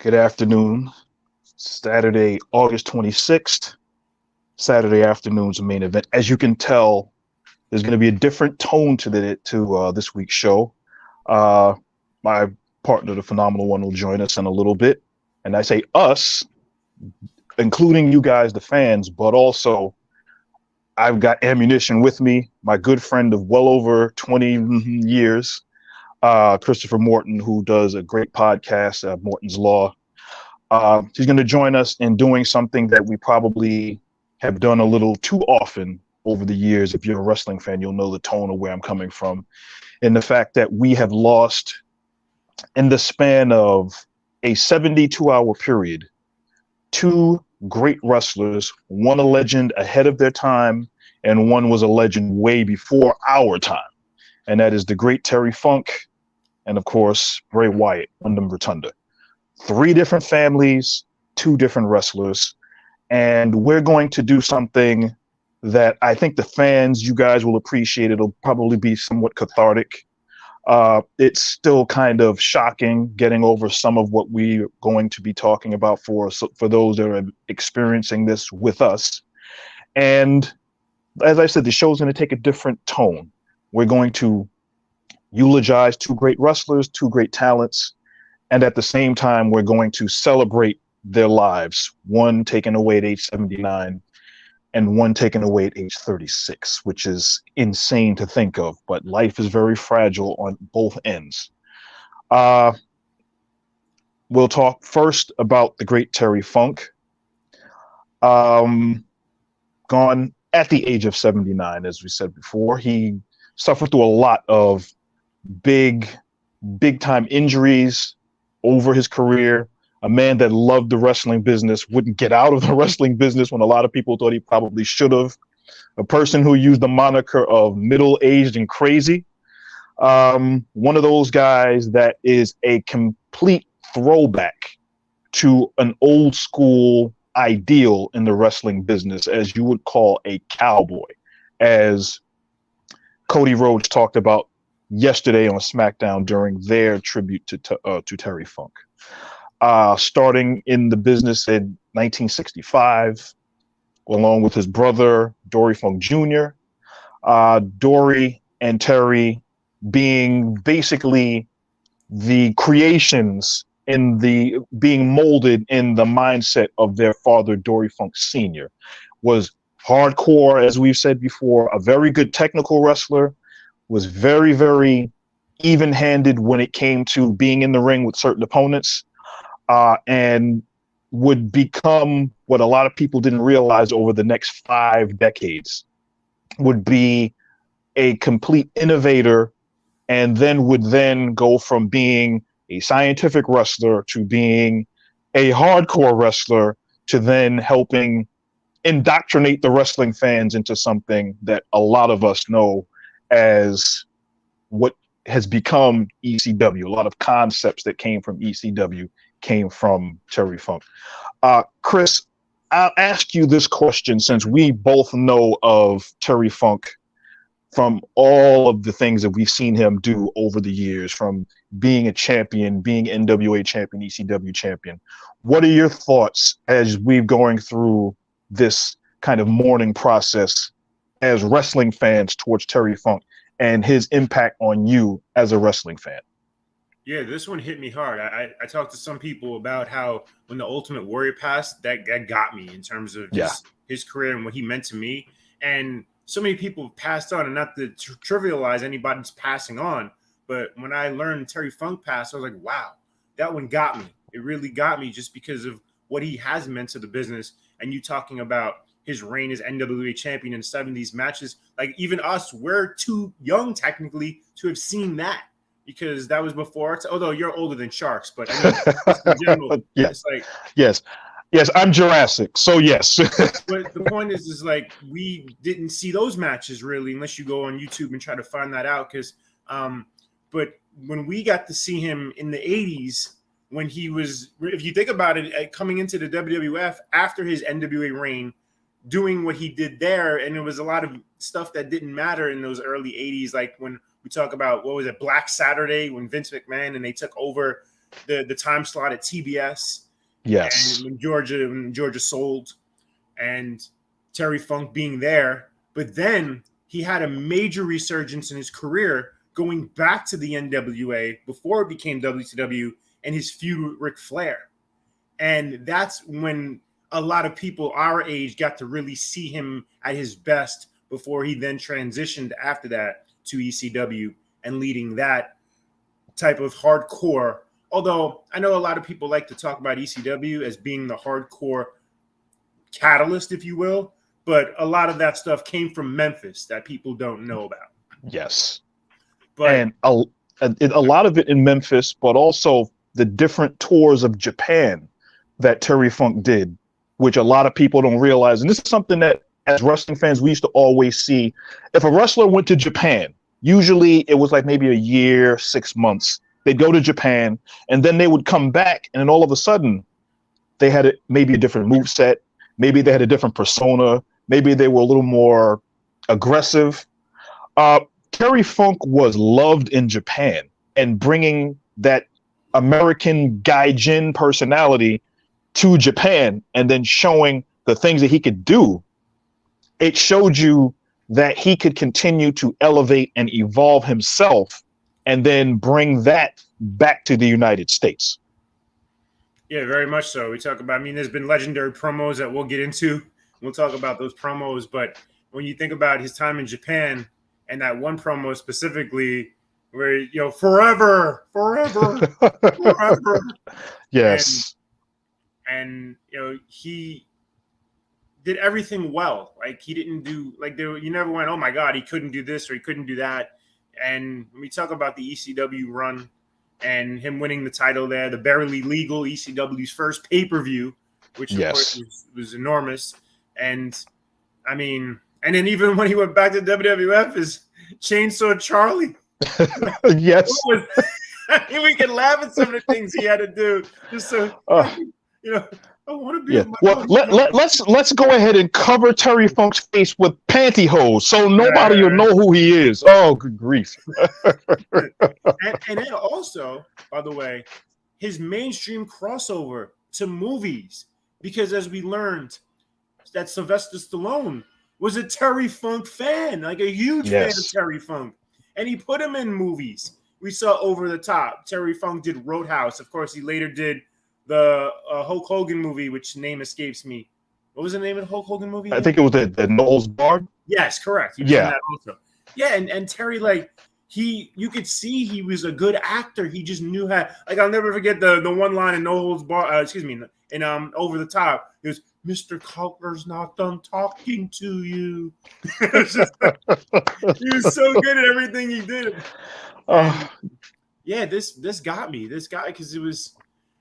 Good afternoon. Saturday, August 26th. Saturday afternoon's main event. As you can tell, there's going to be a different tone to this week's show. Uh, my partner, the Phenomenal One, will join us in a little bit. And I say us, including you guys, the fans, but also I've got ammunition with me. My good friend of well over 20 years, Christopher Morton, who does a great podcast, Morton's Law. He's going to join us in doing something that we probably have done a little too often over the years. If you're a wrestling fan, you'll know the tone of where I'm coming from. And the fact that we have lost, in the span of a 72-hour period, two great wrestlers, one a legend ahead of their time, and one was a legend way before our time. And that is the great Terry Funk and, of course, Bray Wyatt, Wyndham Rotunda. Three different families, two different wrestlers, and we're going to do something that I think the fans, you guys will appreciate. It'll probably be somewhat cathartic. It's still kind of shocking getting over some of what we're going to be talking about for those that are experiencing this with us. And as I said, the show's going to take a different tone. We're going to eulogize two great wrestlers, two great talents, and at the same time, we're going to celebrate their lives, one taken away at age 79 and one taken away at age 36, which is insane to think of, but life is very fragile on both ends. We'll talk first about the great Terry Funk, gone at the age of 79, as we said before. He suffered through a lot of big time injuries over his career. A man that loved the wrestling business, wouldn't get out of the wrestling business when a lot of people thought he probably should have. A person who used the moniker of middle-aged and crazy. One of those guys that is a complete throwback to an old school ideal in the wrestling business, as you would call a cowboy, as Cody Rhodes talked about yesterday on SmackDown during their tribute to Terry Funk. Starting in the business in 1965, along with his brother, Dory Funk Jr. Dory and Terry being basically the creations being molded in the mindset of their father, Dory Funk Sr. Was hardcore, as we've said before, a very good technical wrestler, was very, very even-handed when it came to being in the ring with certain opponents, and would become what a lot of people didn't realize over the next 5 decades, would be a complete innovator, and then would then go from being a scientific wrestler to being a hardcore wrestler to then helping indoctrinate the wrestling fans into something that a lot of us know as what has become ECW. A lot of concepts that came from ECW came from Terry Funk. Chris, I'll ask you this question, since we both know of Terry Funk from all of the things that we've seen him do over the years, from being a champion, being NWA champion, ECW champion. What are your thoughts as we're going through this kind of mourning process as wrestling fans towards Terry Funk and his impact on you as a wrestling fan? Yeah, this one hit me hard. I talked to some people about how when the Ultimate Warrior passed, that got me in terms of just his career and what he meant to me. And so many people have passed on, and not to trivialize anybody's passing on, but when I learned Terry Funk passed, I was like, wow, that one got me. It really got me, just because of what he has meant to the business. And you talking about his reign as NWA champion in 70s matches, like even us, we're too young technically to have seen that, because that was before. Although you're older than Sharks, but I mean, just in general, it's like yes, I'm Jurassic, so yes. But the point is like we didn't see those matches really, unless you go on YouTube and try to find that out. Because, but when we got to see him in the 80s, when he was, if you think about it, coming into the WWF after his NWA reign, doing what he did there, and it was a lot of stuff that didn't matter in those early 80s, like when we talk about, what was it, Black Saturday, when Vince McMahon and they took over the time slot at TBS. Yes. And when Georgia sold, and Terry Funk being there, but then he had a major resurgence in his career going back to the NWA before it became WCW and his feud with Ric Flair. And that's when a lot of people our age got to really see him at his best before he then transitioned after that to ECW and leading that type of hardcore. Although I know a lot of people like to talk about ECW as being the hardcore catalyst, if you will, but a lot of that stuff came from Memphis that people don't know about. Yes. But And a lot of it in Memphis, but also the different tours of Japan that Terry Funk did, which a lot of people don't realize. And this is something that, as wrestling fans, we used to always see. If a wrestler went to Japan, usually it was like maybe a year, 6 months. They'd go to Japan, and then they would come back, and then all of a sudden, they had maybe a different moveset. Maybe they had a different persona. Maybe they were a little more aggressive. Terry Funk was loved in Japan, and bringing that American gaijin personality to Japan and then showing the things that he could do, it showed you that he could continue to elevate and evolve himself and then bring that back to the United States. Yeah, very much so. We talk about, I mean, there's been legendary promos that we'll get into. We'll talk about those promos. But when you think about his time in Japan and that one promo specifically where, forever, forever. Yes. And he did everything well. Like, he didn't do, like, you never went, oh my God, he couldn't do this or he couldn't do that. And when we talk about the ECW run and him winning the title there, the barely legal ECW's first pay-per-view, which of course was enormous. And I mean, and then even when he went back to WWF is Chainsaw Charlie. Yes. I mean, we can laugh at some of the things he had to do just so, I want to be. Yeah. Well, let's go ahead and cover Terry Funk's face with pantyhose so nobody will know who he is. Oh, good grief. and then also, by the way, his mainstream crossover to movies, because as we learned, that Sylvester Stallone was a Terry Funk fan, like a huge fan of Terry Funk, and he put him in movies. We saw Over the Top. Terry Funk did Roadhouse. Of course, he later did the Hulk Hogan movie, which name escapes me. What was the name of the Hulk Hogan movie? I think it was the Knowles Bard. Yes, correct. He was in that also. Yeah, and Terry, like, you could see he was a good actor. He just knew how. Like, I'll never forget the one line in No Holds Bar. In Over the Top. It was, Mr. Cutler's not done talking to you. He was so good at everything he did. Yeah, this got me. This guy, because it was.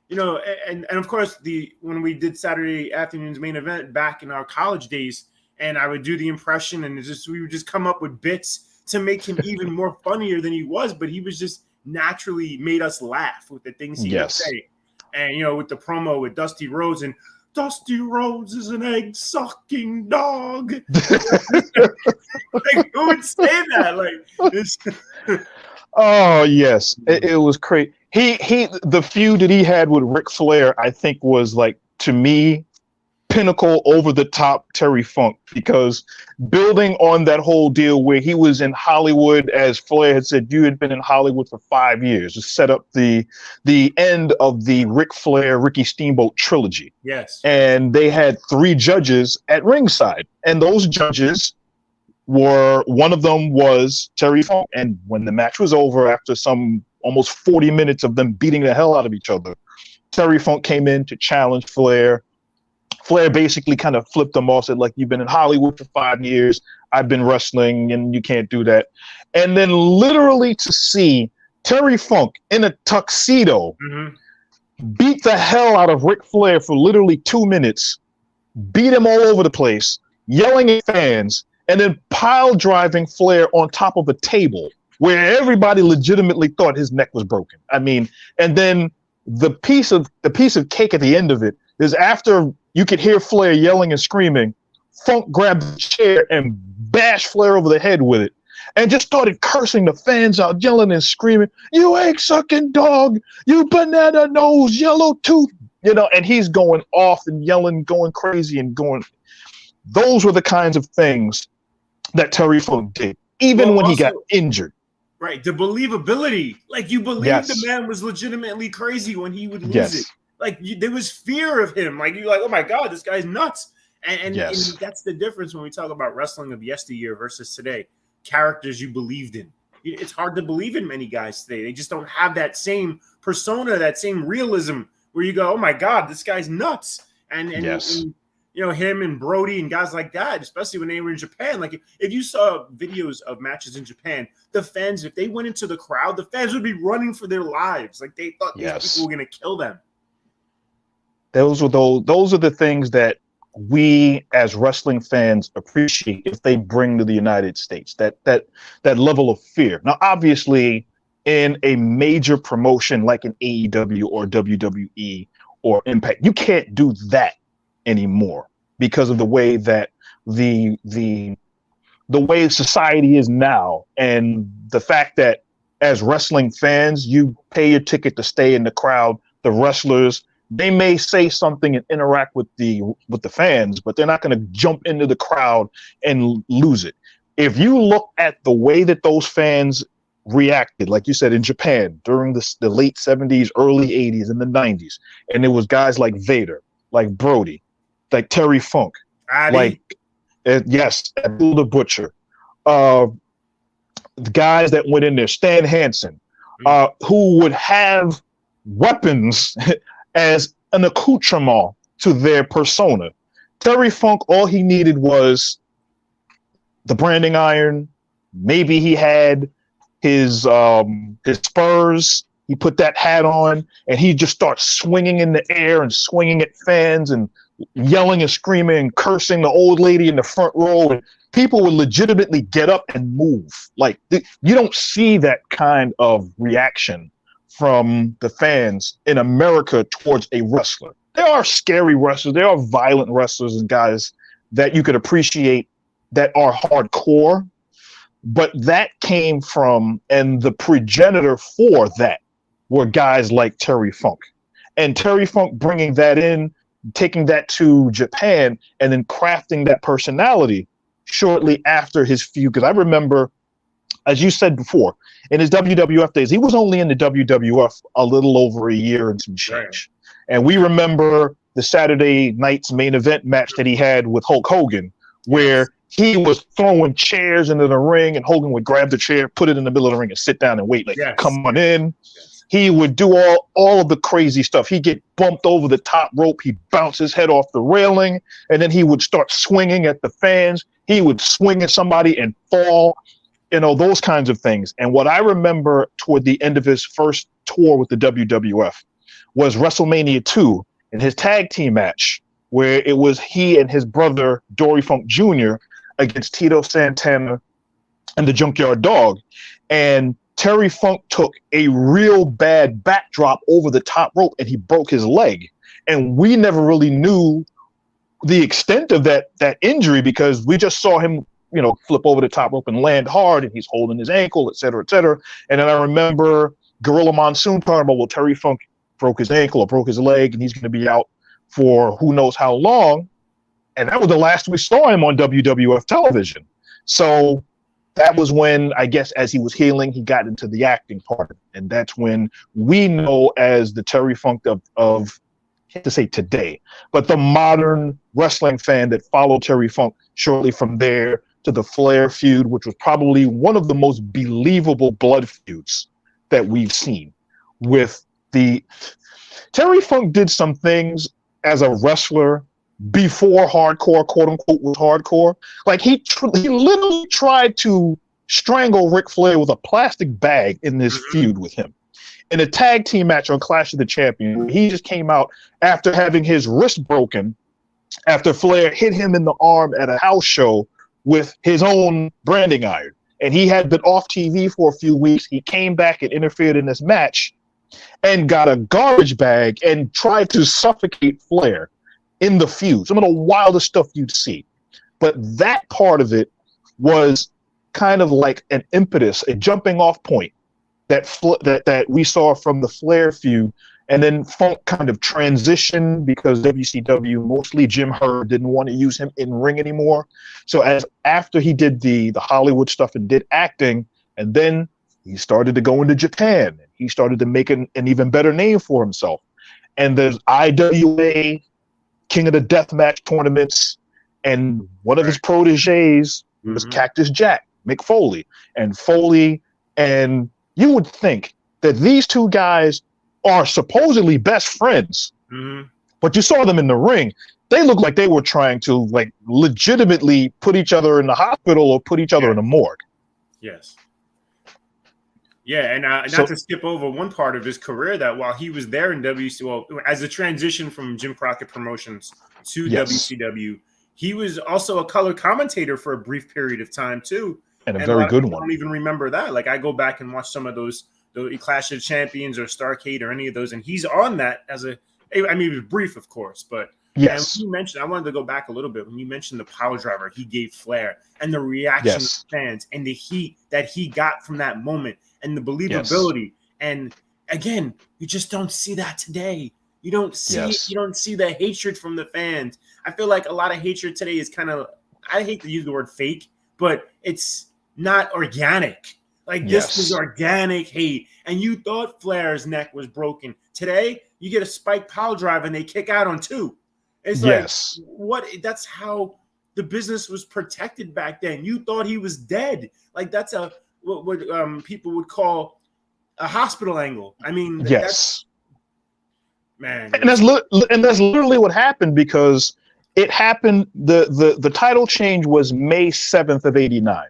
And of course, when we did Saturday afternoon's main event back in our college days, and I would do the impression, and we would just come up with bits to make him even more funnier than he was, but he was just naturally made us laugh with the things he would say. And, with the promo with Dusty Rhodes, and Dusty Rhodes is an egg-sucking dog. Like, who would say that? Like, oh, yes. It was crazy. The feud that he had with Ric Flair, I think, was, like, to me, pinnacle over the top Terry Funk, because building on that whole deal where he was in Hollywood, as Flair had said, you had been in Hollywood for 5 years, to set up the end of the Ric Flair, Ricky Steamboat trilogy. Yes. And they had 3 judges at ringside, and those judges one of them was Terry Funk. And when the match was over, after some almost 40 minutes of them beating the hell out of each other, Terry Funk came in to challenge Flair. Flair basically kind of flipped him off, said, like, you've been in Hollywood for 5 years. I've been wrestling and you can't do that. And then literally to see Terry Funk in a tuxedo beat the hell out of Ric Flair for literally 2 minutes, beat him all over the place, yelling at fans, and then pile driving Flair on top of a table where everybody legitimately thought his neck was broken. I mean, and then the piece of cake at the end of it is, after you could hear Flair yelling and screaming, Funk grabbed the chair and bashed Flair over the head with it. and just started cursing the fans out, yelling and screaming, "You egg sucking dog, you banana nose, yellow tooth," and he's going off and yelling, going crazy and going. Those were the kinds of things that Terry Funk did, even when he got injured. Right, the believability, like you believe the man was legitimately crazy when he would lose it. Like there was fear of him. Like you're like, oh my God, this guy's nuts. And that's the difference when we talk about wrestling of yesteryear versus today. Characters you believed in. It's hard to believe in many guys today. They just don't have that same persona, that same realism where you go, oh my God, this guy's nuts. And him and Brody and guys like that, especially when they were in Japan. Like if you saw videos of matches in Japan, the fans, if they went into the crowd, the fans would be running for their lives. Like they thought these people were going to kill them. Those are the things that we as wrestling fans appreciate if they bring to the United States, that level of fear. Now, obviously, in a major promotion like an AEW or WWE or Impact, you can't do that anymore because of the way that the way society is now, and the fact that as wrestling fans, you pay your ticket to stay in the crowd. The wrestlers, they may say something and interact with the fans, but they're not going to jump into the crowd and lose it. If you look at the way that those fans reacted, like you said, in Japan during the late 70s, early 80s, and the 90s, and it was guys like Vader, like Brody, like Terry Funk, Abdul the Butcher, the guys that went in there, Stan Hansen, who would have weapons as an accoutrement to their persona. Terry Funk, all he needed was the branding iron. Maybe he had his spurs. He put that hat on, and he just starts swinging in the air and swinging at fans and yelling and screaming and cursing the old lady in the front row. And people would legitimately get up and move. Like you don't see that kind of reaction from the fans in America towards a wrestler. There are scary wrestlers. There are violent wrestlers and guys that you could appreciate that are hardcore, but that came from, and the progenitor for that were guys like Terry Funk. And Terry Funk bringing that in, taking that to Japan, and then crafting that personality shortly after his feud. Because I remember, as you said before, in his WWF days, he was only in the WWF a little over a year and some change. Right. And we remember the Saturday night's main event match that he had with Hulk Hogan, where he was throwing chairs into the ring, and Hogan would grab the chair, put it in the middle of the ring, and sit down and wait, like, come on in. Yes. He would do all of the crazy stuff. He'd get bumped over the top rope. He'd bounce his head off the railing, and then he would start swinging at the fans. He would swing at somebody and fall. Those kinds of things. And what I remember toward the end of his first tour with the WWF was WrestleMania 2 in his tag team match, where it was he and his brother, Dory Funk Jr., against Tito Santana and the Junkyard Dog. And Terry Funk took a real bad backdrop over the top rope, and he broke his leg. And we never really knew the extent of that injury, because we just saw him flip over the top rope and land hard, and he's holding his ankle, et cetera, et cetera. And then I remember Gorilla Monsoon talking about, well, Terry Funk broke his ankle or broke his leg, and he's going to be out for who knows how long. And that was the last we saw him on WWF television. So that was when, I guess, as he was healing, he got into the acting part. And that's when we know as the Terry Funk of I hate to say today, but the modern wrestling fan that followed Terry Funk shortly from there to the Flair feud, which was probably one of the most believable blood feuds that we've seen. With the Terry Funk did some things as a wrestler before hardcore, quote unquote, was hardcore. Like he literally tried to strangle Ric Flair with a plastic bag in this feud with him. In a tag team match on Clash of the Champions, he just came out after having his wrist broken after Flair hit him in the arm at a house show with his own branding iron. And he had been off TV for a few weeks. He came back and interfered in this match and got a garbage bag and tried to suffocate Flair in the feud. Some of the wildest stuff you'd see. But that part of it was kind of like an impetus, a jumping off point that we saw from the Flair feud. And then Funk kind of transitioned because WCW, mostly Jim Herd, didn't want to use him in ring anymore. So after he did the Hollywood stuff and did acting, and then he started to go into Japan, and he started to make an even better name for himself. And there's IWA King of the Deathmatch tournaments, and one of his proteges was Cactus Jack, Mick Foley. And you would think that these two guys are supposedly best friends, but you saw them in the ring. They looked like they were trying to like legitimately put each other in the hospital or put each other in the morgue. Yes. Yeah, and not to skip over one part of his career, that while he was there in as a transition from Jim Crockett Promotions to WCW, he was also a color commentator for a brief period of time too, and a very good one. I don't even remember that. Like I go back and watch some of those Clash of Champions or Starrcade or any of those, and he's on that it was brief, of course, but yes. And I wanted to go back a little bit when you mentioned the power driver he gave Flair and the reaction of the fans and the heat that he got from that moment and the believability. And again, you just don't see that today. You don't see you don't see the hatred from the fans. I feel like a lot of hatred today is kind of, I hate to use the word fake, but it's not organic. Like this was organic hate, and you thought Flair's neck was broken. Today, you get a spike power drive and they kick out on 2. It's like what? That's how the business was protected back then. You thought he was dead. Like that's what people would call a hospital angle. I mean, that's, man, and that's literally what happened, because it happened. The title change was May 7th of '89.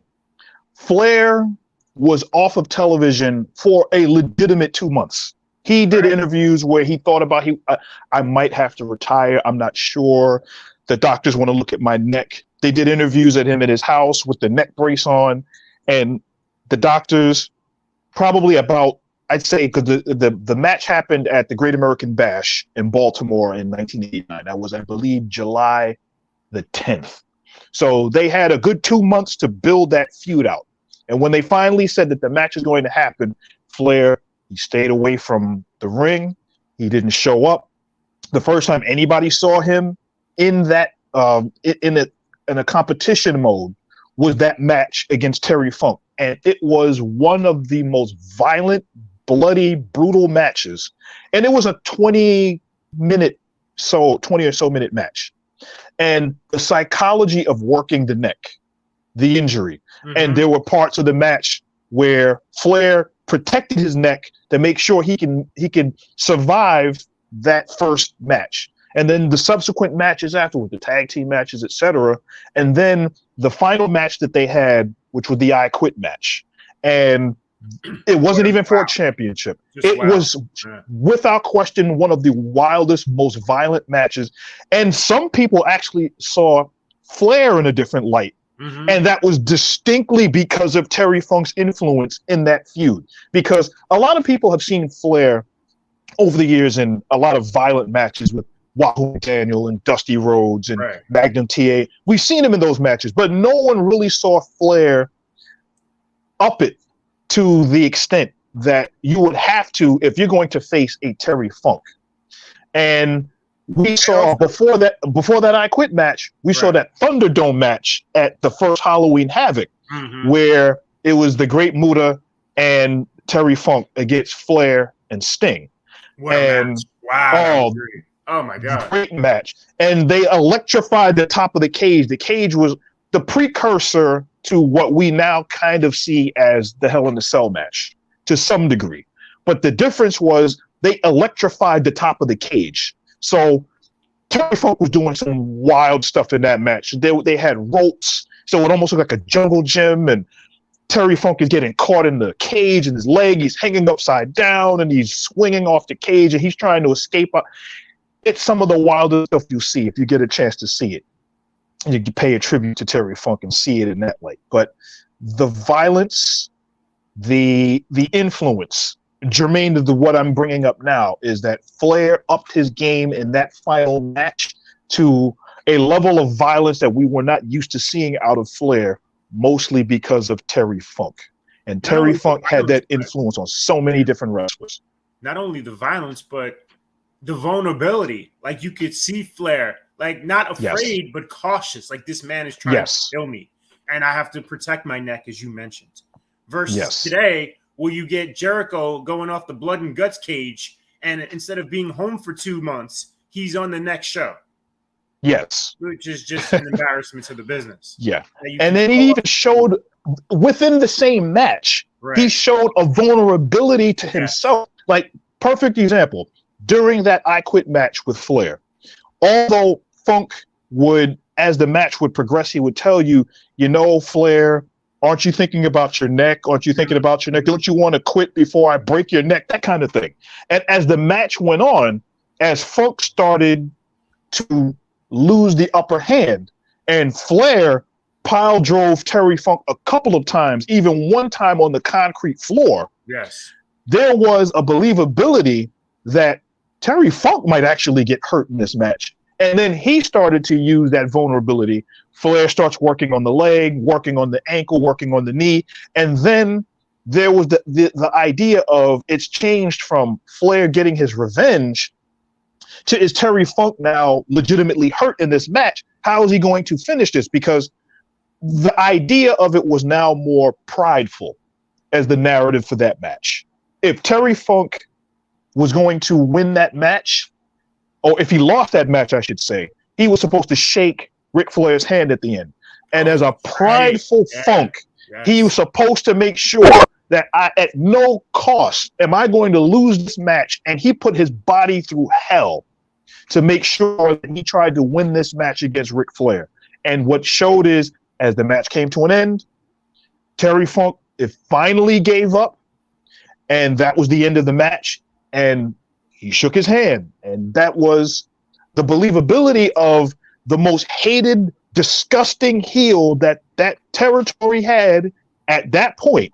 Flair was off of television for a legitimate 2 months. He did interviews where he thought about I might have to retire. I'm not sure. The doctors want to look at my neck. They did interviews at him at his house with the neck brace on, and the doctors probably about, I'd say, because the match happened at the Great American Bash in Baltimore in 1989. That was, I believe, July the 10th. So they had a good 2 months to build that feud out. And when they finally said that the match is going to happen, Flair, he stayed away from the ring. He didn't show up. The first time anybody saw him in that in a competition mode was that match against Terry Funk, and it was one of the most violent, bloody, brutal matches. And it was a 20 or so minute match. And the psychology of working the neck, the injury. And there were parts of the match where Flair protected his neck to make sure he can survive that first match. And then the subsequent matches afterward, the tag team matches, etc. And then the final match that they had, which was the I Quit match. And it wasn't even for a championship. It was, without question, one of the wildest, most violent matches. And some people actually saw Flair in a different light. And that was distinctly because of Terry Funk's influence in that feud. Because a lot of people have seen Flair over the years in a lot of violent matches with Wahoo McDaniel and Dusty Rhodes and Magnum TA. We've seen him in those matches, but no one really saw Flair up it to the extent that you would have to if you're going to face a Terry Funk. And we saw before that I Quit match, we saw that Thunderdome match at the first Halloween Havoc, where it was the Great Muta and Terry Funk against Flair and Sting. Wow! Oh my God! Great match, and they electrified the top of the cage. The cage was the precursor to what we now kind of see as the Hell in a Cell match to some degree, but the difference was they electrified the top of the cage. So Terry Funk was doing some wild stuff in that match. They had ropes, so it almost looked like a jungle gym, and Terry Funk is getting caught in the cage, and his leg, he's hanging upside down, and he's swinging off the cage, and he's trying to escape. It's some of the wildest stuff you see if you get a chance to see it. You can pay a tribute to Terry Funk and see it in that light. But the violence, the influence, germane to what I'm bringing up now, is that Flair upped his game in that final match to a level of violence that we were not used to seeing out of Flair mostly because of Terry Funk. And Not Terry only the Funk had violence, that influence on so many different wrestlers. not only the violence, but the vulnerability. Like you could see Flair, like not Yes. afraid, but cautious. Like this man is trying Yes. to kill me, and I have to protect my neck, as you mentioned. Versus Yes. today, where you get Jericho going off the blood and guts cage, and instead of being home for 2 months, he's on the next show. Yes. Which is just an embarrassment to the business. Yeah. And then he even showed within the same match, he showed a vulnerability to himself. Like, perfect example, during that I Quit match with Flair, although Funk would, as the match would progress, he would tell you, you know, Flair, aren't you thinking about your neck? Aren't you thinking about your neck? Don't you want to quit before I break your neck? That kind of thing. And as the match went on, as Funk started to lose the upper hand, and Flair pile drove Terry Funk a couple of times, even one time on the concrete floor. Yes. There was a believability that Terry Funk might actually get hurt in this match. And then he started to use that vulnerability. Flair starts working on the leg, working on the ankle, working on the knee. And then there was the idea of it's changed from Flair getting his revenge to, is Terry Funk now legitimately hurt in this match? How is he going to finish this? Because the idea of it was now more prideful as the narrative for that match. If Terry Funk was going to win that match, or if he lost that match, I should say, he was supposed to shake Ric Flair's hand at the end. And as a prideful Funk, he was supposed to make sure that at no cost am I going to lose this match. And he put his body through hell to make sure that he tried to win this match against Ric Flair. And what showed is, as the match came to an end, Terry Funk finally gave up, and that was the end of the match. And he shook his hand, and that was the believability of the most hated, disgusting heel that territory had at that point.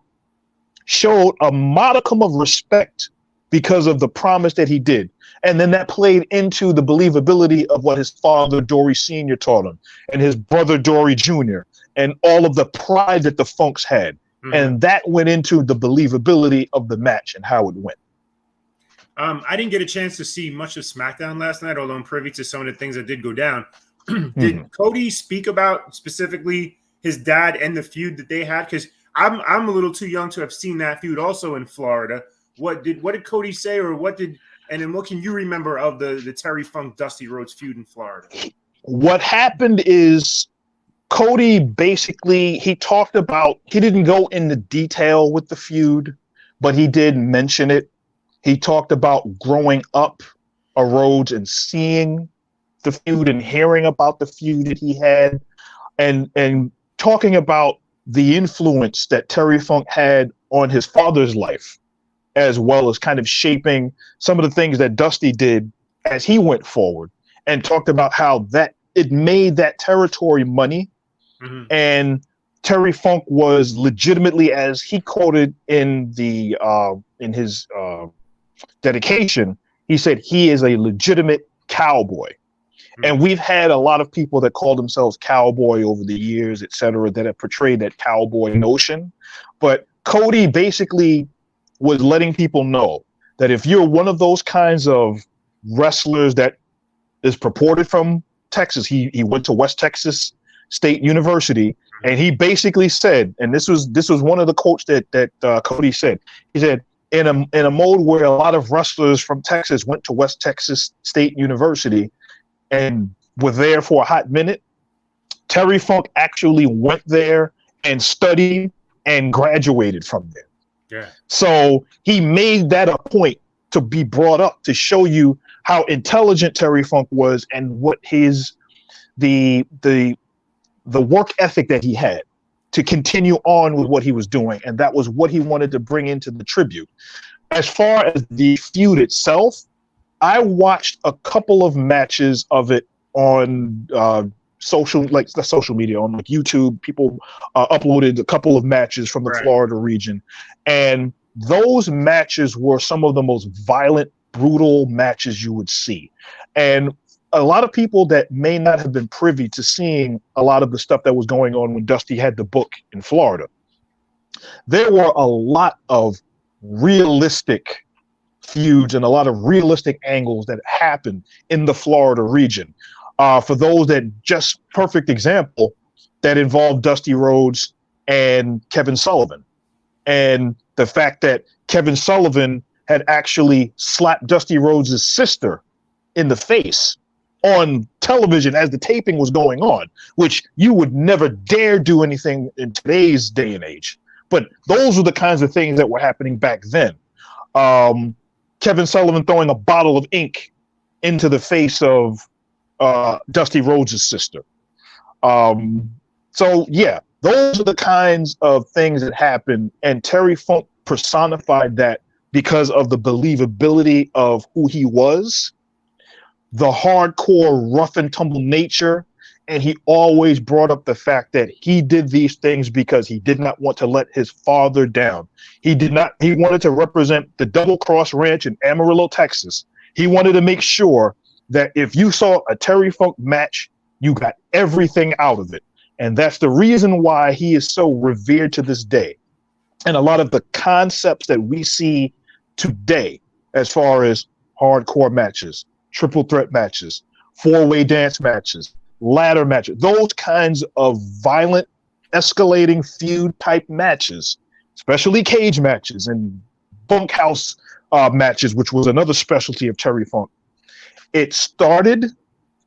Showed a modicum of respect because of the promise that he did. And then that played into the believability of what his father, Dory Sr., taught him, and his brother, Dory Jr., and all of the pride that the Funks had. Mm-hmm. And that went into the believability of the match and how it went. I didn't get a chance to see much of SmackDown last night, although I'm privy to some of the things that did go down. Did Cody speak about specifically his dad and the feud that they had? Because I'm a little too young to have seen that feud also in Florida. What did Cody say, or and then what can you remember of the Terry Funk Dusty Rhodes feud in Florida? What happened is Cody basically, he talked about, he didn't go into detail with the feud, but he did mention it. He talked about growing up a Rhodes and seeing the feud and hearing about the feud that he had, and talking about the influence that Terry Funk had on his father's life, as well as kind of shaping some of the things that Dusty did as he went forward, and talked about how that it made that territory money. Mm-hmm. And Terry Funk was legitimately, as he quoted in his dedication, he said he is a legitimate cowboy. Mm-hmm. And we've had a lot of people that call themselves cowboy over the years, et cetera, that have portrayed that cowboy notion. But Cody basically was letting people know that if you're one of those kinds of wrestlers that is purported from Texas, he went to West Texas State University, and he basically said, and this was one of the quotes that Cody said. He said, in a mode where a lot of wrestlers from Texas went to West Texas State University and were there for a hot minute, Terry Funk actually went there and studied and graduated from there. Yeah. So he made that a point to be brought up to show you how intelligent Terry Funk was and what the work ethic that he had to continue on with what he was doing. And that was what he wanted to bring into the tribute. As far as the feud itself, I watched a couple of matches of it on social media, on like YouTube. People uploaded a couple of matches from the Florida region. And those matches were some of the most violent, brutal matches you would see. And a lot of people that may not have been privy to seeing a lot of the stuff that was going on when Dusty had the book in Florida, there were a lot of realistic feuds and a lot of realistic angles that happened in the Florida region. For those that just perfect example that involved Dusty Rhodes and Kevin Sullivan, and the fact that Kevin Sullivan had actually slapped Dusty Rhodes' sister in the face on television as the taping was going on, which you would never dare do anything in today's day and age. But those were the kinds of things that were happening back then. Kevin Sullivan throwing a bottle of ink into the face of Dusty Rhodes' sister. So yeah, those are the kinds of things that happen, and Terry Funk personified that because of the believability of who he was, the hardcore rough and tumble nature, and he always brought up the fact that he did these things because he did not want to let his father down. He wanted to represent the Double Cross Ranch in Amarillo, Texas. He wanted to make sure that if you saw a Terry Funk match, you got everything out of it. And that's the reason why he is so revered to this day. And a lot of the concepts that we see today, as far as hardcore matches, triple threat matches, four-way dance matches, ladder matches, those kinds of violent, escalating feud type matches, especially cage matches and bunkhouse matches, which was another specialty of Terry Funk. It started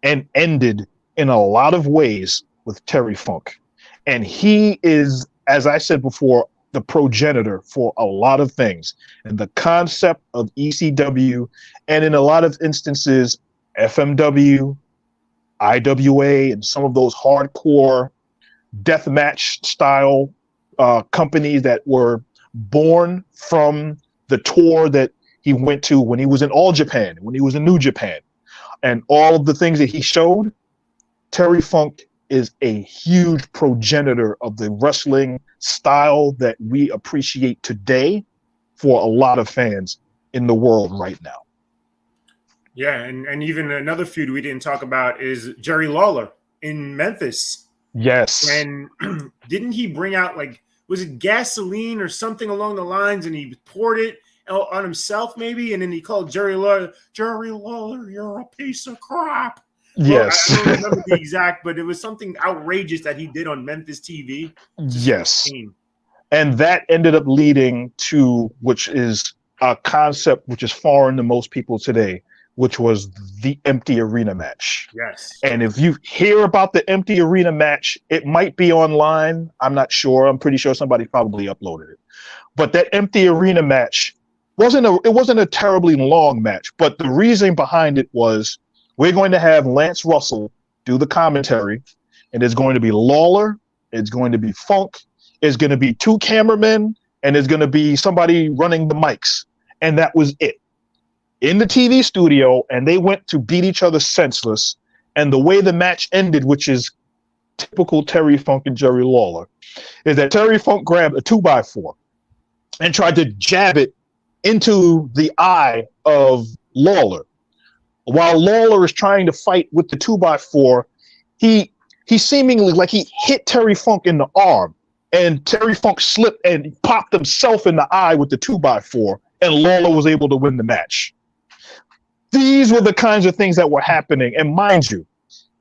and ended in a lot of ways with Terry Funk. And he is, as I said before, the progenitor for a lot of things. And the concept of ECW, and in a lot of instances, FMW, IWA, and some of those hardcore deathmatch style companies that were born from the tour that he went to when he was in All Japan, when he was in New Japan, and all of the things that he showed. Terry Funk is a huge progenitor of the wrestling style that we appreciate today for a lot of fans in the world right now. Yeah, and even another feud we didn't talk about is Jerry Lawler in Memphis. Yes. And didn't he bring out, like, was it gasoline or something along the lines, and he poured it on himself maybe, and then he called Jerry Lawler, you're a piece of crap. Yes. Well, I don't remember the exact, but it was something outrageous that he did on Memphis TV. Yes. And that ended up leading to, which is a concept which is foreign to most people today, which was the empty arena match. Yes. And if you hear about the empty arena match, it might be online. I'm not sure. I'm pretty sure somebody probably uploaded it. But that empty arena match wasn't a terribly long match. But the reason behind it was, we're going to have Lance Russell do the commentary, and it's going to be Lawler, it's going to be Funk, it's going to be two cameramen, and it's going to be somebody running the mics. And that was it. In the TV studio, and they went to beat each other senseless. And the way the match ended, which is typical Terry Funk and Jerry Lawler, is that Terry Funk grabbed a 2x4 and tried to jab it into the eye of Lawler. While Lawler is trying to fight with the 2x4, he seemingly, like, he hit Terry Funk in the arm, and Terry Funk slipped and popped himself in the eye with the 2x4, and Lawler was able to win the match. These were the kinds of things that were happening. And mind you,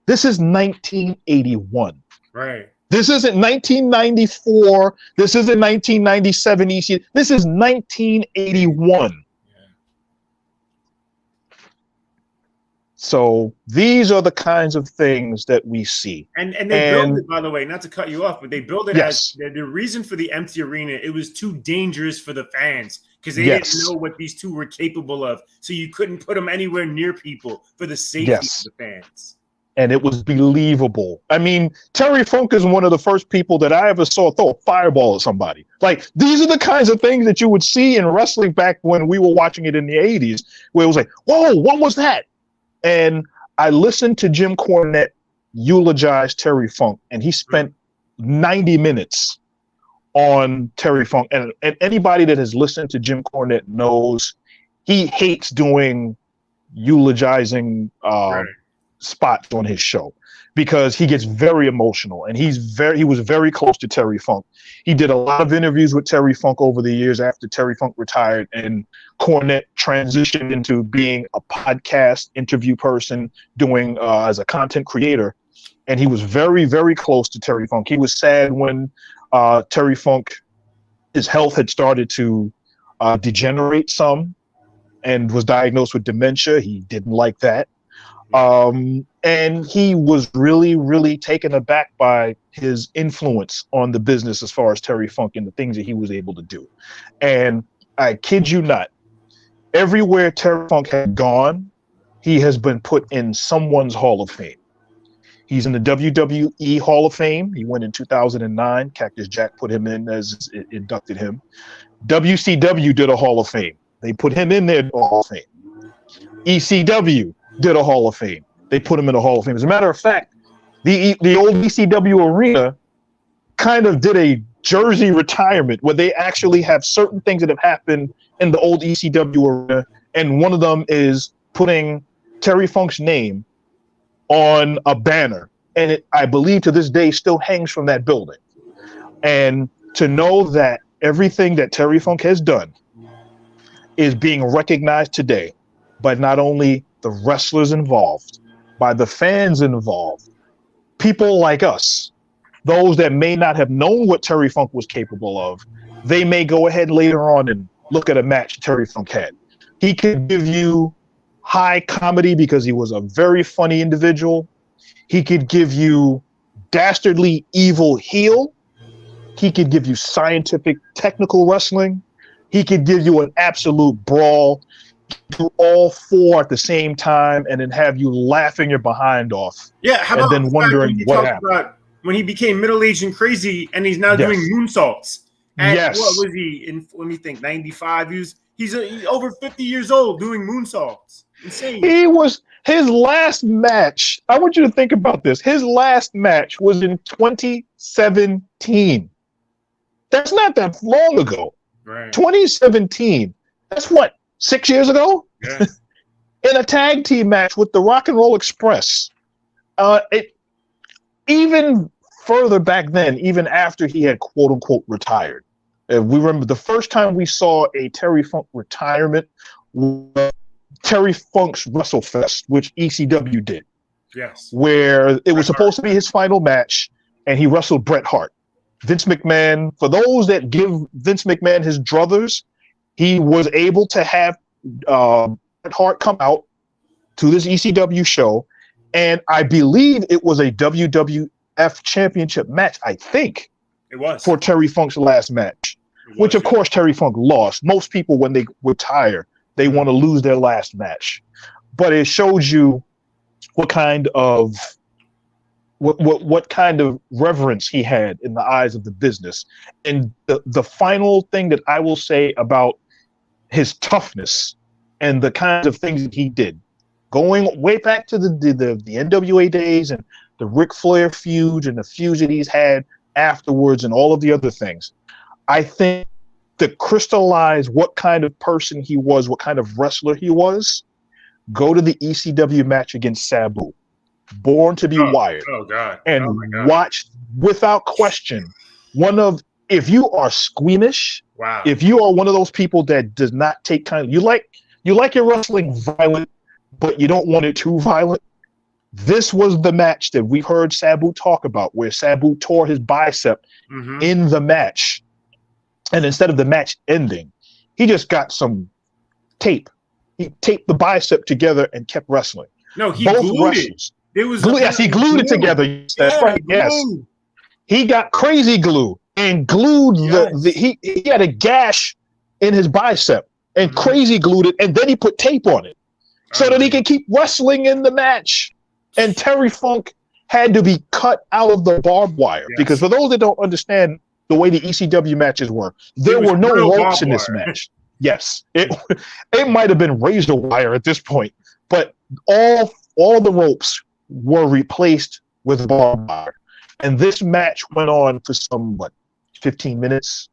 this is 1981. Right. This isn't 1994. This isn't 1997 EC. This is 1981. So these are the kinds of things that we see. And they build it, by the way, not to cut you off, but they build it as the reason for the empty arena. It was too dangerous for the fans because they didn't know what these two were capable of. So you couldn't put them anywhere near people for the safety of the fans. And it was believable. I mean, Terry Funk is one of the first people that I ever saw throw a fireball at somebody. Like, these are the kinds of things that you would see in wrestling back when we were watching it in the 80s, where it was like, whoa, what was that? And I listened to Jim Cornette eulogize Terry Funk, and he spent 90 minutes on Terry Funk. And anybody that has listened to Jim Cornette knows he hates doing eulogizing spots on his show because he gets very emotional, and he was very close to Terry Funk. He did a lot of interviews with Terry Funk over the years after Terry Funk retired, and Cornette transitioned into being a podcast interview person, doing as a content creator. And he was very, very close to Terry Funk. He was sad when Terry Funk, his health had started to degenerate some and was diagnosed with dementia. He didn't like that. And he was really, really taken aback by his influence on the business as far as Terry Funk and the things that he was able to do. And I kid you not, everywhere Terry Funk had gone, he has been put in someone's Hall of Fame. He's in the WWE Hall of Fame. He went in 2009. Cactus Jack put him in as inducted him. WCW did a Hall of Fame. They put him in their Hall of Fame. ECW did a Hall of Fame. They put him in the Hall of Fame. As a matter of fact, the old ECW arena kind of did a jersey retirement where they actually have certain things that have happened in the old ECW arena, and one of them is putting Terry Funk's name on a banner, and it, I believe to this day, still hangs from that building. And to know that everything that Terry Funk has done is being recognized today by not only the wrestlers involved, by the fans involved, people like us, those that may not have known what Terry Funk was capable of, they may go ahead later on and look at a match Terry Funk had. He could give you high comedy because he was a very funny individual. He could give you dastardly evil heel. He could give you scientific technical wrestling. He could give you an absolute brawl, do all four at the same time, and then have you laughing your behind off. Yeah, how about then wondering what happened. About when he became middle-aged and crazy, and he's now doing moonsaults. And yes. What was he in? Let me think. 95. He's over 50 years old doing moonsaults. Insane. He was his last match. I want you to think about this. His last match was in 2017. That's not that long ago. Right. 2017. That's what, 6 years ago? Yeah. In a tag team match with the Rock and Roll Express. Even further back then, even after he had quote unquote retired. We remember the first time we saw a Terry Funk retirement was Terry Funk's WrestleFest, which ECW did. Yes. Where it was supposed to be his final match, and he wrestled Bret Hart. Vince McMahon, for those that give Vince McMahon his druthers, he was able to have Bret Hart come out to this ECW show, and I believe it was a WWF Championship match, I think. It was. For Terry Funk's last match, which of course Terry Funk lost. Most people, when they retire, they want to lose their last match. But it shows you what kind of what kind of reverence he had in the eyes of the business. And the final thing that I will say about his toughness and the kinds of things that he did, going way back to the NWA days and the Ric Flair feuds and the feuds that he's had afterwards and all of the other things, I think to crystallize what kind of person he was, what kind of wrestler he was, go to the ECW match against Sabu, Born to be Wyatt, and watch without question if you are squeamish, if you are one of those people that does not take kind of, you like your wrestling violent, but you don't want it too violent. This was the match that we heard Sabu talk about, where Sabu tore his bicep in the match. And instead of the match ending, he just got some tape. He taped the bicep together and kept wrestling. No, he glued it. It was yes, he glued it together. That's right. Yes, he got crazy glue and glued he had a gash in his bicep and crazy glued it, and then he put tape on it so that he could keep wrestling in the match. And Terry Funk had to be cut out of the barbed wire because for those that don't understand the way the ECW matches were, there were no ropes in this match. Yes, it might have been razor wire at this point, but all the ropes were replaced with barbed wire. And this match went on for 15 minutes,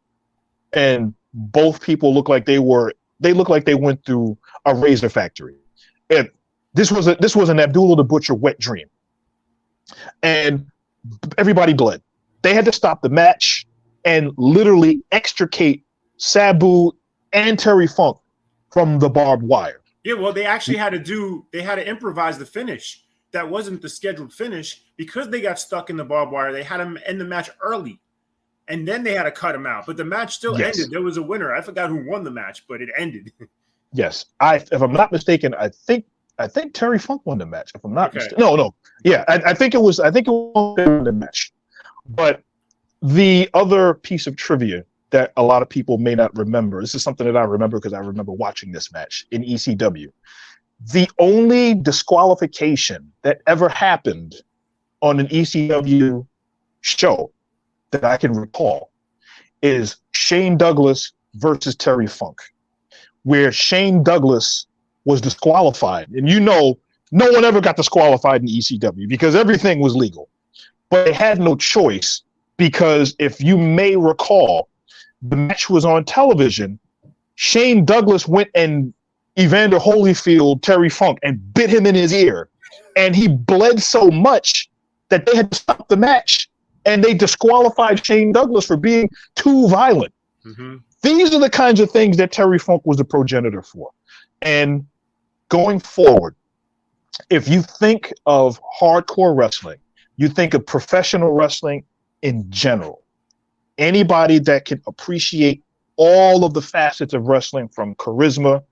and both people looked like they went through a razor factory. And This was an Abdullah the Butcher wet dream, and everybody bled. They had to stop the match and literally extricate Sabu and Terry Funk from the barbed wire. Yeah, well, they actually had to improvise the finish. That wasn't the scheduled finish because they got stuck in the barbed wire. They had him end the match early, and then they had to cut him out. But the match still ended. There was a winner. I forgot who won the match, but it ended. Yes, if I'm not mistaken, I think Terry Funk won the match. If I'm not mistaken, no, yeah, I think it was the match. But the other piece of trivia that a lot of people may not remember, this is something that I remember because I remember watching this match in ECW. The only disqualification that ever happened on an ECW show that I can recall is Shane Douglas versus Terry Funk, where Shane Douglas was disqualified. And no one ever got disqualified in ECW because everything was legal. But they had no choice because if you may recall, the match was on television. Shane Douglas went and Evander Holyfield Terry Funk and bit him in his ear. And he bled so much that they had to stop the match. And they disqualified Shane Douglas for being too violent. Mm-hmm. These are the kinds of things that Terry Funk was the progenitor for. And going forward, if you think of hardcore wrestling, you think of professional wrestling in general, anybody that can appreciate all of the facets of wrestling, from charisma,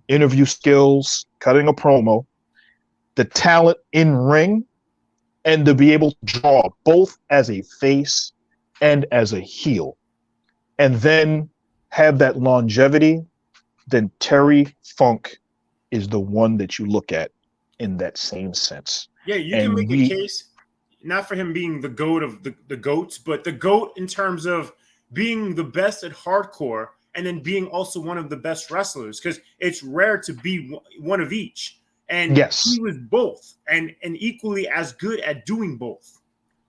interview skills, cutting a promo, the talent in ring, and to be able to draw both as a face and as a heel, and then have that longevity, then Terry Funk is the one that you look at in that same sense. Yeah, you can make a case, not for him being the GOAT of the GOATs, but the GOAT in terms of being the best at hardcore and then being also one of the best wrestlers, because it's rare to be one of each. And yes, he was both and equally as good at doing both.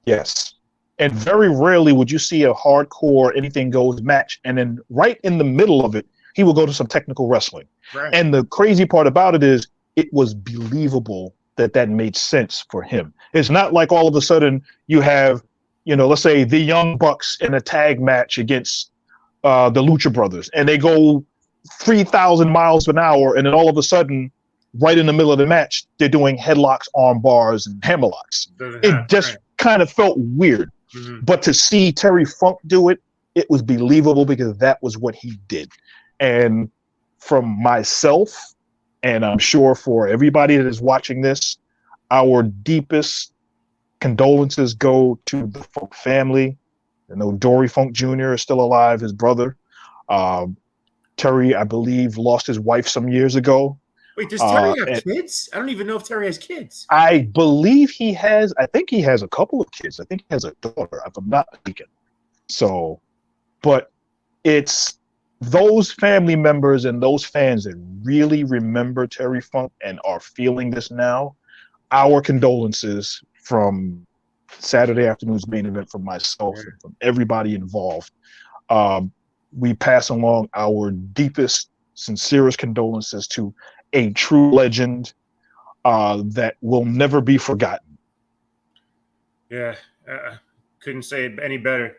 Yes. And very rarely would you see a hardcore anything goes match, and then right in the middle of it, he will go to some technical wrestling. Right. And the crazy part about it is it was believable that made sense for him. It's not like all of a sudden you have, let's say the Young Bucks in a tag match against the Lucha Brothers, and they go 3,000 miles an hour, and then all of a sudden, right in the middle of the match, they're doing headlocks, arm bars, and hammerlocks. It just kind of felt weird. Mm-hmm. But to see Terry Funk do it, it was believable because that was what he did. And from myself, and I'm sure for everybody that is watching this, our deepest condolences go to the Funk family. I know Dory Funk Jr. is still alive, his brother. Terry, I believe, lost his wife some years ago. Wait, does Terry have kids? I don't even know if Terry has kids. I believe he has. I think he has a couple of kids. I think he has a daughter, if I'm not mistaken. So, but it's those family members and those fans that really remember Terry Funk and are feeling this now. Our condolences from Saturday afternoon's main event, from myself and from everybody involved. We pass along our deepest, sincerest condolences to a true legend that will never be forgotten. Yeah, couldn't say it any better.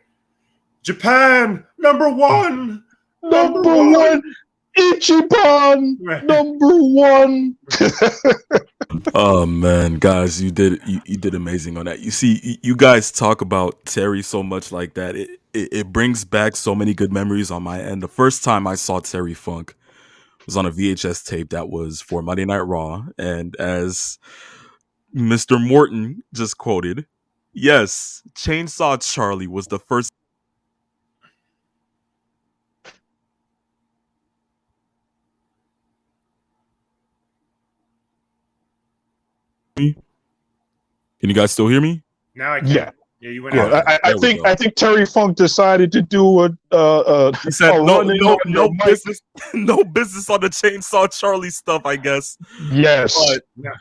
Japan, number one. Number one. Ichiban, number one. Oh man, guys, you did amazing on that. You see, you guys talk about Terry so much like that. It brings back so many good memories on my end. The first time I saw Terry Funk was on a VHS tape that was for Monday Night Raw, and as Mr. Morton just quoted, yes, Chainsaw Charlie was the first. Can you guys still hear me? Now I can. Yeah. Yeah, you went out. I think Terry Funk decided to do he said no business, no business on the Chainsaw Charlie stuff, I guess. Yes. But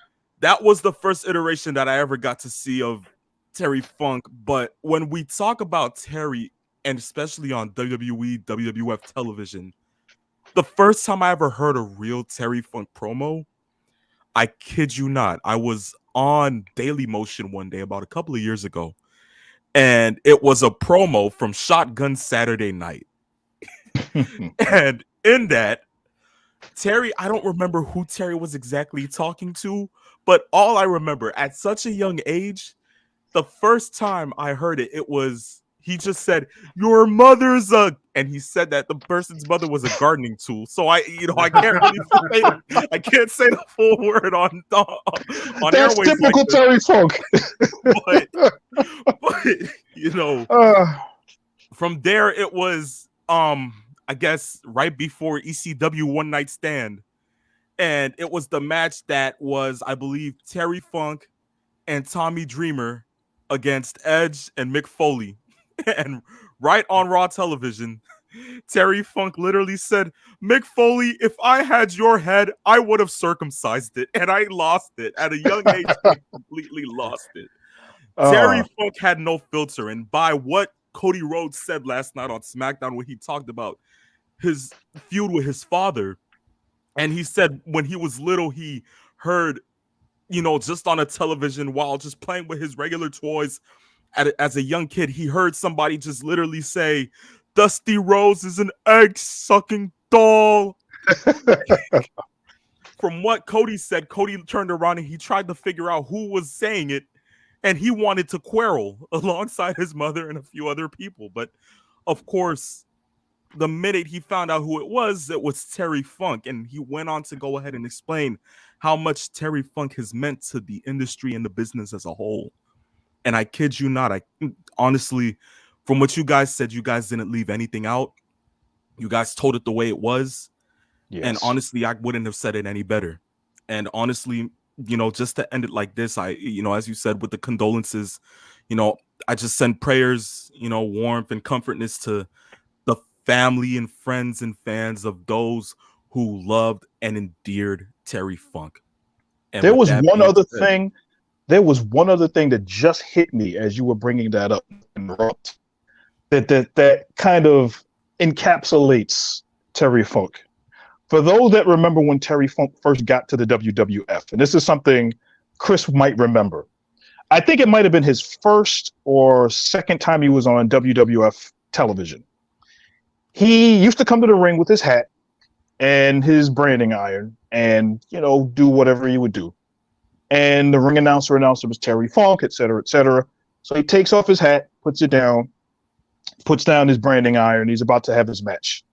that was the first iteration that I ever got to see of Terry Funk. But when we talk about Terry, and especially on WWE, WWF television, the first time I ever heard a real Terry Funk promo, I kid you not. I was on Daily Motion one day about a couple of years ago, and it was a promo from Shotgun Saturday Night. And in that, Terry, I don't remember who Terry was exactly talking to, but all I remember at such a young age, the first time I heard it, he just said, "Your mother's a," and he said that the person's mother was a gardening tool. So I can't really I can't say the full word on That's airways typical like Terry Funk. but from there it was I guess right before ECW One Night Stand, and it was the match that was, I believe, Terry Funk and Tommy Dreamer against Edge and Mick Foley. And right on Raw television, Terry Funk literally said, "Mick Foley, if I had your head, I would have circumcised it." And I lost it. At a young age, I completely lost it. Terry Funk had no filter. And by what Cody Rhodes said last night on SmackDown, when he talked about his feud with his father, and he said when he was little, he heard, just on a television while just playing with his regular toys as a young kid, he heard somebody just literally say, "Dusty Rhodes is an egg-sucking doll." From what Cody said, Cody turned around and he tried to figure out who was saying it, and he wanted to quarrel alongside his mother and a few other people. But, of course, the minute he found out who it was Terry Funk, and he went on to go ahead and explain how much Terry Funk has meant to the industry and the business as a whole. And I kid you not, I honestly, from what you guys said, you guys didn't leave anything out. You guys told it the way it was. Yes. And honestly, I wouldn't have said it any better. And honestly, just to end it like this, as you said, with the condolences, I just send prayers, warmth and comfortness to the family and friends and fans of those who loved and endeared Terry Funk. And there was one other thing that just hit me as you were bringing that up, that kind of encapsulates Terry Funk. For those that remember when Terry Funk first got to the WWF, and this is something Chris might remember, I think it might have been his first or second time he was on WWF television. He used to come to the ring with his hat and his branding iron and, do whatever he would do. And the ring announcer was Terry Funk, et cetera, et cetera. So he takes off his hat, puts it down, puts down his branding iron. He's about to have his match.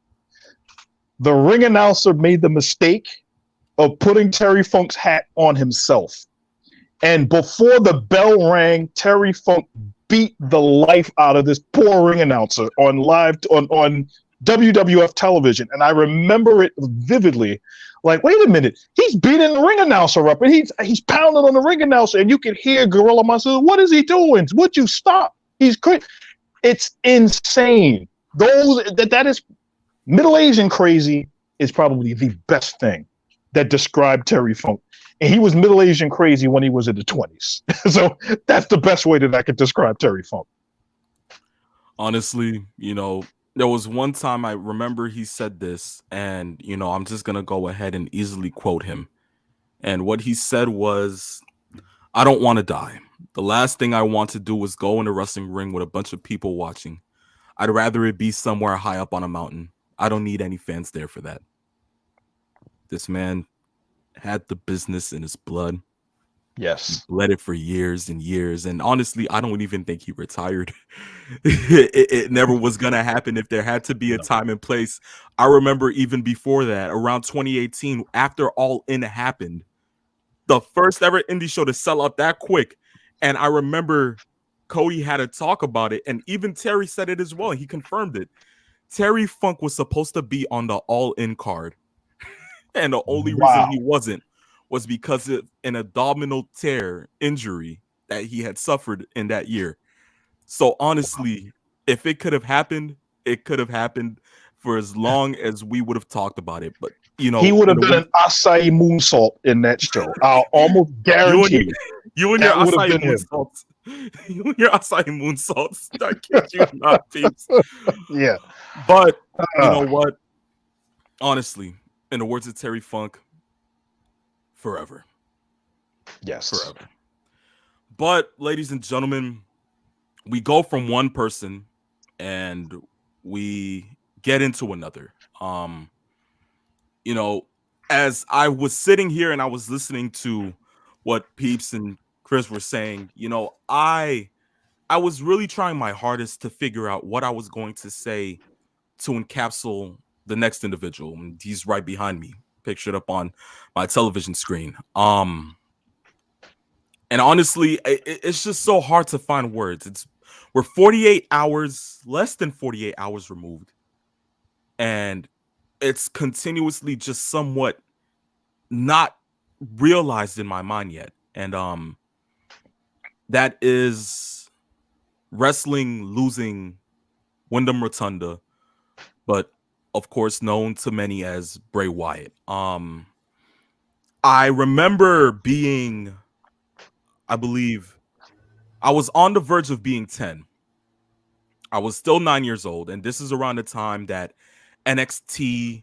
The ring announcer made the mistake of putting Terry Funk's hat on himself. And before the bell rang, Terry Funk beat the life out of this poor ring announcer on WWF television. And I remember it vividly. Like, wait a minute, he's beating the ring announcer up, and he's pounding on the ring announcer, and you can hear Gorilla Monsoon, "What is he doing? Would you stop? He's crazy." It's insane. That is middle-aged and crazy is probably the best thing that described Terry Funk. And he was middle-aged and crazy when he was in the 20s. So that's the best way that I could describe Terry Funk. Honestly, there was one time I remember he said this, and, I'm just going to go ahead and easily quote him. And what he said was, "I don't want to die. The last thing I want to do is go in a wrestling ring with a bunch of people watching. I'd rather it be somewhere high up on a mountain. I don't need any fans there for that." This man had the business in his blood. Yes. He bled it for years and years. And honestly, I don't even think he retired. it never was going to happen if there had to be a time and place. I remember even before that, around 2018, after All In happened, the first ever indie show to sell out that quick. And I remember Cody had a talk about it. And even Terry said it as well. He confirmed it. Terry Funk was supposed to be on the All In card. And the only reason he wasn't was because of an abdominal tear injury that he had suffered in that year. So honestly, if it could have happened, it could have happened for as long as we would have talked about it. But, he would have been an acai moonsault in that show. I'll almost guarantee you and your acai moonsaults. You and your acai moonsaults. I kid you not, peeps. Yeah. But you know what? Honestly, in the words of Terry Funk, forever. Yes. Forever. But, ladies and gentlemen, we go from one person and we get into another. You know, as I was sitting here and I was listening to what Peeps and Chris were saying, you know, I was really trying my hardest to figure out what I was going to say to encapsulate the next individual. And he's right behind me, pictured up on my television screen. And honestly, it's just so hard to find words. We're 48 hours, less than 48 hours removed. And it's continuously just somewhat not realized in my mind yet. And that is wrestling losing Wyndham Rotunda, but of course known to many as Bray Wyatt. I remember being, I believe, I was on the verge of being 10. I was still 9 years old, and this is around the time that NXT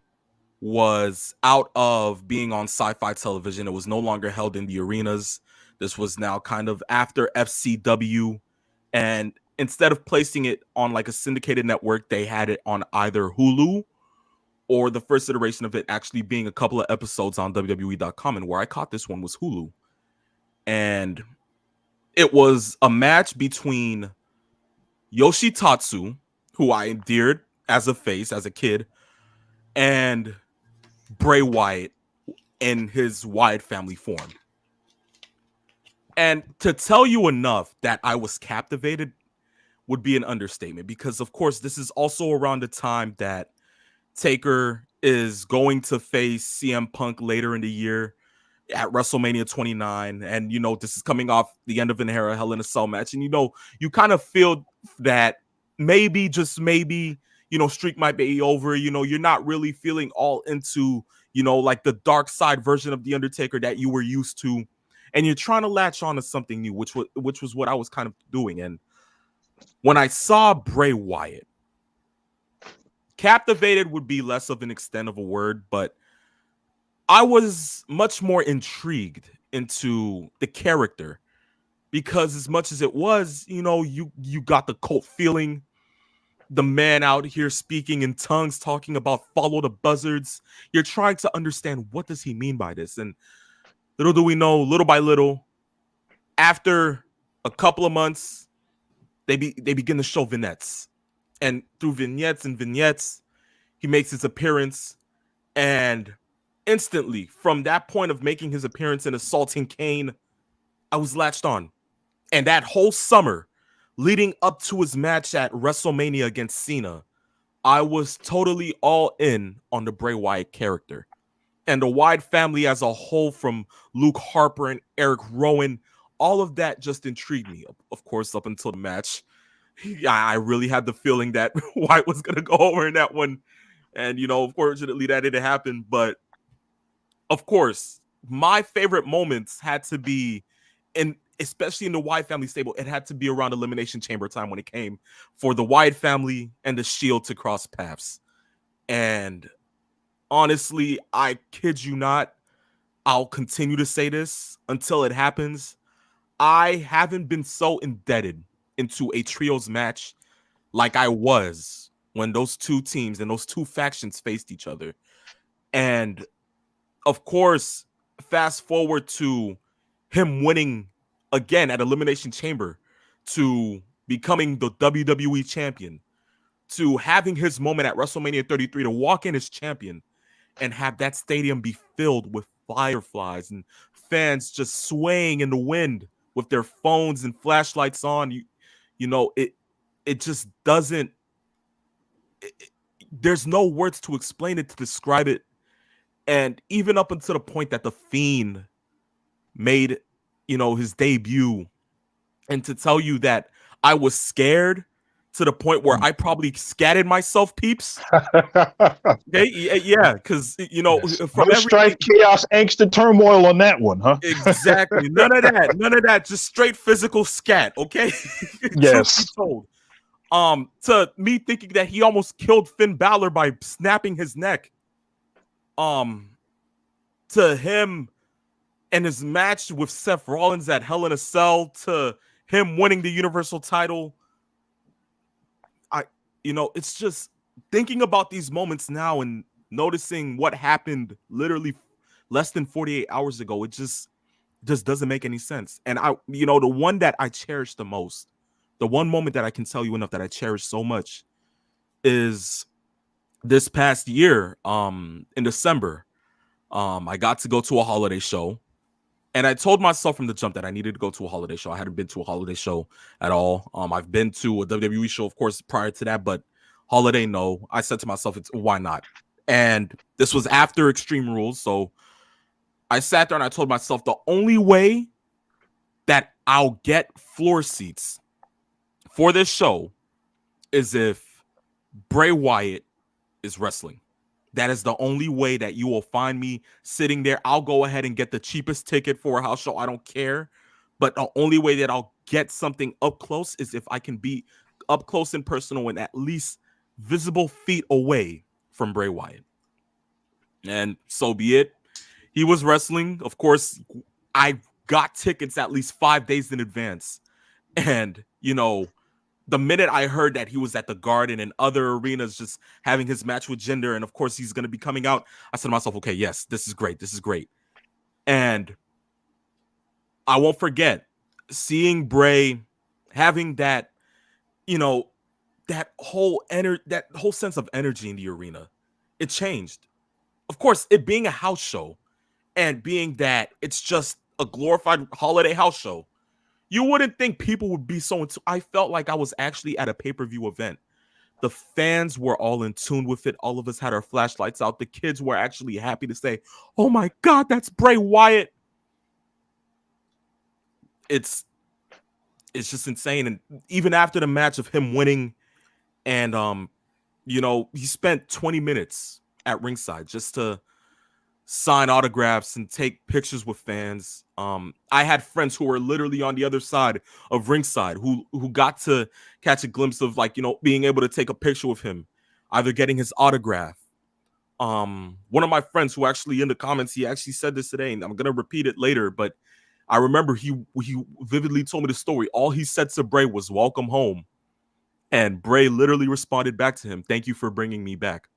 was out of being on sci-fi television. It was no longer held in the arenas. This was now kind of after FCW, and instead of placing it on like a syndicated network, they had it on either Hulu or the first iteration of it actually being a couple of episodes on WWE.com. And where I caught this one was Hulu. And it was a match between Yoshitatsu, who I endeared as a face, as a kid, and Bray Wyatt in his Wyatt family form. And to tell you enough that I was captivated would be an understatement, because of course this is also around the time that Taker is going to face CM Punk later in the year at WrestleMania 29. And, you know, this is coming off the end of an era Hell in a Cell match. And, you know, you kind of feel that maybe, just maybe, you know, streak might be over. You know, you're not really feeling all into, you know, like the dark side version of The Undertaker that you were used to. And you're trying to latch on to something new, which was what I was kind of doing. And when I saw Bray Wyatt, captivated would be less of an extent of a word, but I was much more intrigued into the character, because as much as it was, you know, you got the cult feeling, the man out here speaking in tongues, talking about follow the buzzards. You're trying to understand, what does he mean by this? And little do we know, little by little, after a couple of months, they begin to show vignettes. And through vignettes and vignettes, he makes his appearance. And instantly, from that point of making his appearance and assaulting Kane, I was latched on. And that whole summer, leading up to his match at WrestleMania against Cena, I was totally all in on the Bray Wyatt character. And the Wyatt family as a whole, from Luke Harper and Eric Rowan, all of that just intrigued me. Of course, up until the match, I really had the feeling that Wyatt was going to go over in that one. And, you know, unfortunately, that didn't happen. But, of course, my favorite moments had to be, especially in the Wyatt family stable, it had to be around Elimination Chamber time when it came for the Wyatt family and the Shield to cross paths. And honestly, I kid you not, I'll continue to say this until it happens. I haven't been so indebted into a trios match like I was when those two teams and those two factions faced each other. And of course, fast forward to him winning again at Elimination Chamber, to becoming the WWE champion, to having his moment at WrestleMania 33 to walk in as champion and have that stadium be filled with fireflies and fans just swaying in the wind with their phones and flashlights on. You know, it just doesn't, there's no words to explain it, to describe it. And even up until the point that The Fiend made, you know, his debut, and to tell you that I was scared to the point where I probably scatted myself, peeps. Okay, yeah, because, you know, yes. from No strife, chaos, angst, and turmoil on that one, huh? Exactly. None of that. Just straight physical scat. Okay. Yes. Told. To me thinking that he almost killed Finn Balor by snapping his neck. To him and his match with Seth Rollins at Hell in a Cell to him winning the Universal title. It's just thinking about these moments now and noticing what happened literally less than 48 hours ago. It just doesn't make any sense. And the one that I cherish the most, the one moment that I can tell you enough that I cherish so much is this past year, in December. I got to go to a holiday show. And I told myself from the jump that I needed to go to a holiday show. I hadn't been to a holiday show at all. I've been to a WWE show, of course, prior to that, but holiday, no. I said to myself, why not? And this was after Extreme Rules. So I sat there and I told myself the only way that I'll get floor seats for this show is if Bray Wyatt is wrestling. That is the only way that you will find me sitting there. I'll go ahead and get the cheapest ticket for a house show. I don't care. But the only way that I'll get something up close is if I can be up close and personal and at least visible feet away from Bray Wyatt. And so be it. He was wrestling. Of course, I got tickets at least 5 days in advance. And, the minute I heard that he was at the Garden and other arenas just having his match with Jinder, and of course he's going to be coming out, I said to myself, okay, yes, this is great. This is great. And I won't forget seeing Bray having that, that whole sense of energy in the arena. It changed. Of course, it being a house show and being that it's just a glorified holiday house show. You wouldn't think people would be so into. I felt like I was actually at a pay-per-view event. The fans were all in tune with it. All of us had our flashlights out. The kids were actually happy to say, "Oh my God, that's Bray Wyatt." It's just insane. And even after the match of him winning, and he spent 20 minutes at ringside just to sign autographs and take pictures with fans. I had friends who were literally on the other side of ringside who got to catch a glimpse of being able to take a picture with him, either getting his autograph. One of my friends who actually in the comments, he actually said this today, and I'm gonna repeat it later, but I remember he vividly told me the story. All he said to Bray was "Welcome home," and Bray literally responded back to him, "Thank you for bringing me back."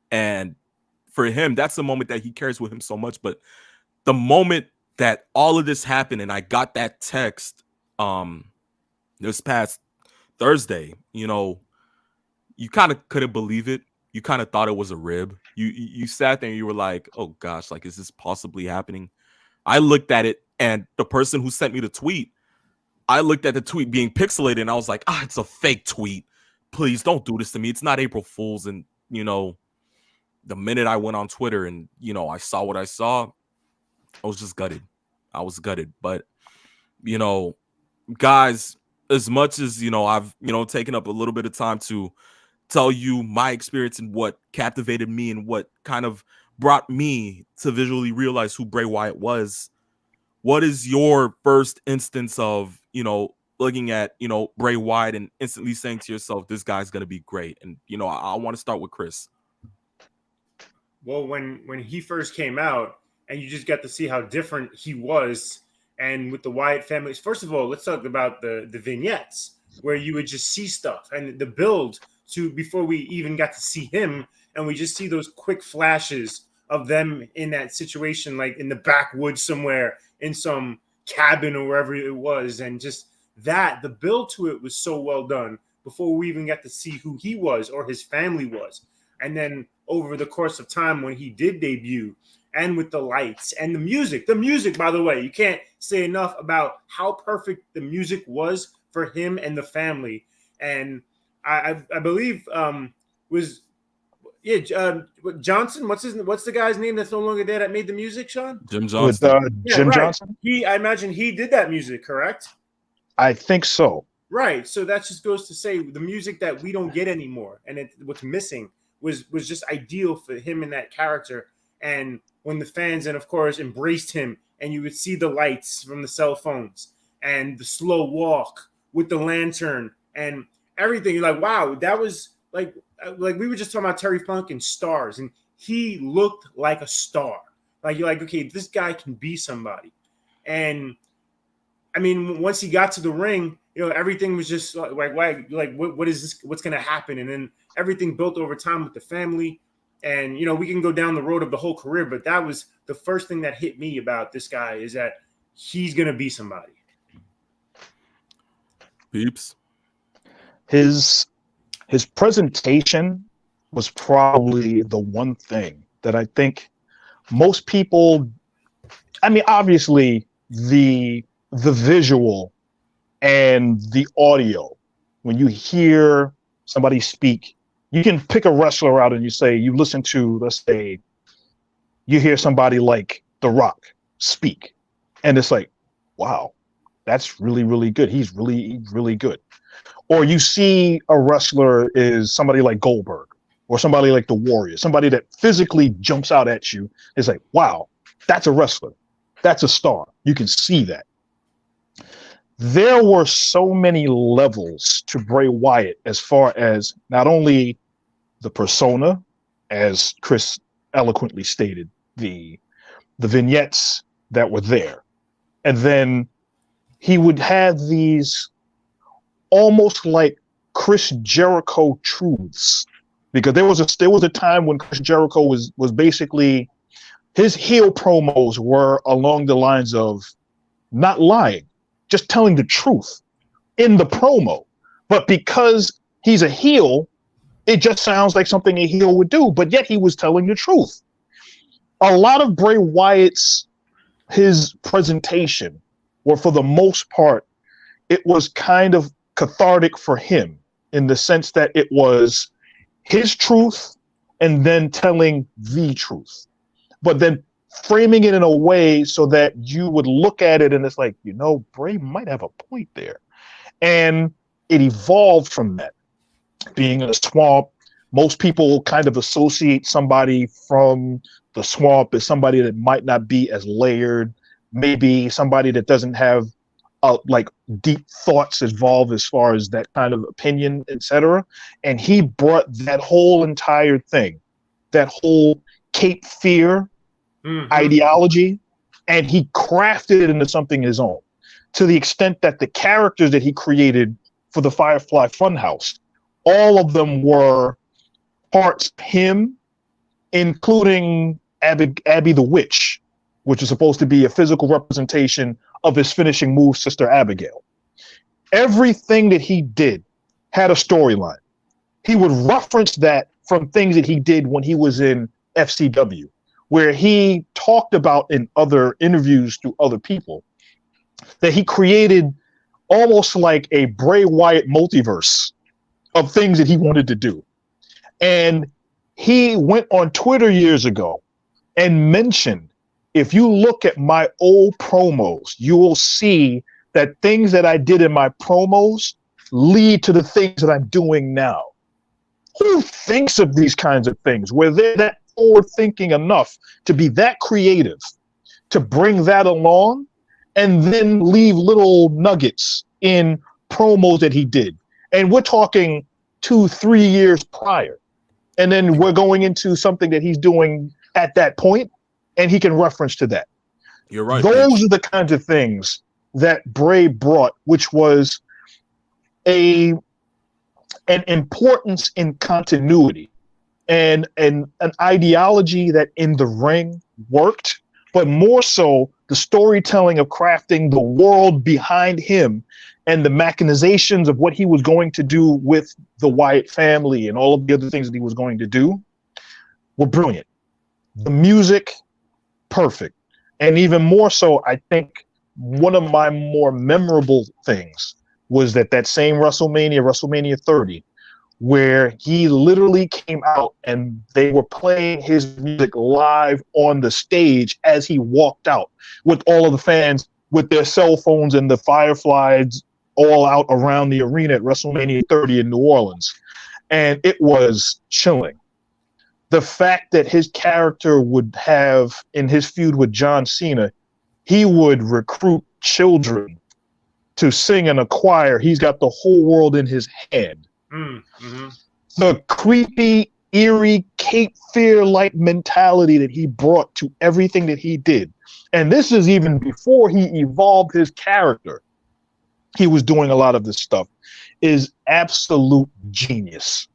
And for him, that's the moment that he carries with him so much. But the moment that all of this happened and I got that text this past Thursday, you kind of couldn't believe it. You kind of thought it was a rib. You sat there and you were like, oh gosh, like, is this possibly happening? I looked at it, and the person who sent me the tweet, I looked at the tweet being pixelated, and I was like, it's a fake tweet. Please don't do this to me. It's not April Fool's. And, the minute I went on Twitter and, I saw what I saw, I was just gutted. I was gutted. But, guys, as much as, I've, taken up a little bit of time to tell you my experience and what captivated me and what kind of brought me to visually realize who Bray Wyatt was, what is your first instance of, looking at, Bray Wyatt and instantly saying to yourself, this guy's going to be great? And, I want to start with Chris. Well, when he first came out and you just got to see how different he was, and with the Wyatt family, first of all, let's talk about the vignettes where you would just see stuff and the build to before we even got to see him, and we just see those quick flashes of them in that situation, like in the backwoods somewhere in some cabin or wherever it was. And just that, the build to it was so well done before we even got to see who he was or his family was. And then over the course of time when he did debut, and with the lights and the music, by the way, you can't say enough about how perfect the music was for him and the family. And I believe Johnson. What's the guy's name that's no longer there that made the music, Sean? Jim Johnson. Jim right. Johnson. I imagine he did that music, correct? I think so. Right. So that just goes to say the music that we don't get anymore, and what's missing was just ideal for him and that character. And when the fans, and of course, embraced him, and you would see the lights from the cell phones and the slow walk with the lantern and everything, you're like, wow, that was like we were just talking about Terry Funk and stars, and he looked like a star. Like you're like, okay, this guy can be somebody. And I mean, once he got to the ring, you know, everything was just like, why, like, what is this? What's going to happen? And then everything built over time with the family. And, you know, we can go down the road of the whole career, but that was the first thing that hit me about this guy is that he's going to be somebody. Peeps. His presentation was probably the one thing that I think most people, I mean, obviously the visual and the audio, when you hear somebody speak, you can pick a wrestler out and you say, you listen to, let's say, you hear somebody like The Rock speak, and it's like, wow, that's really, really good. He's really, really good. Or you see a wrestler is somebody like Goldberg or somebody like the Warrior, somebody that physically jumps out at you. It's like, wow, that's a wrestler. That's a star. You can see that. There were so many levels to Bray Wyatt as far as not only the persona, as Chris eloquently stated, the vignettes that were there. And then he would have these almost like Chris Jericho truths, because there was a time when Chris Jericho was basically, his heel promos were along the lines of not lying, just telling the truth in the promo. But because he's a heel, it just sounds like something a heel would do, but yet he was telling the truth. A lot of Bray Wyatt's, his presentation, or for the most part, it was kind of cathartic for him in the sense that it was his truth and then telling the truth, but then framing it in a way so that you would look at it and it's like, you know, Bray might have a point there. And it evolved from that. Being in a swamp, most people kind of associate somebody from the swamp as somebody that might not be as layered, maybe somebody that doesn't have like deep thoughts involved as far as that kind of opinion, etc. And he brought that whole entire thing, that whole Cape Fear ideology, and he crafted it into something his own, to the extent that the characters that he created for the Firefly Funhouse, all of them were parts him, including Abby the Witch, which is supposed to be a physical representation of his finishing move, Sister Abigail. Everything that he did had a storyline. He would reference that from things that he did when he was in FCW, where he talked about in other interviews to other people that he created almost like a Bray Wyatt multiverse of things that he wanted to do. And he went on Twitter years ago and mentioned, if you look at my old promos, you will see that things that I did in my promos lead to the things that I'm doing now. Who thinks of these kinds of things where they're that forward thinking enough to be that creative, to bring that along and then leave little nuggets in promos that he did? And we're talking 2-3 years prior. And then we're going into something that he's doing at that point, and he can reference to that. You're right. Those are the kinds of things that Bray brought, which was an importance in continuity and an ideology that in the ring worked, but more so the storytelling of crafting the world behind him and the machinations of what he was going to do with the Wyatt family and all of the other things that he was going to do were brilliant. The music, perfect. And even more so, I think one of my more memorable things was that same WrestleMania 30, where he literally came out and they were playing his music live on the stage as he walked out, with all of the fans with their cell phones and the Fireflies all out around the arena at WrestleMania 30 in New Orleans. And it was chilling. The fact that his character would have, in his feud with John Cena, he would recruit children to sing in a choir. He's got the whole world in his hand. The creepy, eerie Cape Fear-like mentality that he brought to everything that he did. And this is even before he evolved his character. He was doing a lot of this stuff, is absolute genius.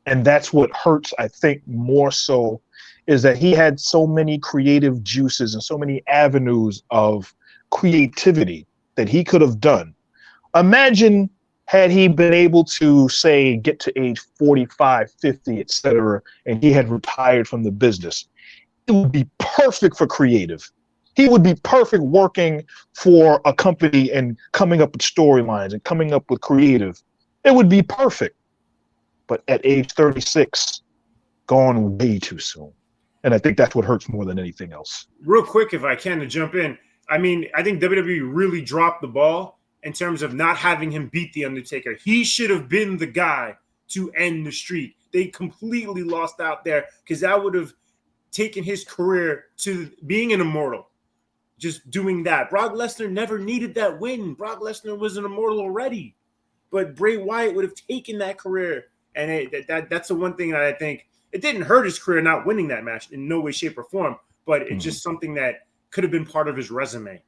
And that's what hurts, I think, more so, is that he had so many creative juices and so many avenues of creativity that he could have done. Imagine had he been able to, say, get to age 45, 50, etc., and he had retired from the business. It would be perfect for creative. He would be perfect working for a company and coming up with storylines and coming up with creative. It would be perfect. But at age 36, gone way too soon. And I think that's what hurts more than anything else. Real quick, if I can, to jump in. I mean, I think WWE really dropped the ball in terms of not having him beat The Undertaker. He should have been the guy to end the streak. They completely lost out there because that would have taken his career to being an immortal. Just doing that. Brock Lesnar never needed that win. Brock Lesnar was an immortal already. But Bray Wyatt would have taken that career. And that's the one thing that I think, it didn't hurt his career not winning that match in no way, shape, or form. But it's just something that could have been part of his resume.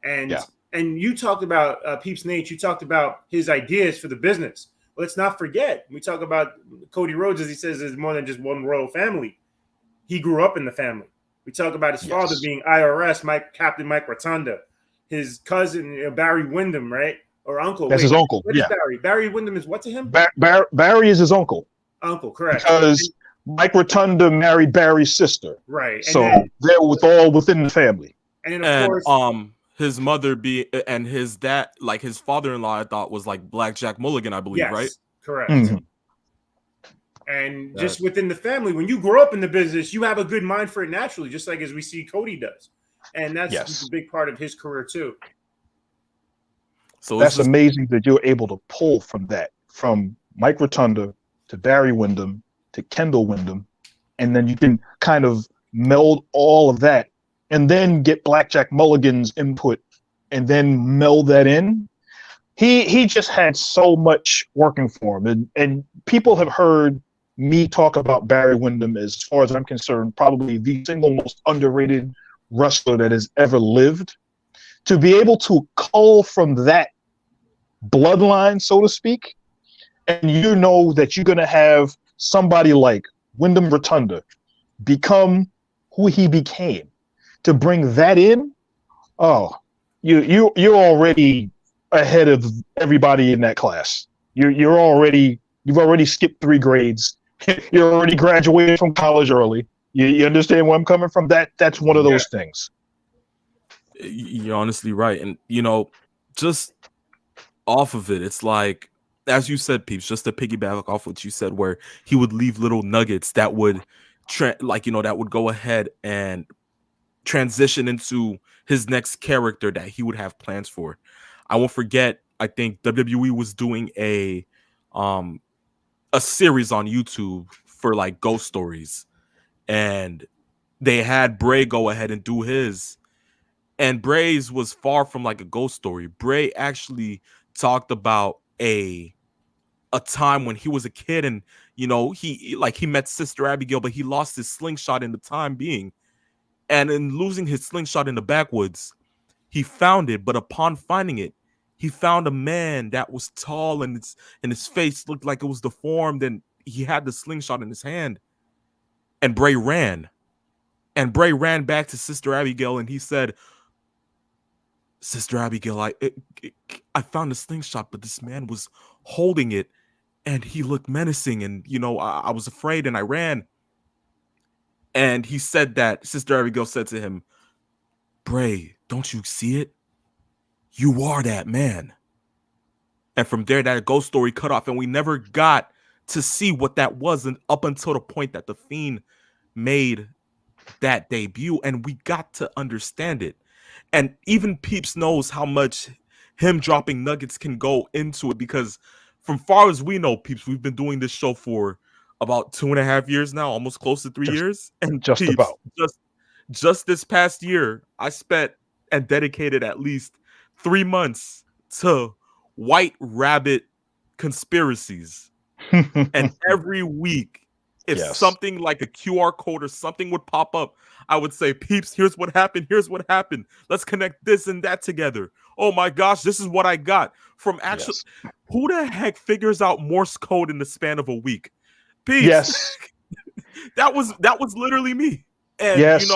And you talked about Peeps Nate. You talked about his ideas for the business. Let's not forget, we talk about Cody Rhodes, as he says, is more than just one royal family. He grew up in the family. We talk about his father being IRS, Captain Mike Rotunda, his cousin Barry Windham, right? Or uncle. That's his uncle. What is Barry? Barry Windham is what to him? Barry is his uncle. Uncle, correct. Because Mike Rotunda married Barry's sister. Right. And so they're all within the family. And then of course, his mother and his dad, like his father-in-law, I thought was like Black Jack Mulligan, I believe, right? Correct. Mm-hmm. And just within the family, when you grow up in the business, you have a good mind for it naturally, just like as we see Cody does. And that's a big part of his career too. So that's amazing that you're able to pull from that, from Mike Rotunda to Barry Windham to Kendall Windham, and then you can kind of meld all of that and then get Blackjack Mulligan's input and then meld that in. He just had so much working for him. And people have heard me talk about Barry Windham, as far as I'm concerned, probably the single most underrated wrestler that has ever lived. To be able to cull from that bloodline, so to speak, and you know that you're going to have somebody like Wyndham Rotunda become who he became, to bring that in, you're already ahead of everybody in that class. You've already skipped 3 grades. You're already graduated from college early. You understand where I'm coming from? That's one of those things. You're honestly right. And, just off of it, it's like, as you said, Peeps, just to piggyback off what you said, where he would leave little nuggets that would, that would go ahead and transition into his next character that he would have plans for. I won't forget, I think WWE was doing a series on YouTube for like ghost stories, and they had Bray go ahead and do his, and Bray's was far from like a ghost story. Bray actually talked about a time when he was a kid, and he met Sister Abigail, but he lost his slingshot in the time being, and in losing his slingshot in the backwoods, he found it. But upon finding it, he found a man that was tall, and his face looked like it was deformed, and he had the slingshot in his hand. And Bray ran. And Bray ran back to Sister Abigail, and he said, "Sister Abigail, I found a slingshot, but this man was holding it, and he looked menacing, and, I was afraid, and I ran." And he said that Sister Abigail said to him, "Bray, don't you see it? You are that man." And from there, that ghost story cut off, and we never got to see what that was, and up until the point that The Fiend made that debut, and we got to understand it. And even Peeps knows how much him dropping nuggets can go into it, because from far as we know, Peeps, we've been doing this show for about 2.5 years now, almost close to 3 years. And just Peeps, about. Just this past year, I spent and dedicated at least 3 months to White Rabbit conspiracies. And every week if Yes. something like a QR code or something would pop up, I would say, peeps, here's what happened. Here's what happened. Let's connect this and that together. Oh my gosh, this is what I got from actual. Yes. Who the heck figures out Morse code in the span of a week? Peeps. Yes. that was literally me. And Yes.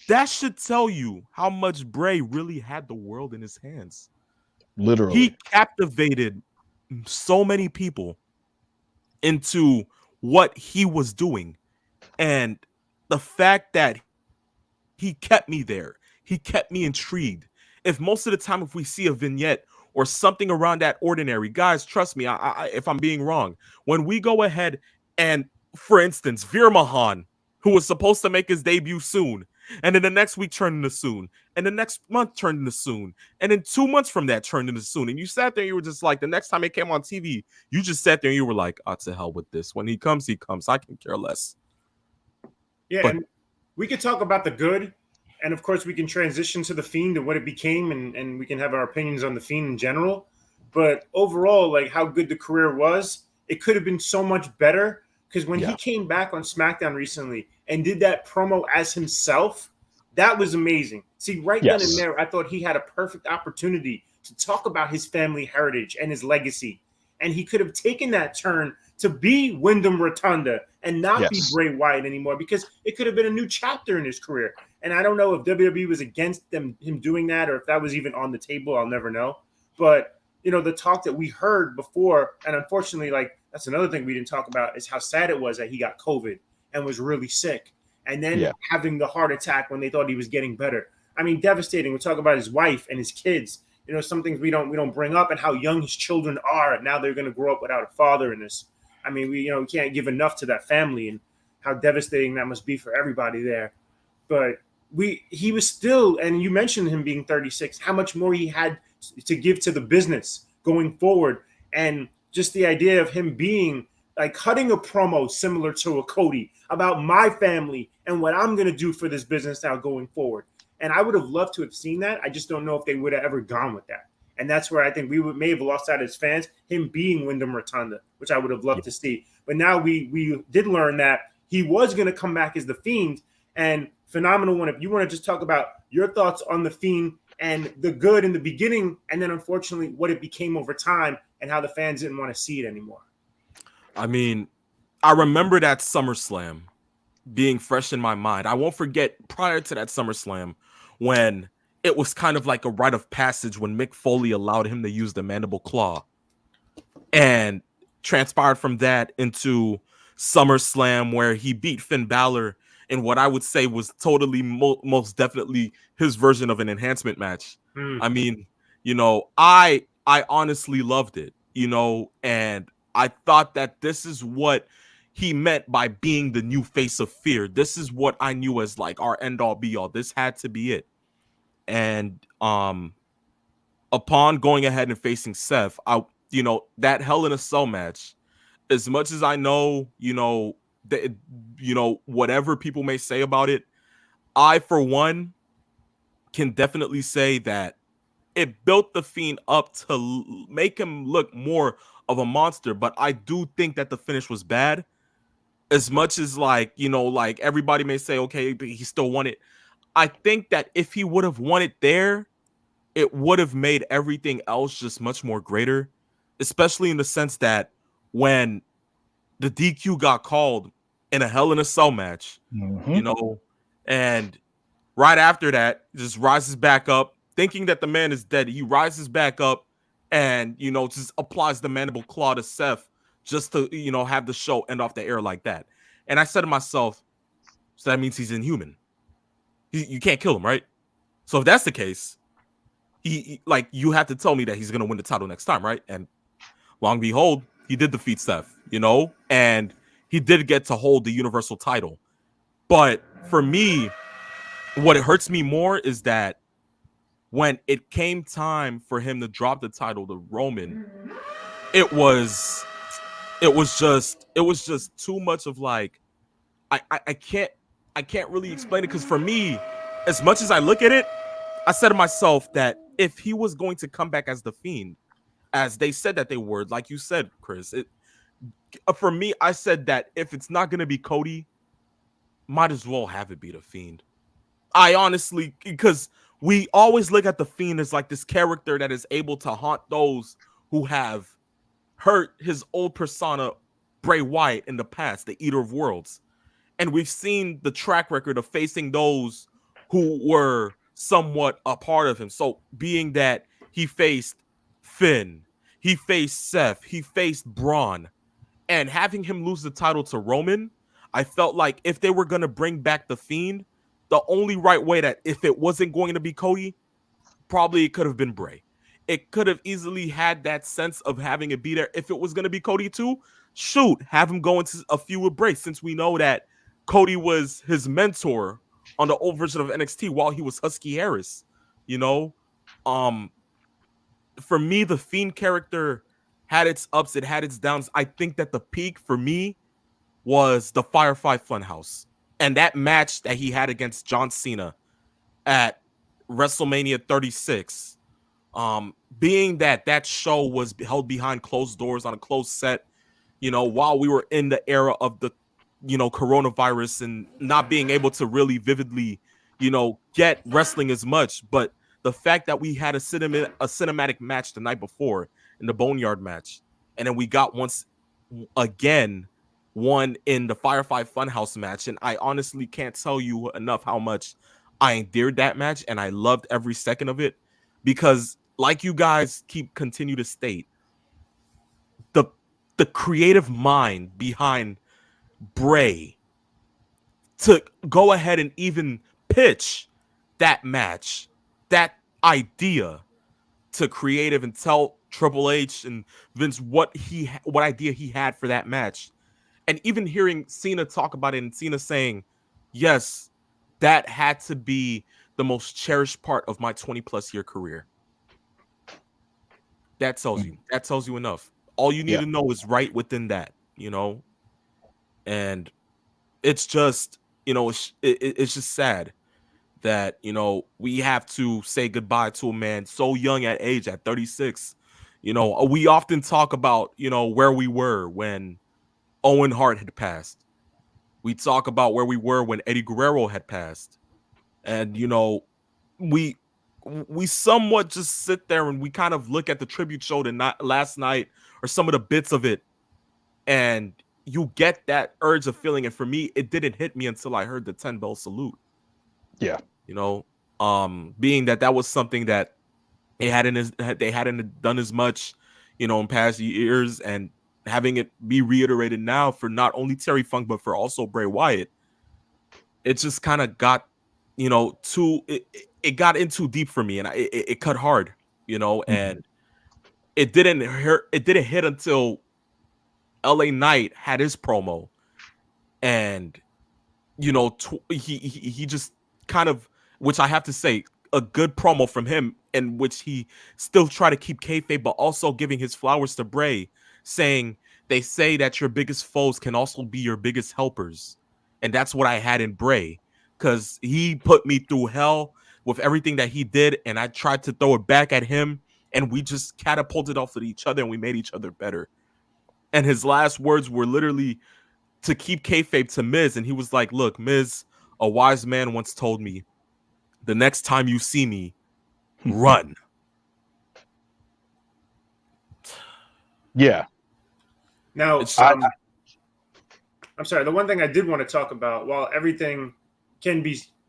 that should tell you how much Bray really had the world in his hands. Literally. He captivated so many people into what he was doing. And the fact that he kept me there, he kept me intrigued. If most of the time, if we see a vignette or something around that ordinary, guys, trust me, if I'm being wrong, when we go ahead and, for instance, Veer Mahan, who was supposed to make his debut soon, and then the next week turned into soon, and the next month turned into soon, and then 2 months from that turned into soon, and you sat there and you were just like, the next time it came on TV, you just sat there and you were like, oh, to hell with this. When he comes, he comes. I can care less. Yeah, and we could talk about the good, and of course we can transition to the Fiend and what it became, and we can have our opinions on the Fiend in general. But overall, like how good the career was, it could have been so much better, because when he came back on SmackDown recently and did that promo as himself, that was amazing. See, right then and there, I thought he had a perfect opportunity to talk about his family heritage and his legacy. And he could have taken that turn to be Wyndham Rotunda and not be Bray Wyatt anymore, because it could have been a new chapter in his career. And I don't know if WWE was against him doing that, or if that was even on the table. I'll never know. But, the talk that we heard before, and unfortunately, like, that's another thing we didn't talk about, is how sad it was that he got COVID and was really sick. And then having the heart attack when they thought he was getting better. I mean, devastating. We talk about his wife and his kids. Some things we don't bring up, and how young his children are. And now they're going to grow up without a father in this. I mean, we can't give enough to that family, and how devastating that must be for everybody there. But he was still, and you mentioned him being 36, how much more he had to give to the business going forward. And just the idea of him being like cutting a promo similar to a Cody about my family and what I'm going to do for this business now going forward. And I would have loved to have seen that. I just don't know if they would have ever gone with that. And that's where I think we may have lost out as fans, him being Wyndham Rotunda, which I would have loved to see. But now we did learn that he was going to come back as the Fiend. And phenomenal one. If you want to just talk about your thoughts on the Fiend and the good in the beginning, and then unfortunately what it became over time and how the fans didn't want to see it anymore. I mean, I remember that SummerSlam being fresh in my mind. I won't forget prior to that SummerSlam when it was kind of like a rite of passage when Mick Foley allowed him to use the mandible claw, and transpired from that into SummerSlam where he beat Finn Balor in what I would say was totally most definitely his version of an enhancement match. I mean, I honestly loved it, and I thought that this is what he meant by being the new face of fear. This is what I knew as like our end all be all. This had to be it. And upon going ahead and facing Seth, that Hell in a Cell match, as much as I know, whatever people may say about it, I, for one, can definitely say that it built the Fiend up to make him look more of a monster. But I do think that the finish was bad. As much as like everybody may say, okay, but he still won it. I think that if he would have won it there, it would have made everything else just much more greater, especially in the sense that when the DQ got called in a Hell in a Cell match, and right after that, just rises back up, thinking that the man is dead. He rises back up and, just applies the mandible claw to Seth just to, have the show end off the air like that. And I said to myself, so that means he's inhuman. You can't kill him, right? So if that's the case, you have to tell me that he's going to win the title next time, right? And long behold, he did defeat Seth, and he did get to hold the Universal title. But for me, what it hurts me more is that when it came time for him to drop the title to Roman, it was just too much of like, I can't really explain it, because for me, as much as I look at it, I said to myself that if he was going to come back as the Fiend, as they said that they were, like you said, Chris, for me, I said that if it's not gonna be Cody, might as well have it be the Fiend. I honestly, because we always look at the Fiend as like this character that is able to haunt those who have hurt his old persona, Bray Wyatt, in the past, the Eater of Worlds. And we've seen the track record of facing those who were somewhat a part of him. So being that he faced Finn, he faced Seth, he faced Braun, and having him lose the title to Roman, I felt like if they were going to bring back the Fiend, the only right way, that if it wasn't going to be Cody, probably it could have been Bray. It could have easily had that sense of having it be there. If it was going to be Cody too, shoot, have him go into a feud with Bray, since we know that Cody was his mentor on the old version of NXT while he was Husky Harris. You know, for me, the Fiend character had its ups, it had its downs. I think that the peak for me was the Firefly Funhouse and that match that he had against John Cena at WrestleMania 36. Being that show was held behind closed doors on a closed set, you know, while we were in the era of the, you know, coronavirus and not being able to really vividly, you know, get wrestling as much. But the fact that we had a cinematic match the night before in the Boneyard match, and then we got once again one in the Firefly Funhouse match, and I honestly can't tell you enough how much I endeared that match, and I loved every second of it, because like you guys continue to state, the creative mind behind Bray to go ahead and even pitch that match, that idea to creative, and tell Triple H and Vince what idea he had for that match. And even hearing Cena talk about it, and Cena saying, yes, that had to be the most cherished part of my 20+ year career. That tells you enough. All you need to know is right within that, you know? And it's just, you know, it's just sad that, you know, we have to say goodbye to a man so young at age, at 36. You know, we often talk about, you know, where we were when Owen Hart had passed. We talk about where we were when Eddie Guerrero had passed. And, you know, we somewhat just sit there and we kind of look at the tribute show last night, or some of the bits of it, and you get that urge of feeling. And for me, it didn't hit me until I heard the 10-bell salute. Yeah. You know, being that was something that they hadn't done as much, you know, in past years, and having it be reiterated now for not only Terry Funk, but for also Bray Wyatt, it just kind of got, you know, it got in too deep for me, and it cut hard, you know, and it didn't hit until LA Knight had his promo, and, you know, he just kind of, which I have to say, a good promo from him, in which he still tried to keep kayfabe, but also giving his flowers to Bray, saying, they say that your biggest foes can also be your biggest helpers. And that's what I had in Bray, because he put me through hell with everything that he did, and I tried to throw it back at him, and we just catapulted off of each other, and we made each other better. And his last words were literally to keep kayfabe to Miz, and he was like, look, Miz, a wise man once told me, the next time you see me, run. Yeah. Now, I'm sorry. The one thing I did want to talk about, while everything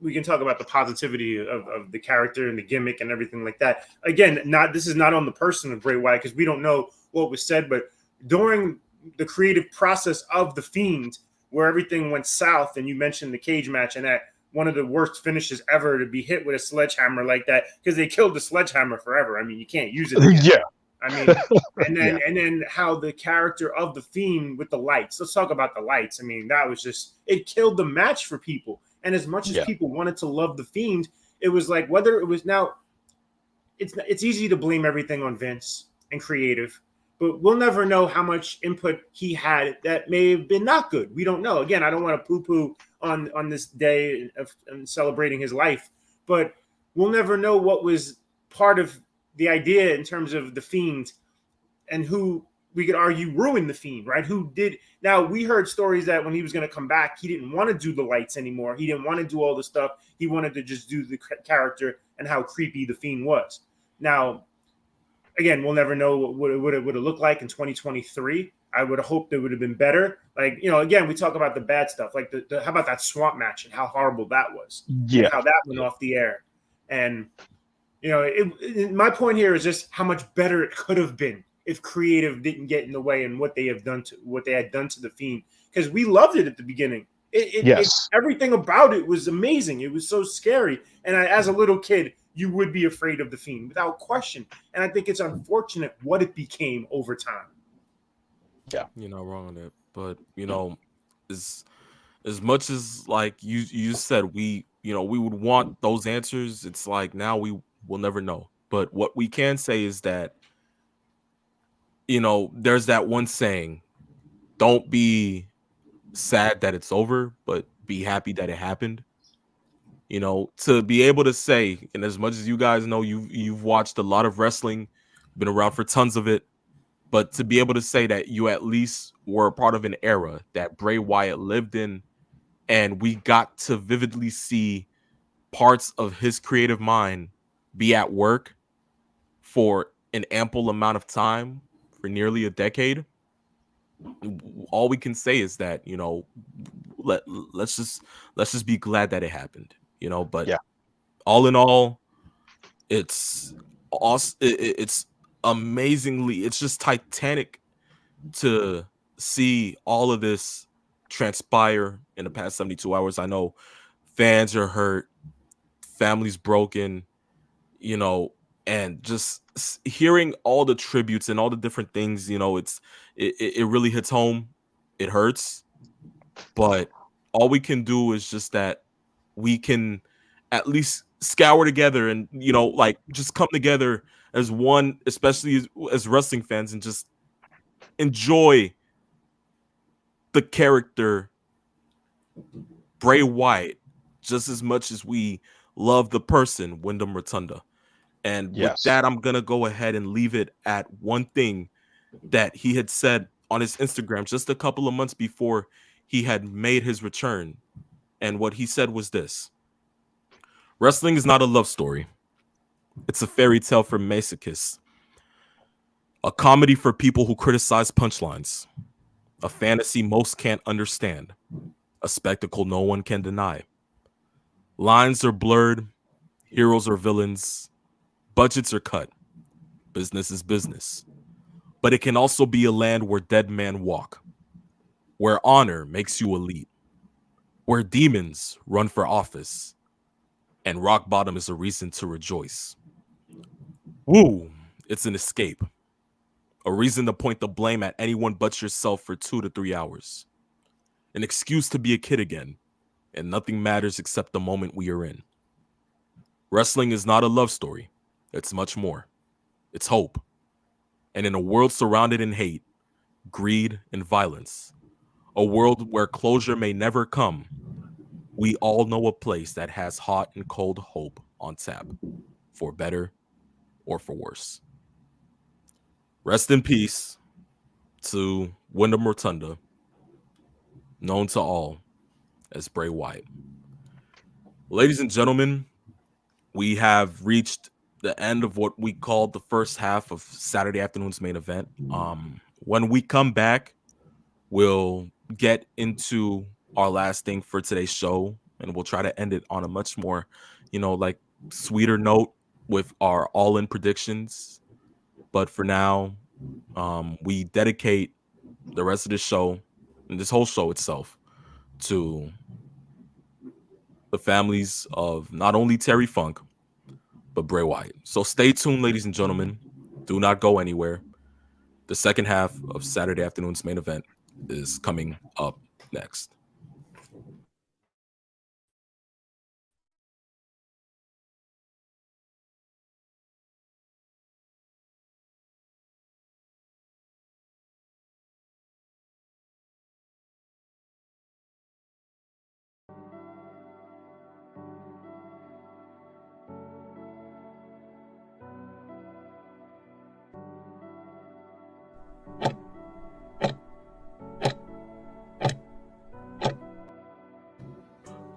we can talk about the positivity of the character and the gimmick and everything like that. Again, this is not on the person of Bray Wyatt, because we don't know what was said, but during the creative process of The Fiend, where everything went south, and you mentioned the cage match, and that one of the worst finishes ever, to be hit with a sledgehammer like that, because they killed the sledgehammer forever. I mean, you can't use it again. Yeah. I mean, and then how the character of The Fiend with the lights. Let's talk about the lights. I mean, that was just, it killed the match for people. And as much as people wanted to love The Fiend, it was like, whether it was, now it's easy to blame everything on Vince and creative, but we'll never know how much input he had that may have been not good. We don't know. Again, I don't want to poo-poo on this day of celebrating his life, but we'll never know what was part of the idea in terms of The Fiend, and who we could argue ruined the Fiend, right? Who did? Now we heard stories that when he was going to come back, he didn't want to do the lights anymore. He didn't want to do all the stuff. He wanted to just do the character and how creepy the Fiend was. Now, again, we'll never know what it would have looked like in 2023. I would have hoped it would have been better. Like, again, we talk about the bad stuff. Like how about that swamp match and how horrible that was? Yeah. And how that went off the air. And my point here is just how much better it could have been if creative didn't get in the way and what they had done to the Fiend, because we loved it at the beginning. Everything about it was amazing. It was so scary, and as a little kid, you would be afraid of the Fiend without question. And I think it's unfortunate what it became over time. Yeah, you're not wrong on that, but as much as like you said, we would want those answers. It's like now we will never know. But what we can say is that there's that one saying, don't be sad that it's over, but be happy that it happened. To be able to say, and as much as you guys know, you've watched a lot of wrestling, been around for tons of it, but to be able to say that you at least were a part of an era that Bray Wyatt lived in, and we got to vividly see parts of his creative mind be at work for an ample amount of time, for nearly a decade. All we can say is that let's just be glad that it happened. But all in all, it's awesome. It's amazingly, it's just titanic to see all of this transpire in the past 72 hours. I know fans are hurt, families broken, and just hearing all the tributes and all the different things, it really hits home. It hurts, but all we can do is just that we can at least scour together and like just come together as one, especially as wrestling fans, and just enjoy the character Bray Wyatt just as much as we love the person Wyndham Rotunda. And with that, I'm gonna go ahead and leave it at one thing that he had said on his Instagram just a couple of months before he had made his return. And what he said was this: wrestling is not a love story. It's a fairy tale for masochists, a comedy for people who criticize punchlines, a fantasy most can't understand, a spectacle no one can deny. Lines are blurred, heroes are villains, budgets are cut. Business is business. But it can also be a land where dead men walk, where honor makes you elite, where demons run for office, and rock bottom is a reason to rejoice. Woo! It's an escape. A reason to point the blame at anyone but yourself for 2 to 3 hours. An excuse to be a kid again, and nothing matters except the moment we are in. Wrestling is not a love story. It's much more. It's hope. And in a world surrounded in hate, greed, and violence, a world where closure may never come, we all know a place that has hot and cold hope on tap, for better or for worse. Rest in peace to Wyndham Rotunda, known to all as Bray Wyatt. Ladies and gentlemen, we have reached the end of what we called the first half of Saturday afternoon's main event. When we come back, we'll get into our last thing for today's show, and we'll try to end it on a much more, like sweeter note with our all-in predictions. But for now, we dedicate the rest of this show and this whole show itself to the families of not only Terry Funk, but Bray Wyatt. So stay tuned, ladies and gentlemen. Do not go anywhere. The second half of Saturday afternoon's main event is coming up next.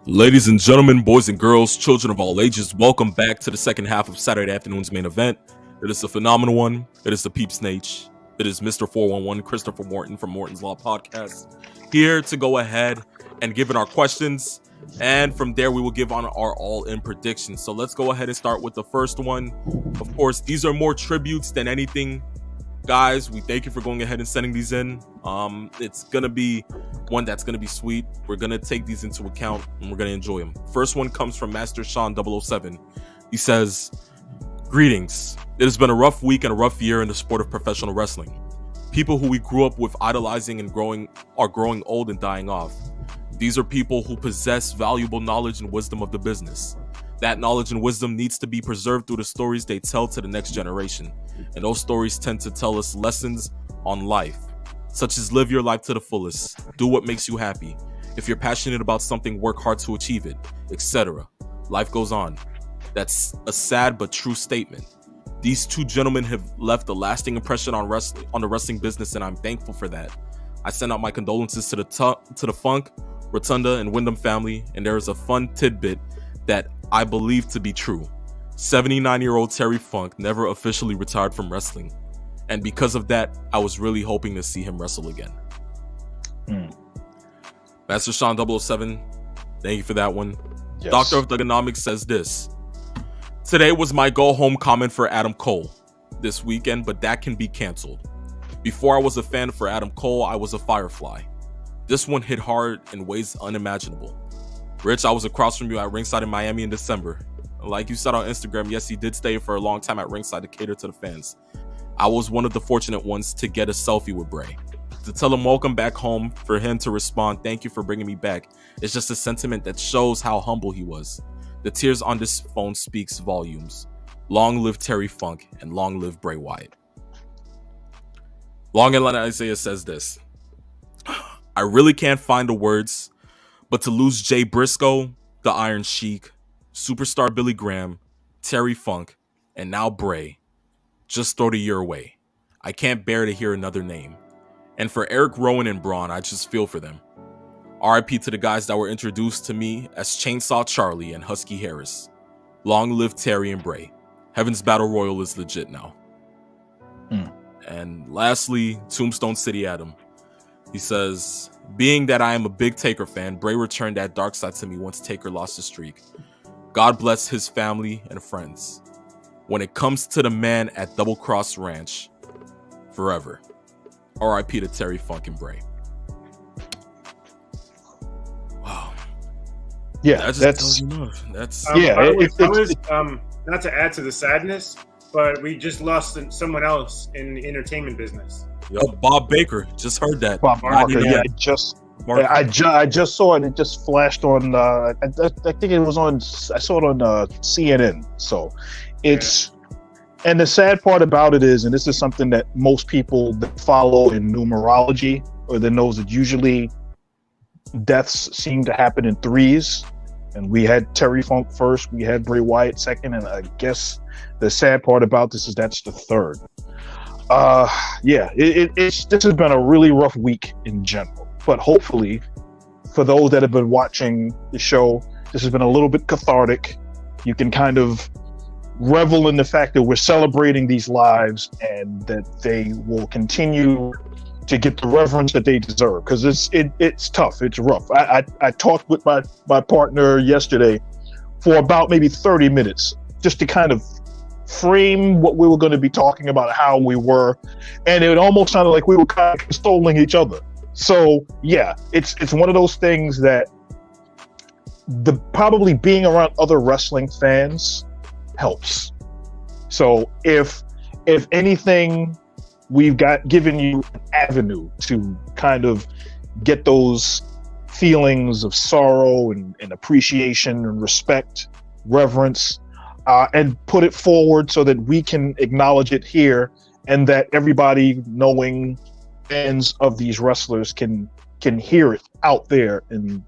Ladies and gentlemen, boys and girls, children of all ages, welcome back to the second half of Saturday afternoon's main event. It is a phenomenal one. It is the Peeps Nate. It is Mr. 411, Christopher Morton from Morton's Law Podcast, here to go ahead and give in our questions. And from there, we will give on our all-in predictions. So let's go ahead and start with the first one. Of course, these are more tributes than anything. Guys, we thank you for going ahead and sending these in. It's going to be one that's going to be sweet. We're going to take these into account and we're going to enjoy them. First one comes from Master Sean 007. He says, "Greetings. It has been a rough week and a rough year in the sport of professional wrestling. People who we grew up with idolizing and are growing old and dying off. These are people who possess valuable knowledge and wisdom of the business. That knowledge and wisdom needs to be preserved through the stories they tell to the next generation. And those stories tend to tell us lessons on life, such as live your life to the fullest, do what makes you happy. If you're passionate about something, work hard to achieve it, etc. Life goes on." That's a sad but true statement. These two gentlemen have left a lasting impression on the wrestling business, and I'm thankful for that. I send out my condolences to the Funk, Rotunda, and Wyndham family, and there is a fun tidbit that I believe to be true. 79-year-old Terry Funk never officially retired from wrestling, and because of that, I was really hoping to see him wrestle again. Master Sean 007, thank you for that one. Yes. Doctor of Thugonomics says this: "Today was my go-home comment for Adam Cole this weekend, but that can be canceled. Before I was a fan for Adam Cole, I was a Firefly. This one hit hard in ways unimaginable. Rich, I was across from you at ringside in Miami in December. Like you said on Instagram, yes, you did stay for a long time at ringside to cater to the fans. I was one of the fortunate ones to get a selfie with Bray. To tell him welcome back home, for him to respond, thank you for bringing me back, it's just a sentiment that shows how humble he was. The tears on this phone speaks volumes. Long live Terry Funk and long live Bray Wyatt." Long Atlanta Isaiah says this: "I really can't find the words, but to lose Jay Briscoe, the Iron Sheik, Superstar Billy Graham, Terry Funk, and now Bray, just throw the year away. I can't bear to hear another name. And for Eric Rowan and Braun, I just feel for them. RIP to the guys that were introduced to me as Chainsaw Charlie and Husky Harris. Long live Terry and Bray. Heaven's Battle Royal is legit now." And lastly, Tombstone City Adam. He says, "Being that I am a big Taker fan, Bray returned that dark side to me once Taker lost his streak. God bless his family and friends. When it comes to the man at Double Cross Ranch, forever. RIP to Terry Funk and Bray." Wow. Yeah, that's not to add to the sadness, but we just lost someone else in the entertainment business. Yo, Bob Baker, just heard that. Bob Barker, yeah, I just saw it. It just flashed on. I think it was on. I saw it on CNN. So it's, and the sad part about it is, and this is something that most people that follow in numerology or that knows that usually deaths seem to happen in threes. And we had Terry Funk first, we had Bray Wyatt second, and I guess the sad part about this is that's the third. This has been a really rough week in general. But hopefully, for those that have been watching the show, this has been a little bit cathartic. You can kind of revel in the fact that we're celebrating these lives and that they will continue to get the reverence that they deserve, because it's tough, it's rough. I talked with my partner yesterday for about maybe 30 minutes just to kind of frame what we were going to be talking about, how we were, and it almost sounded like we were kind of consoling each other. So yeah, it's one of those things that probably being around other wrestling fans helps. So if anything, we've given you an avenue to kind of get those feelings of sorrow and appreciation and respect, reverence, and put it forward so that we can acknowledge it here, and that everybody knowing fans of these wrestlers can hear it out there, and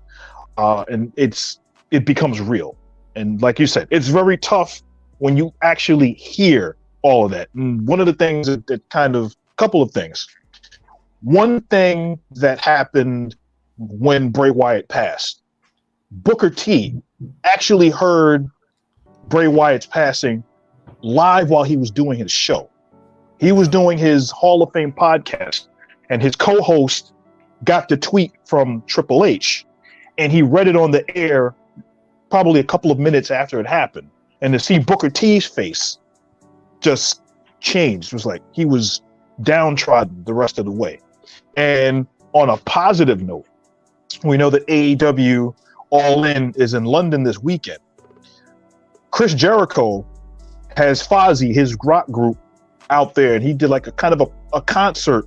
it becomes real. And like you said, it's very tough when you actually hear all of that. And one of the things couple of things. One thing that happened when Bray Wyatt passed, Booker T actually heard Bray Wyatt's passing live while he was doing his show. He was doing his Hall of Fame podcast, and his co-host got the tweet from Triple H, and he read it on the air probably a couple of minutes after it happened. And to see Booker T's face just changed. It was like he was downtrodden the rest of the way. And on a positive note, we know that AEW All In is in London this weekend. Chris Jericho has Fozzy, his rock group, out there, and he did like a kind of a concert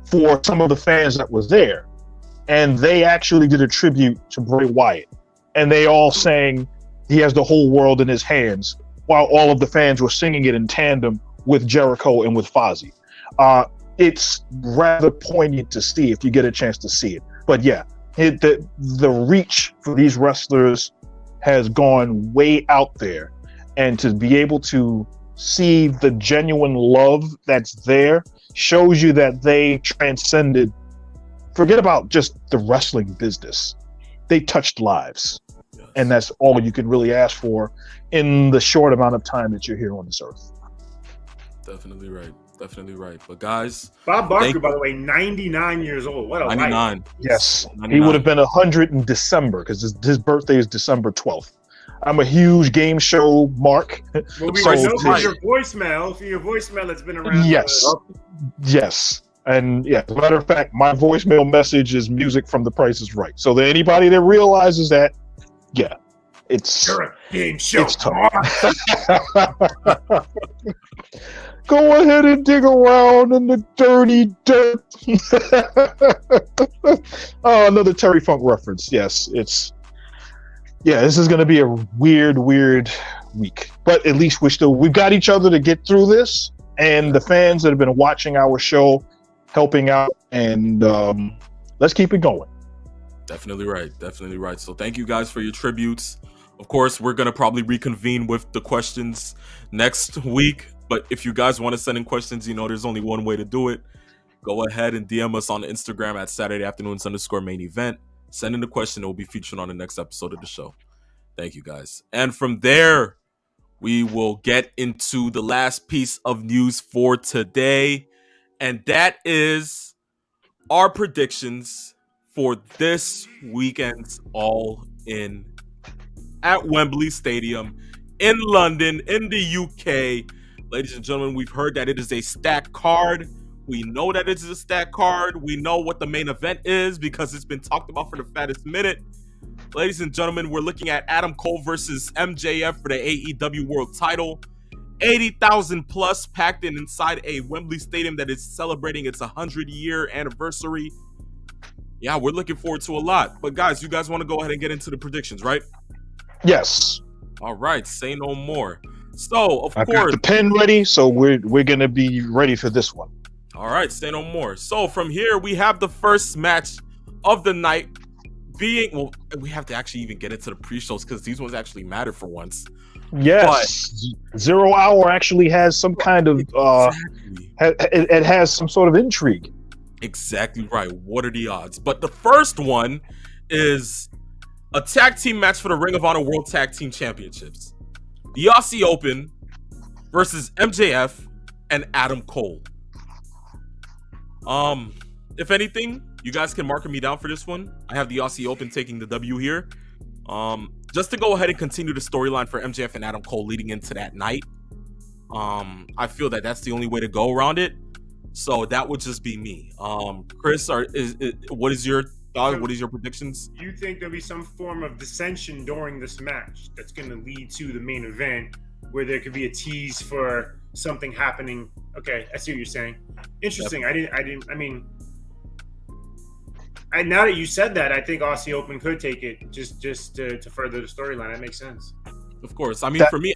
for some of the fans that was there. And they actually did a tribute to Bray Wyatt. And they all sang "He Has the Whole World in His Hands," while all of the fans were singing it in tandem with Jericho and with Fozzy. It's rather poignant to see if you get a chance to see it. But yeah, the reach for these wrestlers has gone way out there. And to be able to see the genuine love that's there shows you that they transcended, forget about just the wrestling business. They touched lives. Yes. And that's all you can really ask for in the short amount of time that you're here on this earth. Definitely right. Definitely right. But guys, Bob Barker, by the way, 99 years old. What a 99. Life. Yes. 99. He would have been 100 in December because his birthday is December 12th. I'm a huge game show mark. Well, we were for your voicemail that's been around. Yes. Yes. And yeah, as a matter of fact, my voicemail message is music from The Price is Right. So that anybody that realizes that, yeah, you're a game show. It's tough. Go ahead and dig around in the dirty dirt. Oh, another Terry Funk reference. Yes, this is going to be a weird week. But at least we've got each other to get through this, and the fans that have been watching our show, helping out, and let's keep it going. Definitely right. So thank you guys for your tributes. Of course, we're going to probably reconvene with the questions next week. But if you guys want to send in questions, there's only one way to do it. Go ahead and DM us on Instagram at SaturdayAfternoons_main event. Send in the question. It will be featured on the next episode of the show. Thank you, guys. And from there, we will get into the last piece of news for today. And that is our predictions for this weekend's All In at Wembley Stadium in London, in the UK. Ladies and gentlemen, we've heard that it is a stacked card. We know that it is a stacked card. We know what the main event is because it's been talked about for the fattest minute. Ladies and gentlemen, we're looking at Adam Cole versus MJF for the AEW World Title. 80,000 plus packed inside a Wembley Stadium that is celebrating its 100-year anniversary. Yeah, we're looking forward to a lot. But guys, you guys want to go ahead and get into the predictions, right? Yes. All right, say no more. So, of I've course, got the pen ready, so we're going to be ready for this one. All right, say no more. So, from here, we have the first match of the night being, well, we have to actually even get into the pre-shows because these ones actually matter for once. Yes. But 0 Hour actually has some kind of, it has some sort of intrigue. Exactly right. What are the odds? But the first one is a tag team match for the Ring of Honor World Tag Team Championships. The Aussie Open versus MJF and Adam Cole. If anything, you guys can mark me down for this one. I have the Aussie Open taking the W here. Just to go ahead and continue the storyline for MJF and Adam Cole leading into that night. I feel that that's the only way to go around it. So that would just be me. Chris, what is your thought? What is your predictions? You think there'll be some form of dissension during this match that's going to lead to the main event, where there could be a tease for something happening? Okay, I see what you're saying. Interesting. Yep. Now that you said that, I think Aussie Open could take it just to further the storyline. That makes sense. Of course. I mean, for me,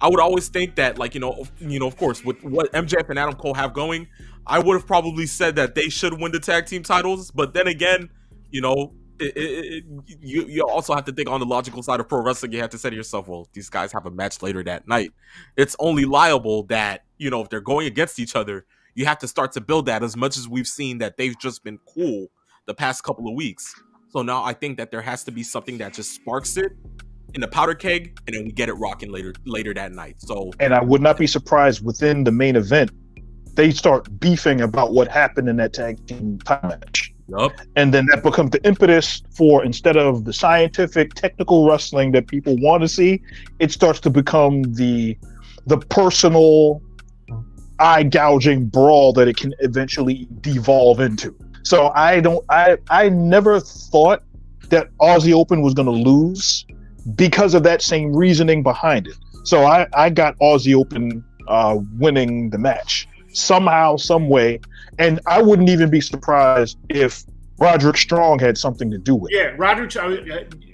I would always think that, like, of course, with what MJF and Adam Cole have going, I would have probably said that they should win the tag team titles. But then again, you also have to think on the logical side of pro wrestling. You have to say to yourself, well, these guys have a match later that night. It's only liable that, if they're going against each other, you have to start to build that, as much as we've seen that they've just been cool the past couple of weeks. So now I think that there has to be something that just sparks it in the powder keg, and then we get it rocking later that night. So, and I would not be surprised within the main event they start beefing about what happened in that tag team title match. Yep. And then that becomes the impetus for, instead of the scientific, technical wrestling that people want to see, it starts to become the personal, eye-gouging brawl that it can eventually devolve into. So I never thought that Aussie Open was going to lose because of that same reasoning behind it. So I got Aussie Open winning the match somehow, some way, and I wouldn't even be surprised if Roderick Strong had something to do with it. Yeah, Roderick,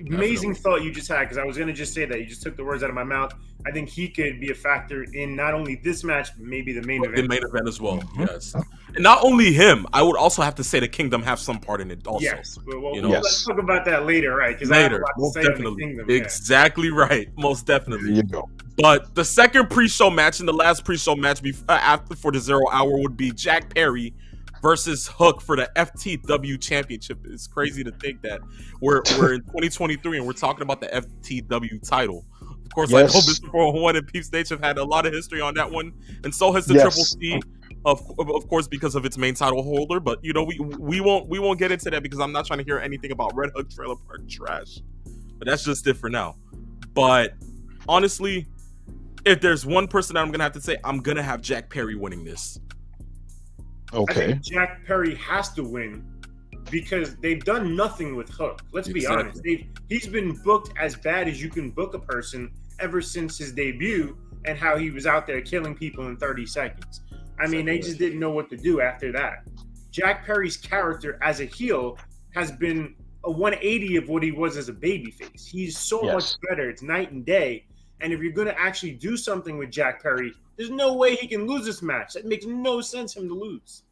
amazing thought you just had, because I was going to just say that. You just took the words out of my mouth. I think he could be a factor in not only this match, but maybe the main event. The main event as well, yes. And not only him, I would also have to say the Kingdom have some part in it also. Yes, well, you know? Let's talk about that later, right? Because later, most definitely. Kingdom, exactly right, most definitely. There you go. But the second pre-show match and the last pre-show match after for the 0 hour would be Jack Perry versus Hook for the FTW Championship. It's crazy to think that we're in 2023 and we're talking about the FTW title. Of course, yes. I know Mr. 401 and Peeps Nation have had a lot of history on that one, and so has the Triple C, of course, because of its main title holder. But you know, we won't get into that because I'm not trying to hear anything about Red Hook Trailer Park trash. But that's just it for now. But honestly, if there's one person that I'm gonna have to say, I'm gonna have Jack Perry winning this. Okay. I think Jack Perry has to win because they've done nothing with Hook. Let's be honest. He's been booked as bad as you can book a person ever since his debut, and how he was out there killing people in 30 seconds. I mean, they just didn't know what to do after that. Jack Perry's character as a heel has been a 180 of what he was as a babyface. He's so much better. It's night and day. And if you're going to actually do something with Jack Perry, there's no way he can lose this match. It makes no sense for him to lose.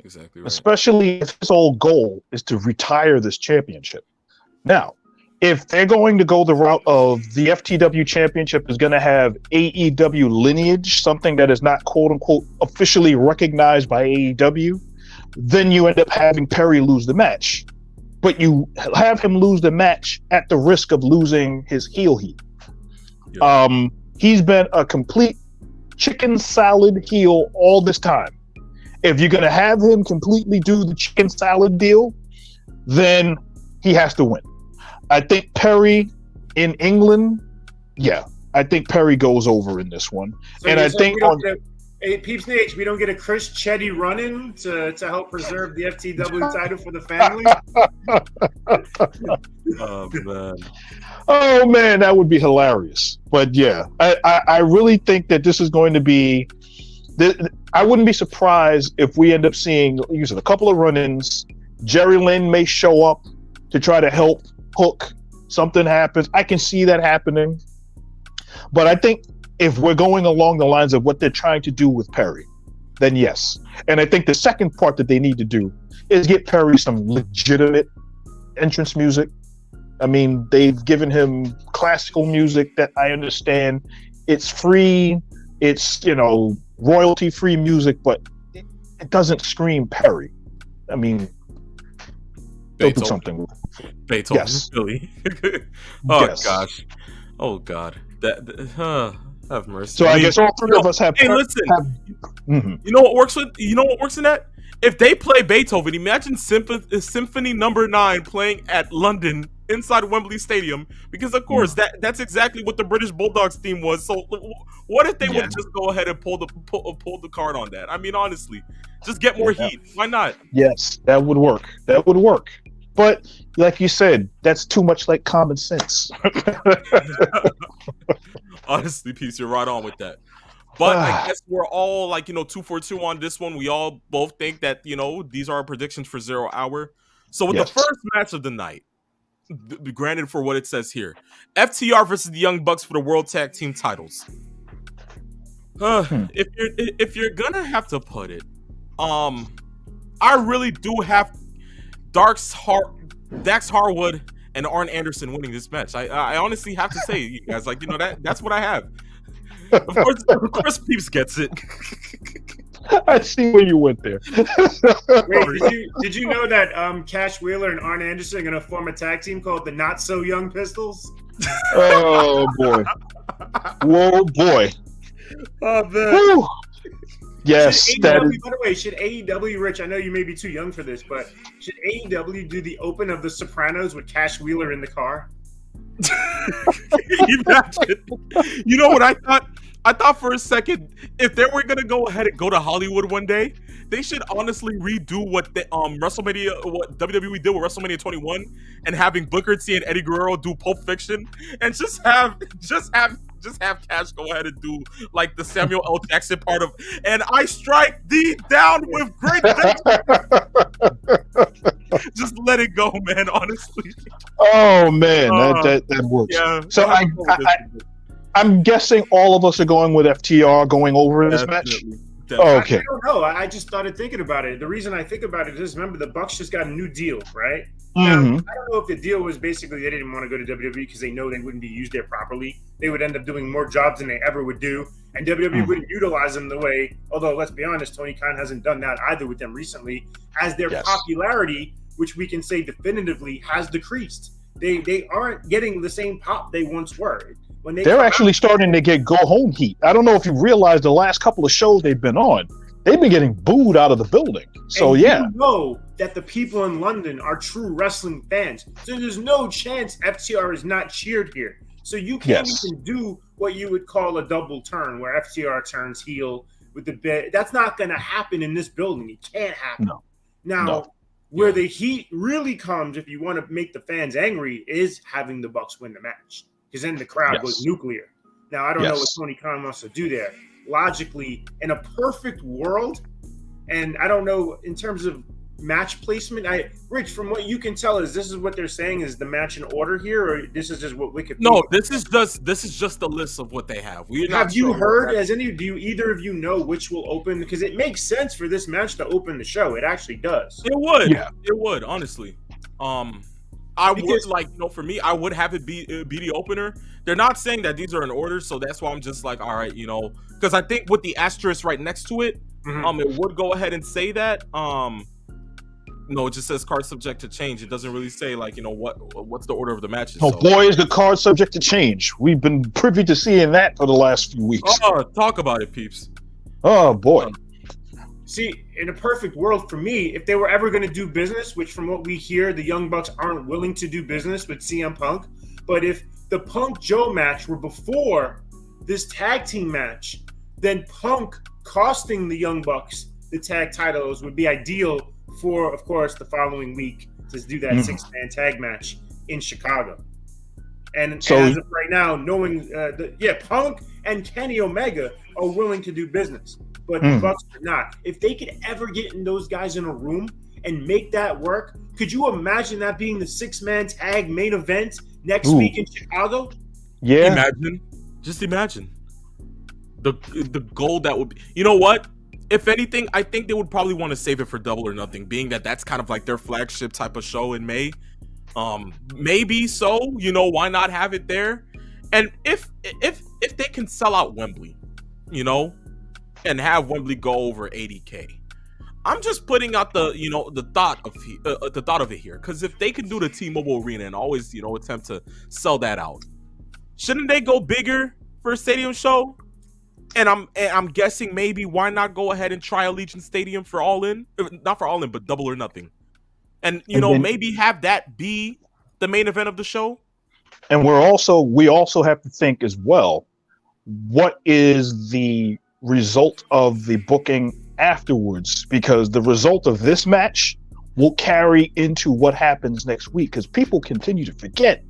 Exactly right. Especially if his whole goal is to retire this championship. Now, if they're going to go the route of the FTW championship is going to have AEW lineage, something that is not quote unquote officially recognized by AEW, then you end up having Perry lose the match. But you have him lose the match at the risk of losing his heel heat. Yeah. He's been a complete chicken salad heel all this time. If you're going to have him completely do the chicken salad deal, then he has to win. I think Perry in England, I think Perry goes over in this one. So and I think Peeps Nate, we don't get a Chris Chetty run-in to help preserve the FTW title for the family. Oh man. Oh man, that would be hilarious. But yeah, I really think that this is going to be. I wouldn't be surprised if we end up seeing a couple of run-ins. Jerry Lynn may show up to try to help Hook. Something happens. I can see that happening. But I think if we're going along the lines of what they're trying to do with Perry, then yes. And I think the second part that they need to do is get Perry some legitimate entrance music. I mean, they've given him classical music that I understand. It's free. It's, royalty-free music, but it doesn't scream Perry. I mean, they'll do something. Beethoven, yes. Really? Gosh. Oh, God. Have mercy. So I guess all three of us have. Hey, listen. You know what works in that? If they play Beethoven, imagine Symphony Number 9 playing at London inside Wembley Stadium, because of course that's exactly what the British Bulldogs theme was. So what if they would just go ahead and pull the card on that? I mean, honestly, just get more heat. Why not? Yes, that would work. But like you said, that's too much like common sense. Honestly, Peace, you're right on with that. But I guess we're all 2 for 2 on this one. We all both think that, these are our predictions for 0 hour. So with the first match of the night, granted for what it says here, FTR versus the Young Bucks for the World Tag Team titles. If you're gonna have to put it, I really do have Dax Harwood and Arn Anderson winning this match. I honestly have to say, you guys, that's what I have. Of course, Peeps gets it. I see where you went there. Wait, did you know that Cash Wheeler and Arn Anderson are going to form a tag team called the Not So Young Pistols? Oh boy! Whoa, boy! Oh man! Woo. Yes, that is. By the way, should AEW, Rich? I know you may be too young for this, but should AEW do the open of The Sopranos with Cash Wheeler in the car? Imagine. You know what I thought? I thought for a second, if they were gonna go ahead and go to Hollywood one day, they should honestly redo what the WrestleMania, what WWE did with WrestleMania 21, and having Booker T and Eddie Guerrero do Pulp Fiction, and just have Cash go ahead and do like the Samuel L. Jackson part of, and I strike thee down with great just let it go, man. Honestly. Oh man, that works. Yeah. So I'm guessing all of us are going with FTR going over in this match. Oh, okay. I don't know. I just started thinking about it. The reason I think about it is, remember, the Bucks just got a new deal, right? Now, I don't know if the deal was basically they didn't want to go to WWE because they know they wouldn't be used there properly. They would end up doing more jobs than they ever would do, and WWE wouldn't utilize them the way, although let's be honest, Tony Khan hasn't done that either with them recently, as their popularity, which we can say definitively, has decreased. They aren't getting the same pop they once were. When they're actually starting to get go-home heat. I don't know if you realized the last couple of shows they've been on, they've been getting booed out of the building. So, you know that the people in London are true wrestling fans. So there's no chance FTR is not cheered here. So you can't even do what you would call a double turn, where FTR turns heel with the bit. That's not going to happen in this building. It can't happen. Where the heat really comes, if you want to make the fans angry, is having the Bucks win the match. Because then the crowd goes nuclear. Now, I don't know what Tony Khan wants to do there. Logically, in a perfect world, and I don't know in terms of match placement. Rich, from what you can tell, this is what they're saying is the match in order here, or this is just what Wikipedia? No, this is just the list of what they have. Have you heard? Do either of you know which will open? Because it makes sense for this match to open the show. It actually does. It would. Yeah. It would. Honestly. For me, I would have it be the opener. They're not saying that these are in order, so that's why I'm just like, all right, because I think with the asterisk right next to it, it would go ahead and say that. It just says card subject to change. It doesn't really say what's the order of the matches. Oh, boy, is the card subject to change. We've been privy to seeing that for the last few weeks. Oh, talk about it, peeps. Oh boy. See, in a perfect world for me, if they were ever going to do business, which from what we hear, the Young Bucks aren't willing to do business with CM Punk, but if the Punk Joe match were before this tag team match, then Punk costing the Young Bucks the tag titles would be ideal for, of course, the following week to do that six-man tag match in Chicago. And as of right now, knowing Punk and Kenny Omega are willing to do business, but the Bucks are not. If they could ever get those guys in a room and make that work, could you imagine that being the six-man tag main event next week in Chicago? Yeah. Just imagine the goal that would be. You know what? If anything, I think they would probably want to save it for Double or Nothing, being that that's kind of like their flagship type of show in May. Maybe so. Why not have it there? And if they can sell out Wembley, and have Wembley go over 80K, I'm just putting out the thought of it here, because if they can do the T-Mobile Arena and always attempt to sell that out, shouldn't they go bigger for a stadium show? And I'm guessing maybe why not go ahead and try Allegiant Stadium for All In, not for All In, but Double or Nothing, and maybe have that be the main event of the show. And we also have to think as well, what is the result of the booking afterwards? Because the result of this match will carry into what happens next week, because people continue to forget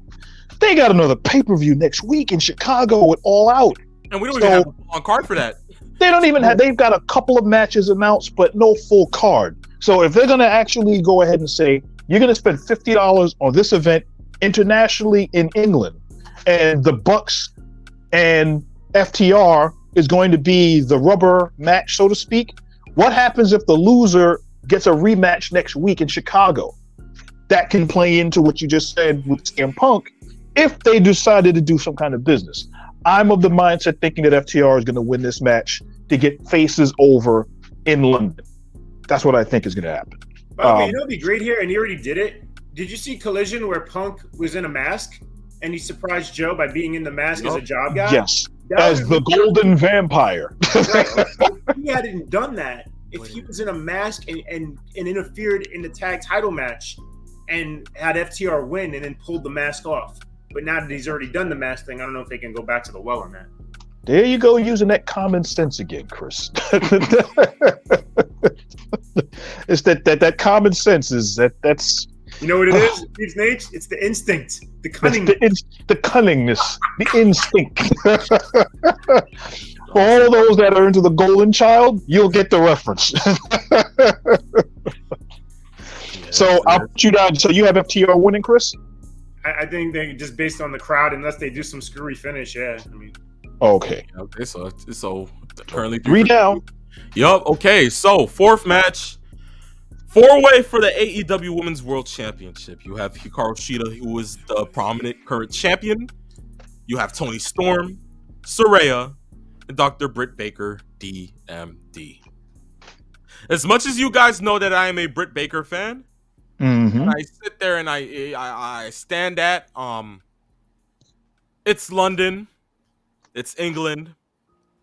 they got another pay-per-view next week in Chicago with All Out. And we don't even have a on card for that. They don't even have. They've got a couple of matches announced, but no full card. So if they're going to actually go ahead and say you're going to spend $50 on this event internationally in England, and the Bucks and FTR is going to be the rubber match, so to speak, what happens if the loser gets a rematch next week in Chicago? That can play into what you just said with CM Punk if they decided to do some kind of business. I'm of the mindset thinking that FTR is going to win this match to get faces over in London. That's what I think is going to happen. By the way, you know, it'd be great here, and he already did it. Did you see Collision where Punk was in a mask and he surprised Joe by being in the mask as a job guy? Yes, as the Golden Vampire. If he hadn't done that, if he was in a mask and interfered in the tag title match and had FTR win and then pulled the mask off. But now that he's already done the mask thing, I don't know if they can go back to the well on that. There you go, using that common sense again, Chris. It's that common sense is that's. You know what it is, Steve Nate? It's the instinct, the cunning, the cunningness, the instinct. For all those that are into the Golden Child, you'll get the reference. So I'll put you down. So you have FTR winning, Chris? I think they just based on the crowd, unless they do some screwy finish. Yeah, I mean. Okay. Okay. So currently 3 down. Yup. Okay. So 4th match. 4-way for the AEW Women's World Championship. You have Hikaru Shida, who is the prominent current champion. You have Toni Storm, Saraya, and Dr. Britt Baker, DMD. As much as you guys know that I am a Britt Baker fan, and I sit there and I stand at it's London, it's England.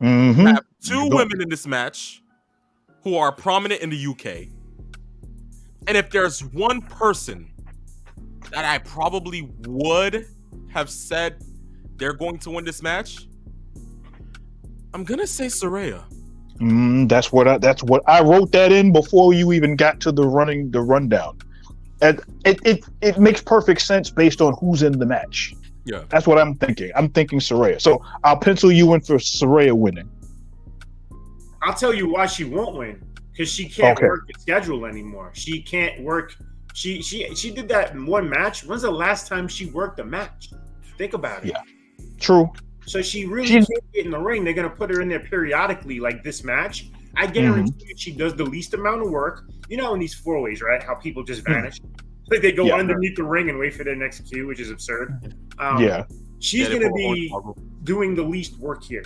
I have 2 women in this match who are prominent in the UK. And if there's one person that I probably would have said they're going to win this match, I'm gonna say Saraya. That's what I wrote that in before you even got to the rundown. And it makes perfect sense based on who's in the match. Yeah, that's what I'm thinking. I'm thinking Saraya. So I'll pencil you in for Saraya winning. I'll tell you why she won't win. Because she can't work the schedule anymore. She can't work. She did that in one match. When's the last time she worked a match? Think about it. Yeah, true. So she really can't get in the ring. They're gonna put her in there periodically, like this match. I guarantee you, she does the least amount of work. You know, in these 4-ways, right? How people just vanish. Like they go underneath the ring and wait for their next cue, which is absurd. She's gonna be doing the least work here.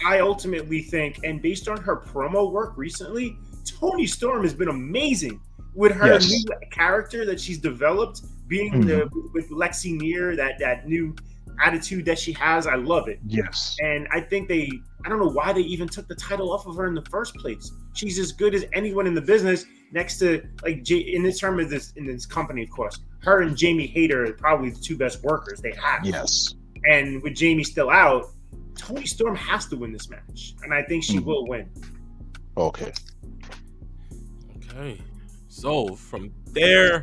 I ultimately think, and based on her promo work recently, Toni Storm has been amazing with her new character that she's developed, being with Lexi near that new attitude that she has. I love it. Yes. And I think I don't know why they even took the title off of her in the first place. She's as good as anyone in the business next to, like, in this term of in this company, of course. Her and Jamie Hayter are probably the 2 best workers they have. Yes. And with Jamie still out, Toni Storm has to win this match. And I think she will win. Okay. So from there,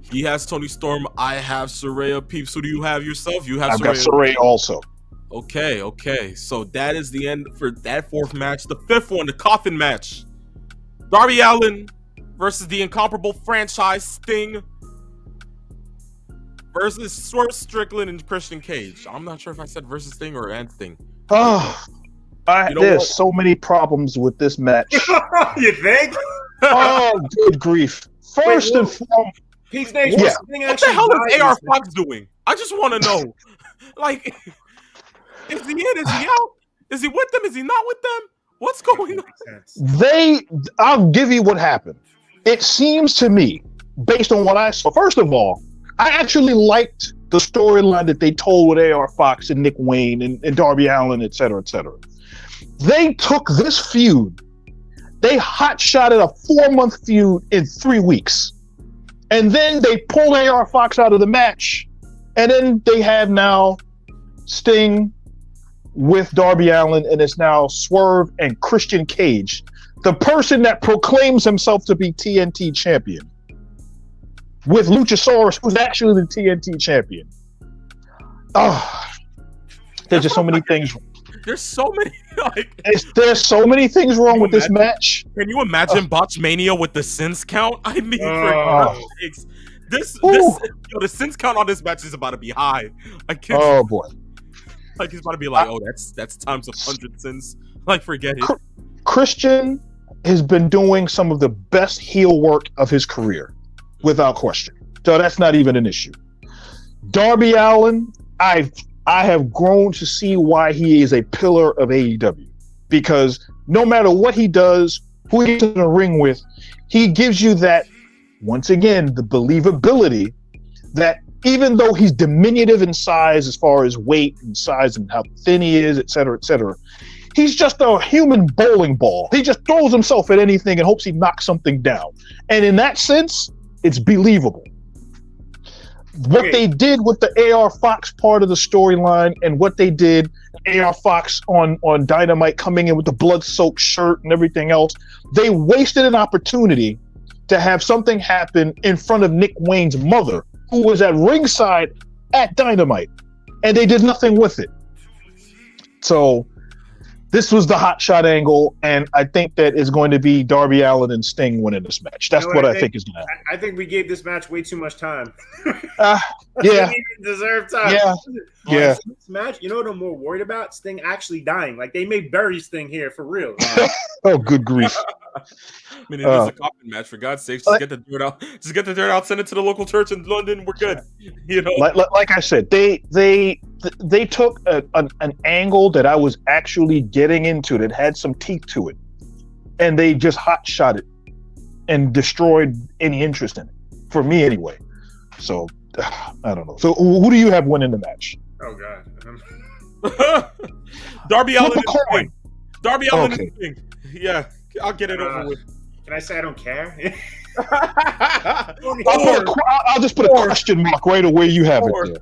he has Toni Storm. I have Saraya. Peeps, who do you have yourself? You have I've got Saraya also. Okay. So that is the end for that 4th match. The 5th one, the coffin match. Darby Allin versus the incomparable franchise Sting versus Swerve Strickland and Christian Cage. I'm not sure if I said versus Sting or and Sting. There's so many problems with this match. You think? Oh, good grief. First and foremost, Pete's name. What the hell is AR Fox doing? I just want to know. Like, is he in? Is he out? Is he with them? Is he not with them? What's going on? I'll give you what happened. It seems to me, based on what I saw, first of all, I actually liked the storyline that they told with AR Fox and Nick Wayne and Darby Allin, et cetera, et cetera. They took this feud, they hot-shotted a 4-month feud in 3 weeks. And then they pulled AR Fox out of the match. And then they have now Sting with Darby Allin, and it's now Swerve and Christian Cage, the person that proclaims himself to be TNT champion, with Luchasaurus, who's actually the TNT champion. There's just so many things. There's so many. There's so many things wrong with this match. Can you imagine Botchmania with the sins count? I mean, for sakes, the sins count on this match is about to be high. Boy. Like, he's about to be like, that's times 100 sins. Like, forget it. Christian has been doing some of the best heel work of his career, without question. So that's not even an issue. Darby Allin, I have grown to see why he is a pillar of AEW, because no matter what he does, who he gets in the ring with, he gives you that, once again, the believability that even though he's diminutive in size as far as weight and size and how thin he is, et cetera, he's just a human bowling ball. He just throws himself at anything and hopes he knocks something down. And in that sense, it's believable. What they did with the AR Fox part of the storyline and what they did, AR Fox on Dynamite coming in with the blood-soaked shirt and everything else, they wasted an opportunity to have something happen in front of Nick Wayne's mother, who was at ringside at Dynamite, and they did nothing with it. So this was the hot shot angle, and I think that is going to be Darby Allin and Sting winning this match. That's what I think is going to happen. I think we gave this match way too much time. Yeah. Didn't even deserve time. Yeah. This match, you know what I'm more worried about? Sting actually dying. Like, they may bury Sting here for real. Oh, good grief. I mean, it is a coffin match, for God's sakes. Just get the dirt out. Just get the dirt out. Send it to the local church in London. We're good. You know, like I said, they took an angle that I was actually getting into that had some teeth to it, and they just hot shot it and destroyed any interest in it for me anyway. So I don't know. So who do you have winning the match? Oh God, Darby Allin. Darby Allin. Okay. Yeah, I'll get it over with. Can I say I don't care? I'll just put a question mark right where you have it there.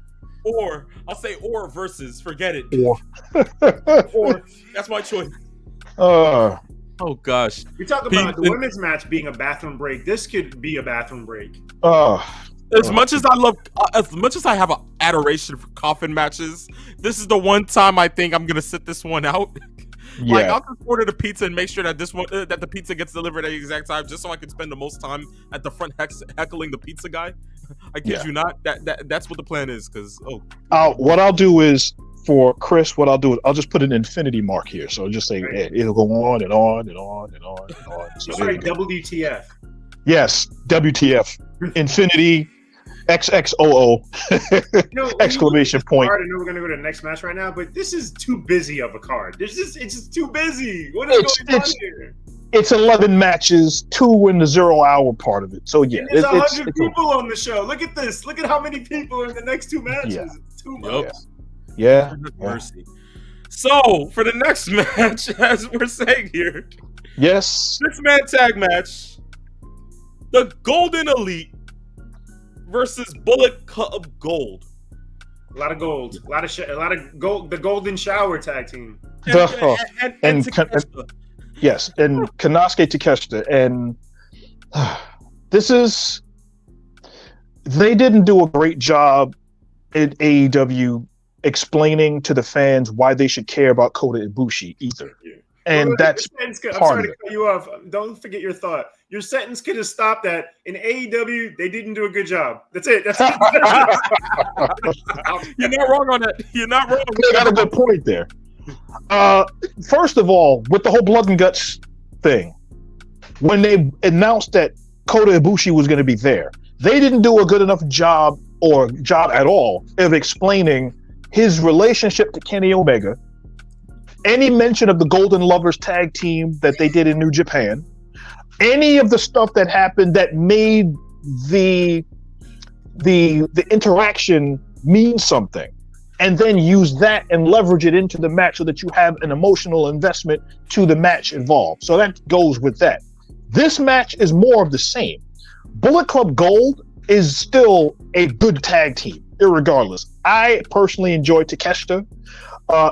Or I'll say versus. Forget it. Or that's my choice. Oh gosh. We talk about the women's match being a bathroom break. This could be a bathroom break. As much as I have an adoration for coffin matches, this is the one time I think I'm gonna sit this one out. Yeah. Like, I'll just order the pizza and make sure that that the pizza gets delivered at the exact time, just so I can spend the most time at the front heckling the pizza guy. I kid you not. That's what the plan is. Because what I'll do is, for Chris, I'll just put an infinity mark here. So just say it'll go on and on and on and on and on. So WTF? Yes, WTF. Infinity. XXOO! Exclamation point. I know we're gonna go to the next match right now, but this is too busy of a card. It's just too busy. What is going on here? It's 11 matches, 2 in the 0 hour part of it. So yeah, and there's 100 people on the show. Look at this. Look at how many people are in the next 2 matches. Yeah. It's too much. Yeah. Mercy. So for the next match, as we're saying here, yes, 6-man tag match, the Golden Elite versus Bullet Club Gold. A lot of gold. A lot of gold. The Golden Shower tag team. And Konosuke Takeshita. And this is... They didn't do a great job at AEW explaining to the fans why they should care about Kota Ibushi either. And that's I'm sorry to cut you off. Don't forget your thought. Your sentence could have stopped at, in AEW, they didn't do a good job. That's it. That's it. You're not wrong on that. You're not wrong. You got a good point there. First of all, with the whole blood and guts thing, when they announced that Kota Ibushi was going to be there, they didn't do a good enough job at all of explaining his relationship to Kenny Omega, any mention of the Golden Lovers tag team that they did in New Japan, any of the stuff that happened that made the interaction mean something, and then use that and leverage it into the match so that you have an emotional investment to the match involved. So that goes with that. This match is more of the same. Bullet Club Gold is still a good tag team, irregardless. I personally enjoy Takeshita.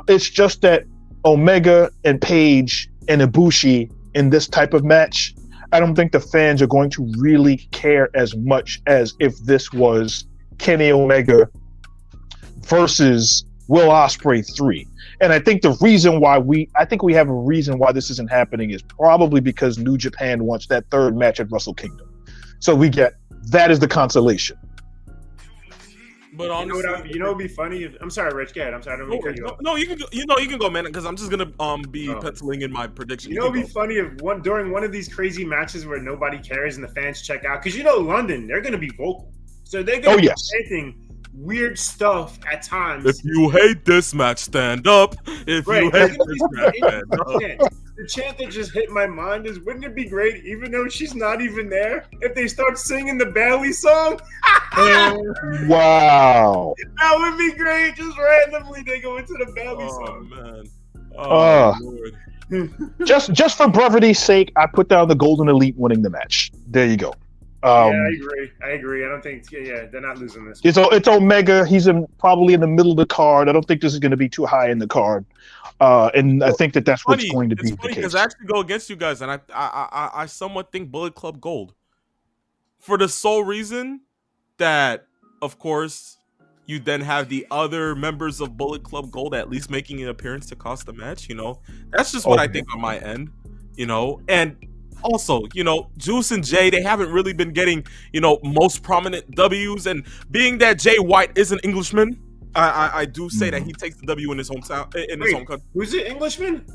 It's just that Omega and Page and Ibushi in this type of match, I don't think the fans are going to really care as much as if this was Kenny Omega versus Will Ospreay 3. And I think the reason why we have a reason why this isn't happening is probably because New Japan wants that third match at Wrestle Kingdom. So we get that is the consolation. But honestly, you know, it'd be funny. I'm sorry, Rich. Go ahead. I'm sorry. I don't mean to cut you off. No, you can go. You can go, man. Because I'm just gonna be penciling in my prediction. You know, it'd be funny if during one of these crazy matches where nobody cares and the fans check out, because London, they're gonna be vocal, so they're gonna do anything weird stuff at times. If you hate this match, stand up. If you hate this match, stand up. The chant that just hit my mind is, wouldn't it be great, even though she's not even there, if they start singing the Bailey song? Wow. That would be great. Just randomly they go into the Bailey song. Man. Oh, Lord. Just for brevity's sake, I put down the Golden Elite winning the match. There you go. Yeah, I agree. I don't think. Yeah, they're not losing this. It's Omega. He's probably in the middle of the card. I don't think this is going to be too high in the card. And I think that's what's going to be the case. Because I actually go against you guys, and I somewhat think Bullet Club Gold, for the sole reason that, of course, you then have the other members of Bullet Club Gold at least making an appearance to cost the match. That's just what I think on my end. And also, Juice and Jay, they haven't really been getting, most prominent W's, and being that Jay White is an Englishman, I do say that he takes the W in his hometown, his home country. Who's it, Englishman?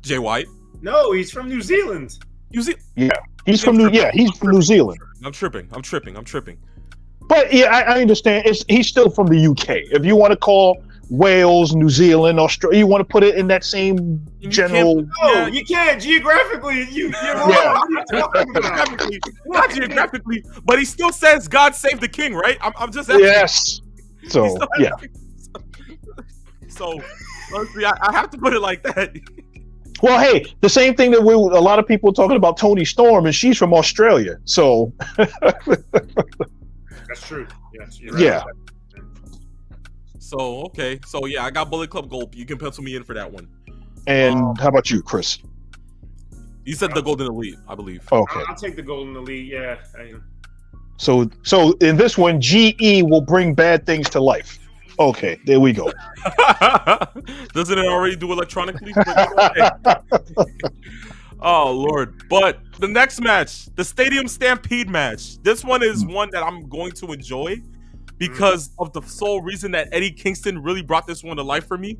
Jay White? No, he's from New Zealand. Yeah, he's from New Zealand. I'm tripping. But yeah, I understand. He's still from the UK. If you want to call Wales, New Zealand, Australia, you want to put it in that same general. No, you can't. Geographically, you're wrong. What are you talking about? Not geographically, but he still says God save the king, right? I'm just asking. Yes. So yeah. So honestly, I have to put it like that. Well, hey, the same thing that a lot of people talking about Toni Storm, and she's from Australia. So that's true. Yes, you're right. Yeah. So okay, so yeah, I got Bullet Club Gold. You can pencil me in for that one. And how about you, Chris? You said the Golden Elite, I believe. Okay. I'll take the Golden Elite. Yeah. So in this one, GE will bring bad things to life. Okay, there we go. Doesn't it already do electronically? Oh, Lord. But the next match, the Stadium Stampede match. This one is one that I'm going to enjoy because of the sole reason that Eddie Kingston really brought this one to life for me,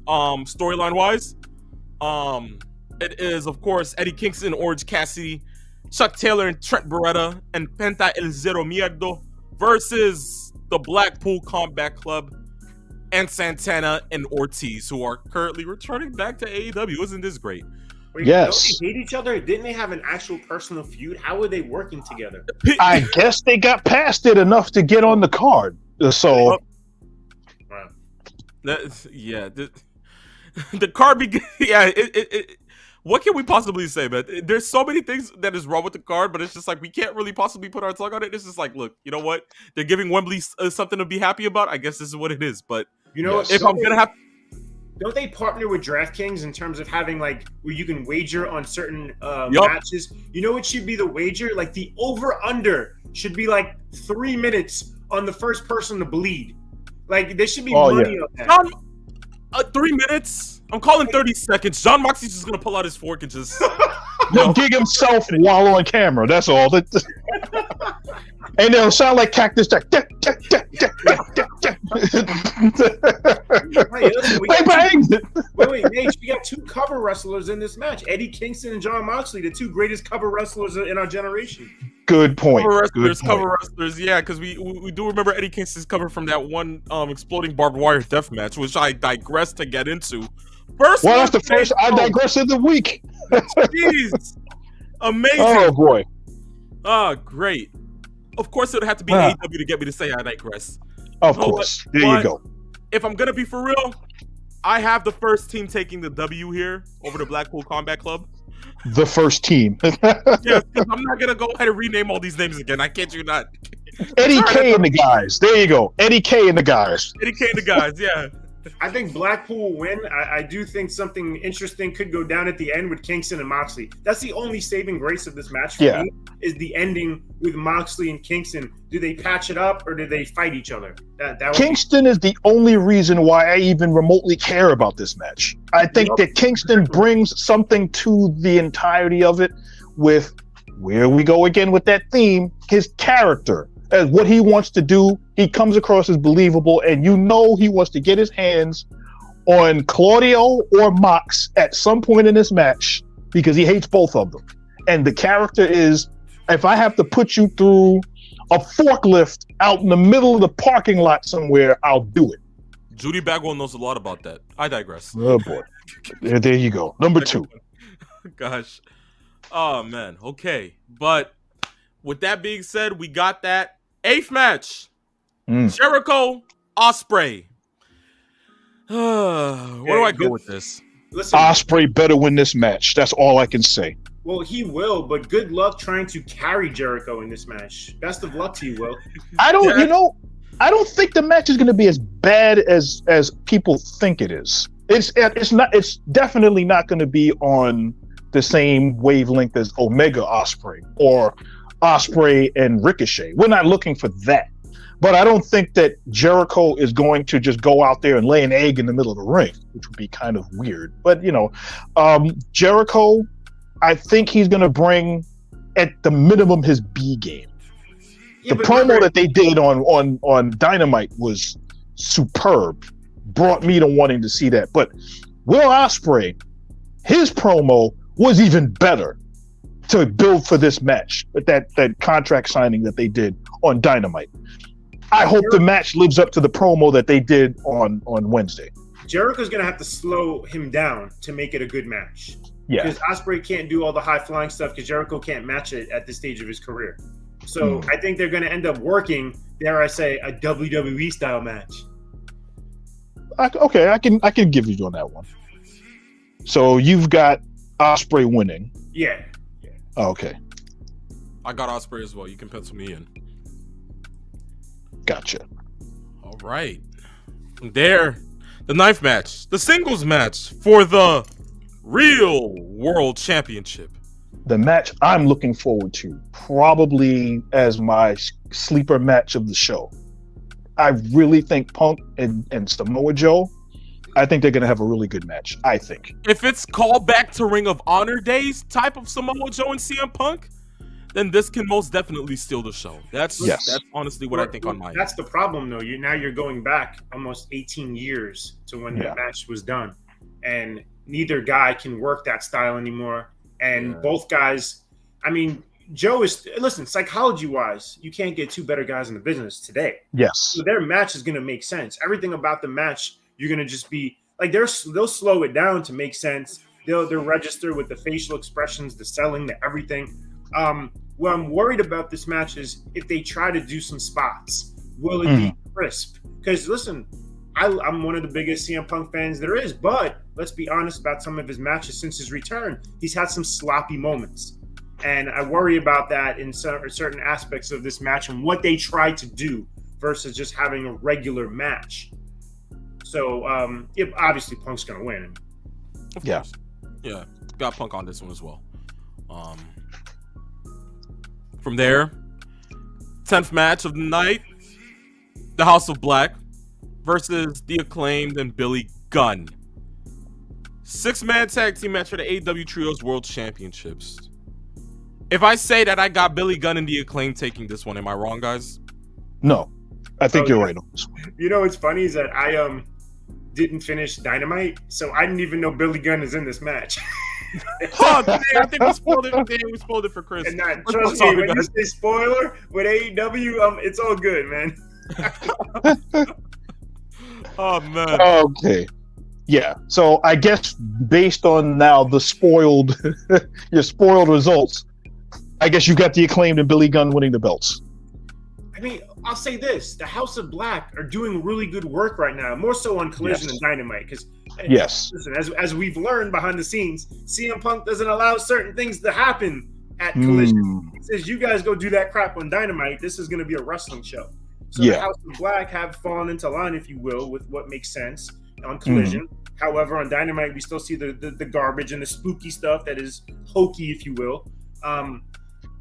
storyline-wise. It is, of course, Eddie Kingston, Orange Cassidy, Chuck Taylor and Trent Beretta, and Penta El Zero Miedo versus the Blackpool Combat Club and Santana and Ortiz, who are currently returning back to AEW. Isn't this great? Wait, yes. Don't they hate each other? Didn't they have an actual personal feud? How were they working together? I guess they got past it enough to get on the card. So, wow. The card what can we possibly say, man? There's so many things that is wrong with the card, but it's just like we can't really possibly put our tongue on it. It's just like, look, you know what? They're giving Wembley something to be happy about. I guess this is what it is. But you know, if I'm gonna have, don't they partner with DraftKings in terms of having like where you can wager on certain matches? You know, it should be the wager like the over under should be like 3 minutes on the first person to bleed. Like there should be money on that. 3 minutes. I'm calling 30 seconds. John Moxley's just gonna pull out his fork and just gig himself while on camera. That's all. And it'll sound like Cactus Jack. Wait, Nate, we got 2 cover wrestlers in this match. Eddie Kingston and John Moxley, the 2 greatest cover wrestlers in our generation. Good point. Cover wrestlers, yeah, because we do remember Eddie Kingston's cover from that one exploding barbed wire death match, which I digress to get into. That's the first I digress of the week. Jeez. Amazing. Oh boy. Oh, great. Of course it would have to be AEW to get me to say I digress. Of course. There you go. If I'm gonna be for real, I have the first team taking the W here over the Blackpool Combat Club. The first team. Yeah, I'm not gonna go ahead and rename all these names again. I kid you not. Eddie K and the guys. There you go. Eddie K and the guys. Eddie K and the guys. Yeah. I think Blackpool will win. I do think something interesting could go down at the end with Kingston and Moxley. That's the only saving grace of this match for me is the ending with Moxley and Kingston. Do they patch it up or do they fight each other? Kingston is the only reason why I even remotely care about this match. I think that Kingston brings something to the entirety of it with where we go again with that theme, his character. As what he wants to do, he comes across as believable, and you know he wants to get his hands on Claudio or Mox at some point in this match because he hates both of them. And the character is, if I have to put you through a forklift out in the middle of the parking lot somewhere, I'll do it. Judy Bagwell knows a lot about that. I digress. Oh boy. There you go. Number 2. Gosh. Oh man. Okay. But with that being said, we got that 8th match. Jericho Ospreay. Where do I go with this? Listen, Ospreay better win this match. That's all I can say. Well, he will, but good luck trying to carry Jericho in this match. Best of luck to you, Will. I don't think the match is going to be as bad as people think it is. It's not. It's definitely not going to be on the same wavelength as Omega Ospreay or Ospreay and Ricochet. We're not looking for that. But I don't think that Jericho is going to just go out there and lay an egg in the middle of the ring, which would be kind of weird. But Jericho, I think he's going to bring at the minimum his B game. Yeah, the promo that they did on Dynamite was superb. Brought me to wanting to see that. But Will Ospreay, his promo was even better to build for this match. But that contract signing that they did on Dynamite. I hope the match lives up to the promo that they did on Wednesday. Jericho's going to have to slow him down to make it a good match. Yeah. Because Ospreay can't do all the high-flying stuff because Jericho can't match it at this stage of his career. So I think they're going to end up working, dare I say, a WWE-style match. Okay, I can give you on that one. So you've got Ospreay winning. Yeah. Oh, okay. I got Ospreay as well. You can pencil me in. Gotcha. All right. There, the 9th match, the singles match for the real World Championship. The match I'm looking forward to, probably as my sleeper match of the show. I really think Punk and Samoa Joe, I think they're going to have a really good match, I think. If it's called back to Ring of Honor days type of Samoa Joe and CM Punk, then this can most definitely steal the show. That's honestly what I think on my end. That's the problem, though. You're going back almost 18 years to when the match was done, and neither guy can work that style anymore. And both guys, I mean, Joe is psychology-wise, you can't get 2 better guys in the business today. Yes, so their match is going to make sense. Everything about the match, you're going to just be like they'll slow it down to make sense. They'll register with the facial expressions, the selling, the everything. What I'm worried about this match is if they try to do some spots, will it be crisp? Because listen, I'm one of the biggest CM Punk fans there is, but let's be honest about some of his matches since his return. He's had some sloppy moments, and I worry about that in certain aspects of this match and what they try to do versus just having a regular match. So, obviously Punk's going to win. Of course. Yeah, got Punk on this one as well. From there, 10th match of the night, the House of Black versus the Acclaimed and Billy Gunn. 6-man tag team match for the AEW Trios World Championships. If I say that I got Billy Gunn and the Acclaimed taking this one, am I wrong, guys? No, I think you're right on this one. You know what's funny is that I didn't finish Dynamite, so I didn't even know Billy Gunn is in this match. Oh, dang, I think we spoiled it. We spoiled it for Chris. And trust me, when you say spoiler with AEW, it's all good, man. Oh man. Okay. Yeah. So I guess based on now the your spoiled results, I guess you got the Acclaimed and Billy Gunn winning the belts. I mean, I'll say this: the House of Black are doing really good work right now, more so on Collision and Dynamite. Because listen, as we've learned behind the scenes, CM Punk doesn't allow certain things to happen at Collision. He says, "You guys go do that crap on Dynamite. This is going to be a wrestling show." So the House of Black have fallen into line, if you will, with what makes sense on Collision. However, on Dynamite, we still see the garbage and the spooky stuff that is hokey, if you will.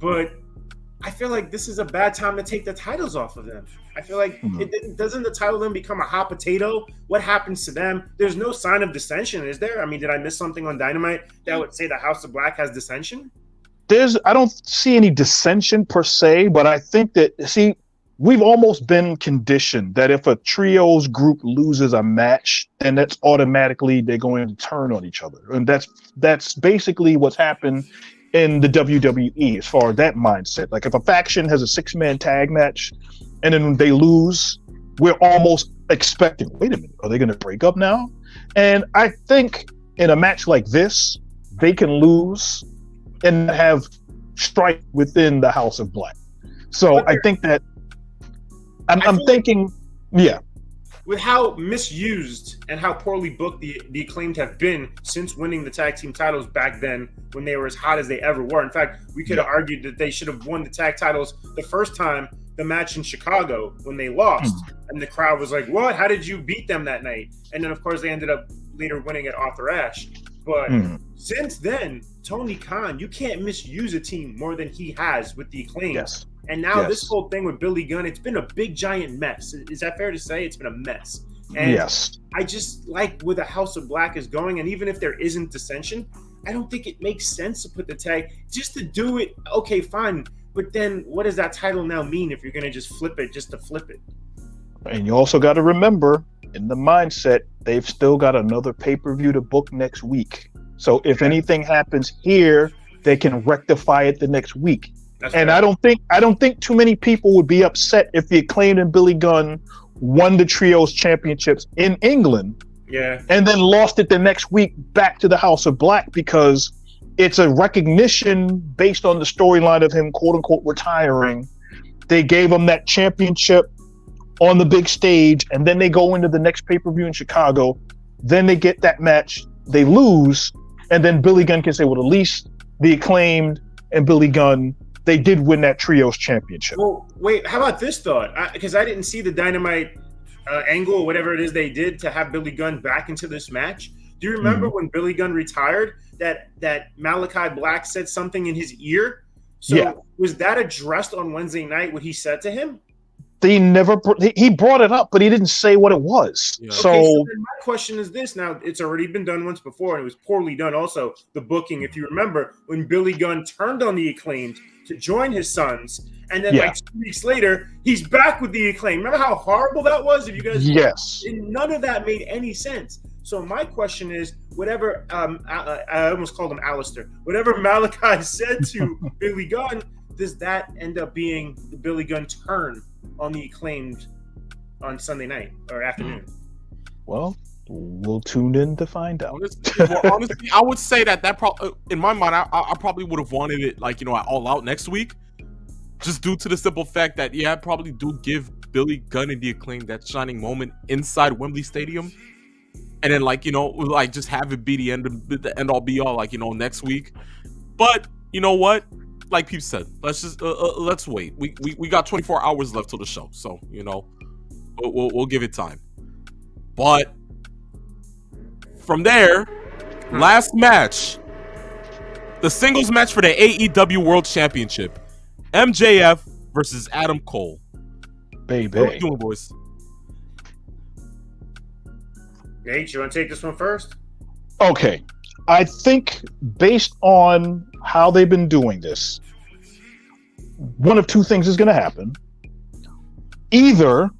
But I feel like this is a bad time to take the titles off of them. I feel like doesn't the title then become a hot potato? What happens to them? There's no sign of dissension, is there? I mean, did I miss something on Dynamite that would say the House of Black has dissension? I don't see any dissension per se, but I think that, we've almost been conditioned that if a trios group loses a match, then that's automatically they're going to turn on each other. And that's basically what's happened in the WWE as far as that mindset. Like if a faction has a 6-man tag match and then they lose, we're almost expecting, wait a minute, are they going to break up now? And I think in a match like this, they can lose and have strife within the House of Black. So I think that I'm thinking, yeah. With how misused and how poorly booked the Acclaimed have been since winning the tag team titles back then when they were as hot as they ever were. In fact, we could have argued that they should have won the tag titles the first time, the match in Chicago when they lost. And the crowd was like, what? How did you beat them that night? And then, of course, they ended up later winning at Arthur Ashe. But since then, Tony Khan, you can't misuse a team more than he has with the Acclaimed. Yes. And now this whole thing with Billy Gunn, it's been a big, giant mess. Is that fair to say? It's been a mess. And yes. I just like where the House of Black is going. And even if there isn't dissension, I don't think it makes sense to put the tag just to do it. Okay, fine. But then what does that title now mean if you're going to just flip it just to flip it? And you also got to remember, in the mindset, they've still got another pay-per-view to book next week. So if anything happens here, they can rectify it the next week. That's and fair. I don't think too many people would be upset if the Acclaimed and Billy Gunn won the Trios Championships in England, and then lost it the next week back to the House of Black, because it's a recognition based on the storyline of him, quote unquote, retiring. They gave him that championship on the big stage, and then they go into the next pay-per-view in Chicago. Then they get that match, they lose, and then Billy Gunn can say, well, at least the Acclaimed and Billy Gunn, they did win that Trios Championship. Well, wait, how about this thought? Because I didn't see the Dynamite angle or whatever it is they did to have Billy Gunn back into this match. Do you remember when Billy Gunn retired that Malachi Black said something in his ear? So was that addressed on Wednesday night, what he said to him? He brought it up, but he didn't say what it was. Yeah. So then my question is this. Now, it's already been done once before, and it was poorly done also, the booking, if you remember, when Billy Gunn turned on the Acclaimed to join his sons, and then like 2 weeks later, he's back with the Acclaimed. Remember how horrible that was? If you guys, none of that made any sense. So my question is, whatever I almost called him Alistair, whatever Malachi said to Billy Gunn, does that end up being the Billy Gunn turn on the Acclaimed on Sunday night or afternoon? Well, we'll tune in to find out. Honestly, I would say that in my mind, I probably would have wanted it at All Out next week, just due to the simple fact that I probably do give Billy Gunn and the Acclaimed that shining moment inside Wembley Stadium, and then just have it be the end all be all next week. But you know what? Like Pete said, let's wait. We got 24 hours left till the show, so we'll give it time. But from there, last match, the singles match for the AEW World Championship, MJF versus Adam Cole. Baby, what are we doing, boys? Nate, you want to take this one first? Okay. I think based on how they've been doing this, one of two things is going to happen. Either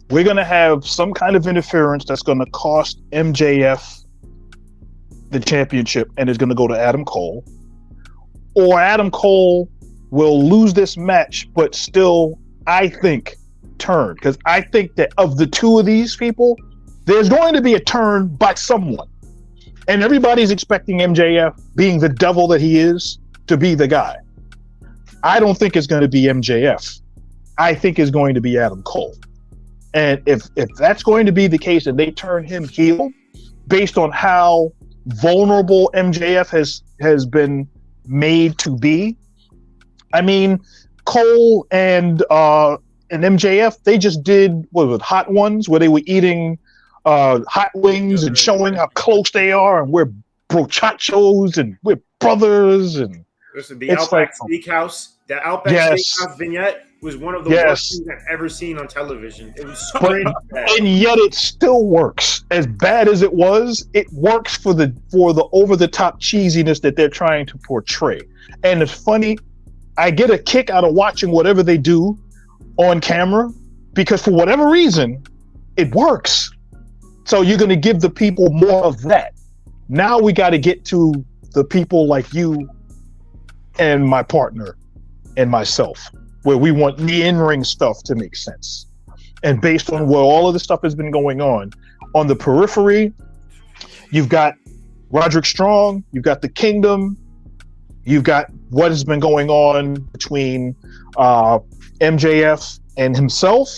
we're going to have some kind of interference that's going to cost MJF the championship and is going to go to Adam Cole, or Adam Cole will lose this match but still, I think, turn. Because I think that of the two of these people, there's going to be a turn by someone. And everybody's expecting MJF, being the devil that he is, to be the guy. I don't think it's going to be MJF. I think it's going to be Adam Cole. And if that's going to be the case and they turn him heel, based on how vulnerable MJF has been made to be, I mean, Cole and MJF, they just did, Hot Ones, where they were eating hot wings and showing how close they are, and we're brochachos and we're brothers. And listen, the Outback Steakhouse, the Outback Steakhouse vignette was one of the worst things I've ever seen on television. It was so bad. And yet it still works. As bad as it was, it works for the over the top cheesiness that they're trying to portray. And it's funny, I get a kick out of watching whatever they do on camera, because for whatever reason, it works. So you're going to give the people more of that. Now we got to get to the people like you and my partner and myself, where we want the in-ring stuff to make sense. And based on where all of the stuff has been going on the periphery, you've got Roderick Strong, you've got the Kingdom, you've got what has been going on between MJF and himself.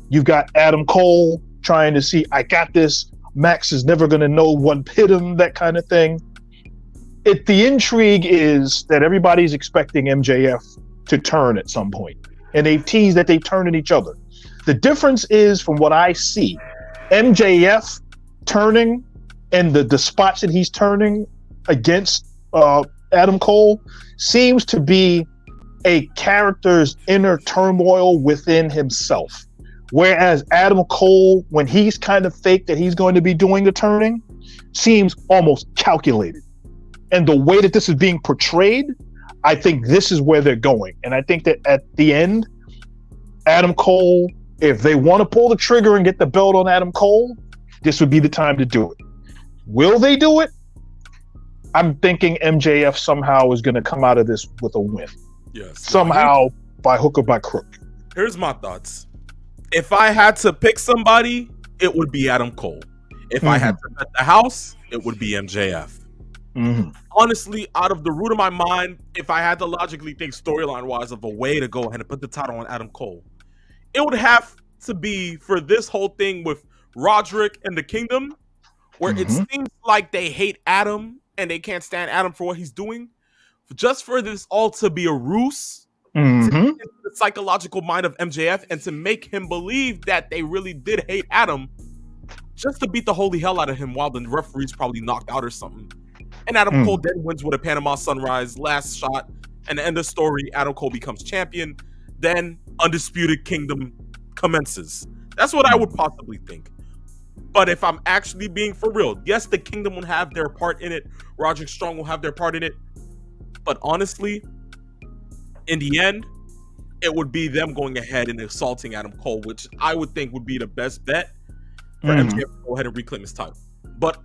You've got Adam Cole trying to see, I got this. Max is never going to know what hit him, that kind of thing. The intrigue is that everybody's expecting MJF to turn at some point, and they tease that they turn at each other. The difference is, from what I see, MJF turning and the spots that he's turning against Adam Cole seems to be a character's inner turmoil within himself. Whereas Adam Cole, when he's kind of fake that he's going to be doing the turning, seems almost calculated. And the way that this is being portrayed, I think this is where they're going. And I think that at the end, Adam Cole, if they want to pull the trigger and get the belt on Adam Cole, this would be the time to do it. Will they do it? I'm thinking MJF somehow is going to come out of this with a win. Yes. Somehow, by hook or by crook. Here's my thoughts. If I had to pick somebody, it would be Adam Cole. If I had to bet the house, it would be MJF. Honestly, out of the root of my mind, if I had to logically think storyline-wise of a way to go ahead and put the title on Adam Cole, it would have to be for this whole thing with Roderick and the Kingdom, where it seems like they hate Adam and they can't stand Adam for what he's doing. Just for this all to be a ruse, to get into the psychological mind of MJF and to make him believe that they really did hate Adam, just to beat the holy hell out of him while the referee's probably knocked out or something. And Adam Cole then wins with a Panama Sunrise last shot, and the end of the story, Adam Cole becomes champion. Then Undisputed Kingdom commences. That's what I would possibly think. But if I'm actually being for real, yes, the Kingdom will have their part in it. Roderick Strong will have their part in it. But honestly, in the end, it would be them going ahead and assaulting Adam Cole, which I would think would be the best bet for MJF to go ahead and reclaim his title. But,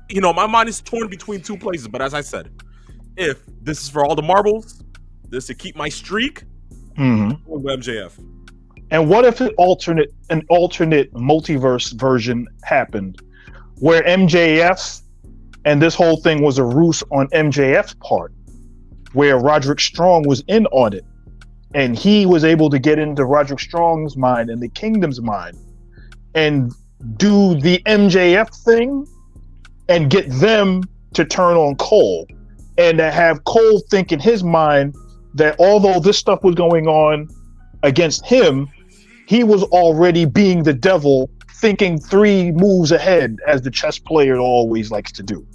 you know, my mind is torn between two places. But as I said, if this is for all the marbles, this is to keep my streak, I'm going with MJF. And what if an alternate multiverse version happened where MJF and this whole thing was a ruse on MJF's part, where Roderick Strong was in on it, and he was able to get into Roderick Strong's mind and the Kingdom's mind and do the MJF thing and get them to turn on Cole, and to have Cole think in his mind that although this stuff was going on against him, he was already being the devil, thinking 3 moves ahead, as the chess player always likes to do.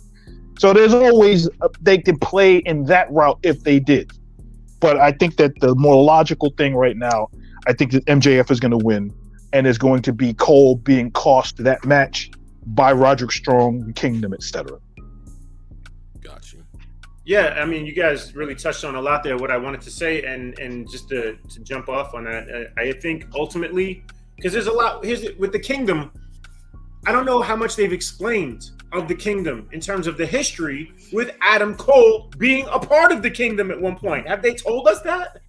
So there's always, they can play in that route if they did. But I think that the more logical thing right now, I think that MJF is going to win, and is going to be Cole being cost that match by Roderick Strong, Kingdom, etc. Got you. Yeah, I mean, you guys really touched on a lot there, what I wanted to say, and just to jump off on that, I think ultimately, because there's a lot, with the Kingdom, I don't know how much they've explained of the Kingdom in terms of the history with Adam Cole being a part of the Kingdom at one point. Have they told us that?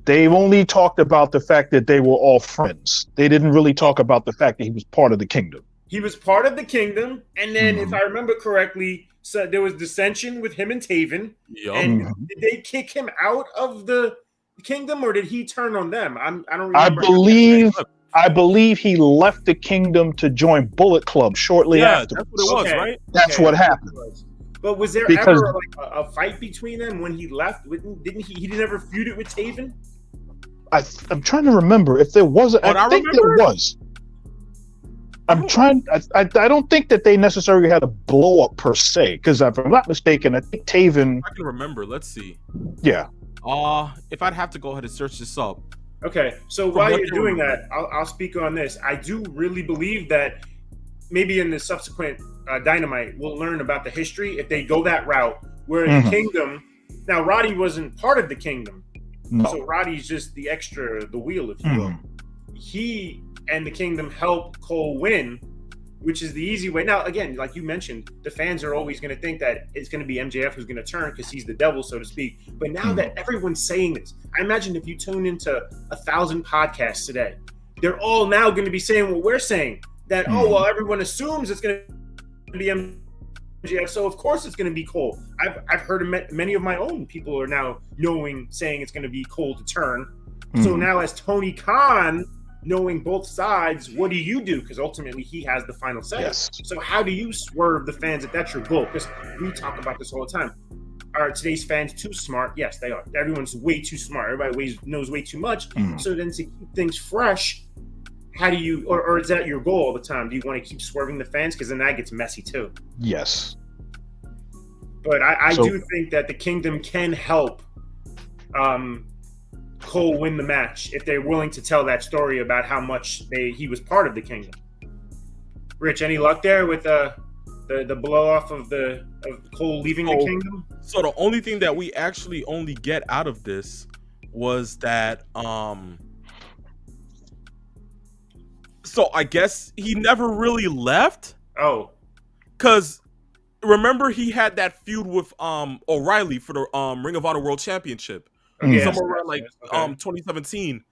They've only talked about the fact that they were all friends. They didn't really talk about the fact that he was part of the Kingdom. He was part of the Kingdom, and then if I remember correctly, so there was dissension with him and Taven. And did they kick him out of the Kingdom, or did he turn on them? I don't remember. I believe he left the Kingdom to join Bullet Club shortly after. That's what it was, right? That's what happened. But was there ever like a fight between them when he left? Didn't he never feuded with Taven? I'm trying to remember if there was. I think there was. I don't think that they necessarily had a blow up per se, because if I'm not mistaken, I think Taven. I can remember. Let's see. Yeah. If I'd have to go ahead and search this up. Okay, so while you're doing that, I'll speak on this. I do really believe that maybe in the subsequent Dynamite, we'll learn about the history if they go that route, where the Kingdom. Now, Roddy wasn't part of the Kingdom, so Roddy's just the extra, the wheel, if you will. He and the Kingdom helped Cole win, which is the easy way. Now, again, like you mentioned, the fans are always going to think that it's going to be MJF who's going to turn because he's the devil, so to speak. But now that everyone's saying this, I imagine if you tune into 1,000 podcasts today, they're all now going to be saying what we're saying, that, oh, well, everyone assumes it's going to be MJF, so of course it's going to be Cole. I've heard many of my own people are now saying it's going to be Cole to turn. So now as Tony Khan, knowing both sides, what do you do? Because ultimately he has the final say. Yes. So how do you swerve the fans if that's your goal? Because we talk about this all the time. Are today's fans too smart? Yes, they are. Everyone's way too smart. Everybody knows way too much. So then to keep things fresh, how do you, or is that your goal all the time? Do you want to keep swerving the fans? Because then that gets messy too. Yes. But I do think that the Kingdom can help Cole win the match if they're willing to tell that story about how much he was part of the Kingdom. Rich, any luck there with the blow off of Cole leaving the Kingdom? So the only thing that we actually only get out of this was that so I guess he never really left. Oh, because remember he had that feud with O'Reilly for the Ring of Honor World Championship. Somewhere around like 2017.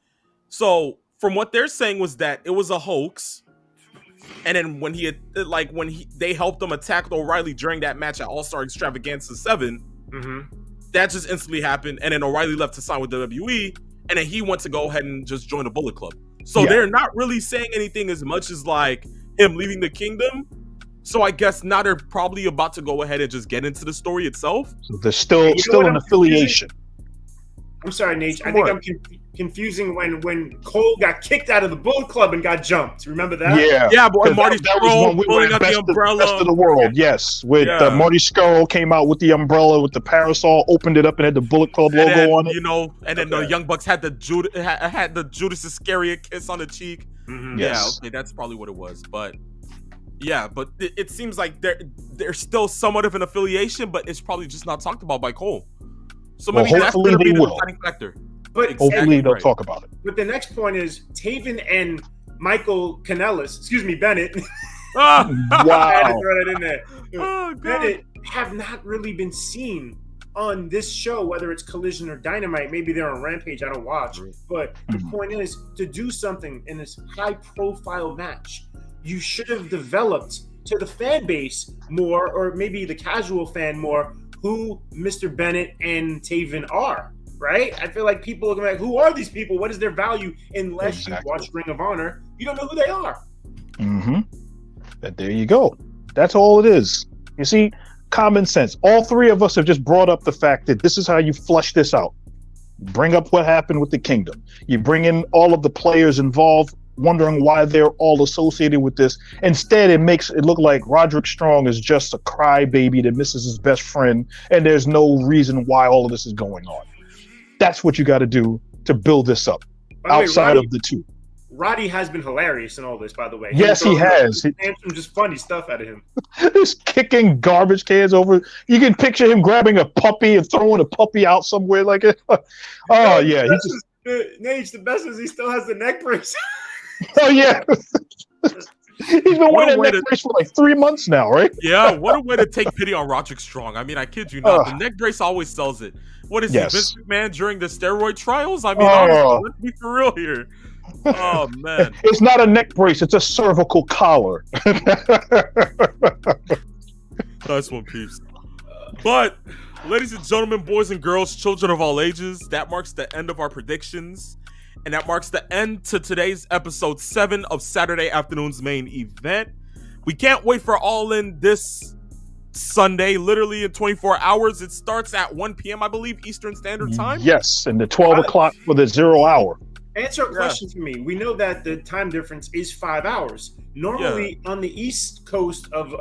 So from what they're saying was that it was a hoax, and then when they helped him attack O'Reilly during that match at All Star Extravaganza 7, that just instantly happened, and then O'Reilly left to sign with WWE, and then he went to go ahead and just join the Bullet Club. So they're not really saying anything as much as like him leaving the Kingdom. So I guess now they're probably about to go ahead and just get into the story itself. So there's still an affiliation. I'm sorry, Nate. I think I'm confusing when Cole got kicked out of the Bullet Club and got jumped. Remember that? Yeah, but Marty Scurll pulling out the umbrella. Best of the world, yes. With Marty Scurll came out with the umbrella, with the parasol, opened it up, and had the Bullet Club logo on it. And then the Young Bucks had the Judas Iscariot kiss on the cheek. Yeah, okay, that's probably what it was. But yeah, but it seems like they're still somewhat of an affiliation, but it's probably just not talked about by Cole. So maybe hopefully that's they will. Deciding factor. But hopefully they'll talk about it. But the next point is Taven and Michael Bennett. Wow. I had to throw that in there. Oh, Bennett have not really been seen on this show, whether it's Collision or Dynamite. Maybe they're on Rampage. I don't watch. But the point is, to do something in this high-profile match, you should have developed to the fan base more, or maybe the casual fan more, who Mr. Bennett and Taven are, right? I feel like people are going to be like, who are these people? What is their value? Unless you watch Ring of Honor, you don't know who they are. But there you go. That's all it is. You see, common sense. All three of us have just brought up the fact that this is how you flush this out. Bring up what happened with the Kingdom. You bring in all of the players involved, wondering why they're all associated with this. Instead, it makes it look like Roderick Strong is just a crybaby that misses his best friend, and there's no reason why all of this is going on. That's what you got to do to build this up, outside of the two. Roddy has been hilarious in all this, by the way. Yes, he has. Some just funny stuff out of him. He's kicking garbage cans over. You can picture him grabbing a puppy and throwing a puppy out somewhere like it. Oh, yeah. Nate, the best is he still has the neck brace. Oh, yeah. He's been wearing that neck brace for like 3 months now, right? Yeah, what a way to take pity on Roderick Strong. I mean, I kid you not. The neck brace always sells it. What is he, Vince McMahon during the steroid trials? I mean, honestly, let's be for real here. Oh, man. It's not a neck brace. It's a cervical collar. Nice one, peeps. But, ladies and gentlemen, boys and girls, children of all ages, that marks the end of our predictions. And that marks the end to today's episode 7 of Saturday afternoon's main event. We can't wait for All In this Sunday, literally in 24 hours. It starts at 1 p.m., I believe, Eastern Standard Time. Yes, and the 12 o'clock for the 0 hour. Answer a question for me. We know that the time difference is 5 hours. Normally, on the East Coast of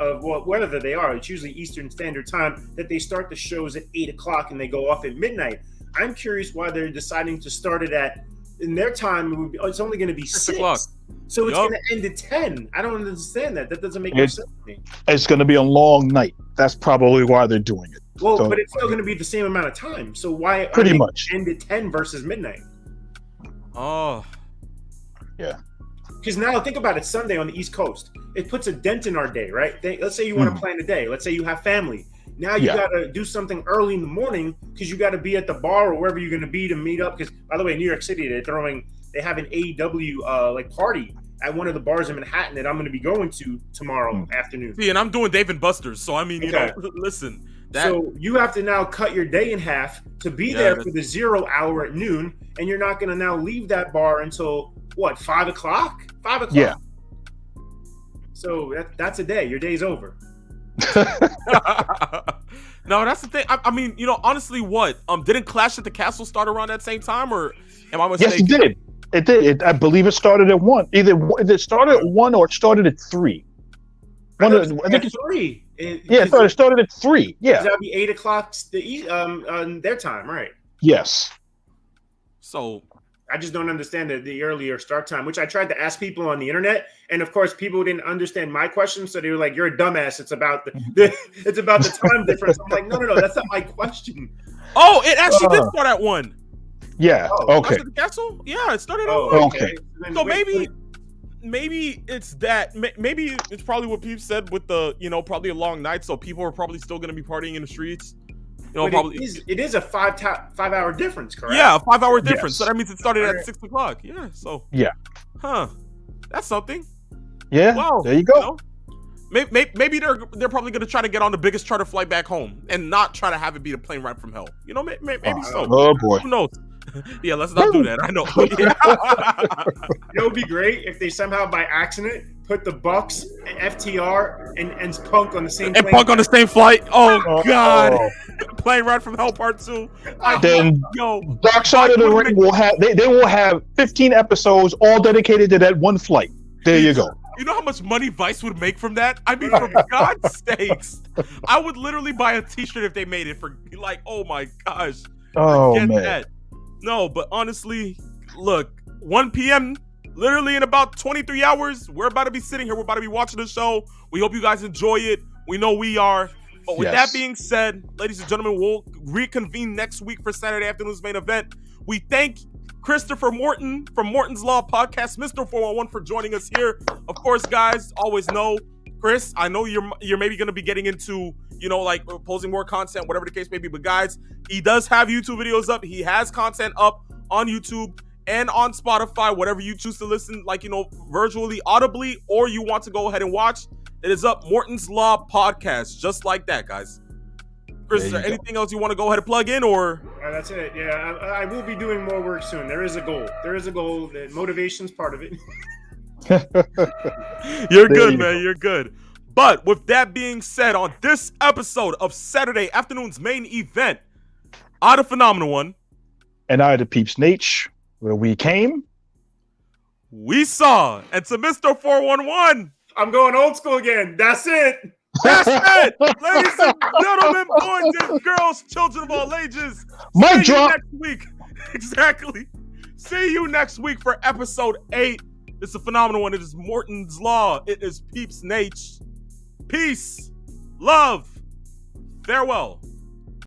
wherever they are, it's usually Eastern Standard Time, that they start the shows at 8 o'clock and they go off at midnight. I'm curious why they're deciding to start it at, in their time, it's only going to be 6 o'clock. So it's going to end at 10. I don't understand that. That doesn't make any sense to me. It's going to be a long night. That's probably why they're doing it. Well, but it's still going to be the same amount of time. So why pretty much end at 10 versus midnight? Oh. Yeah. Because now think about it, Sunday on the East Coast. It puts a dent in our day, right? Let's say you want to plan a day. Let's say you have family. Now you got to do something early in the morning because you got to be at the bar or wherever you're going to be to meet up. Because, by the way, in New York City, they have an AEW like party at one of the bars in Manhattan that I'm going to be going to tomorrow afternoon. See, and I'm doing Dave and Buster's, so I mean, you know, listen. So you have to now cut your day in half to be there for the 0 hour at noon, and you're not going to now leave that bar until what, 5 o'clock? 5 o'clock. Yeah. So that's a day. Your day's over. No, that's the thing. I mean, you know, honestly, what? Didn't Clash at the Castle start around that same time, or am I mistaken? Yes, it did. It did. I believe it started at 1. Either it started at 1 or it started at 3. I think it's 3. It started at 3. Yeah, that'd be 8 o'clock their time, right? Yes. So I just don't understand the earlier start time, which I tried to ask people on the internet, and of course, people didn't understand my question, so they were like, "You're a dumbass. It's about it's about the time difference." I'm like, "No, that's not my question." Oh, it actually did start at 1. Yeah. Okay. The Castle? Yeah, it started at 1. Okay. So maybe it's that. Maybe it's probably what Pete said with the, you know, probably a long night, so people are probably still going to be partying in the streets. You know, probably it is a 5 hour difference, correct? Yeah, a 5 hour difference. Yes. So that means it started at 6 o'clock. Yeah. So that's something. Yeah. Wow. There you go. You know? Maybe they're probably going to try to get on the biggest charter flight back home and not try to have it be a plane ride from hell. You know, maybe so. Oh boy. Who knows? Yeah, let's not do that. I know. It would be great if they somehow by accident put the Bucks and FTR and Punk on the same plane. And Punk on the same flight. Oh God. Plane ride from hell part 2. Then Dark Side of the Ring will have they will have 15 episodes all dedicated to that one flight. There you go. You know how much money Vice would make from that? I mean, for God's sakes, I would literally buy a T-shirt if they made it for like, oh my gosh. Oh man. That. No, but honestly, look, 1 p.m. literally in about 23 hours, we're about to be sitting here. We're about to be watching the show. We hope you guys enjoy it. We know we are. But with that being said, ladies and gentlemen, we'll reconvene next week for Saturday afternoon's main event. We thank Christopher Morton from Morton's Law Podcast, Mr. 411, for joining us here. Of course, guys, always know, Chris, I know you're maybe going to be getting into, you know, like posting more content, whatever the case may be. But guys, he does have YouTube videos up. He has content up on YouTube and on Spotify, whatever you choose to listen, like, you know, virtually, audibly, or you want to go ahead and watch. It is up, Morton's Law Podcast, just like that, guys. Chris, is there anything else you want to go ahead and plug in, or? That's it. Yeah, I will be doing more work soon. There is a goal. The motivation's part of it. You're good, man. You're good. But with that being said, on this episode of Saturday afternoon's main event, I, the Phenomenal One, and I, the Peeps Nate, where we came, we saw, and to Mr. 411, I'm going old school again. That's it. That's it, ladies and gentlemen, boys and girls, children of all ages. Mic drop. Next week, exactly. See you next week for episode 8. It's a Phenomenal One. It is Morton's Law. It is Peeps Nate. Peace, love, farewell.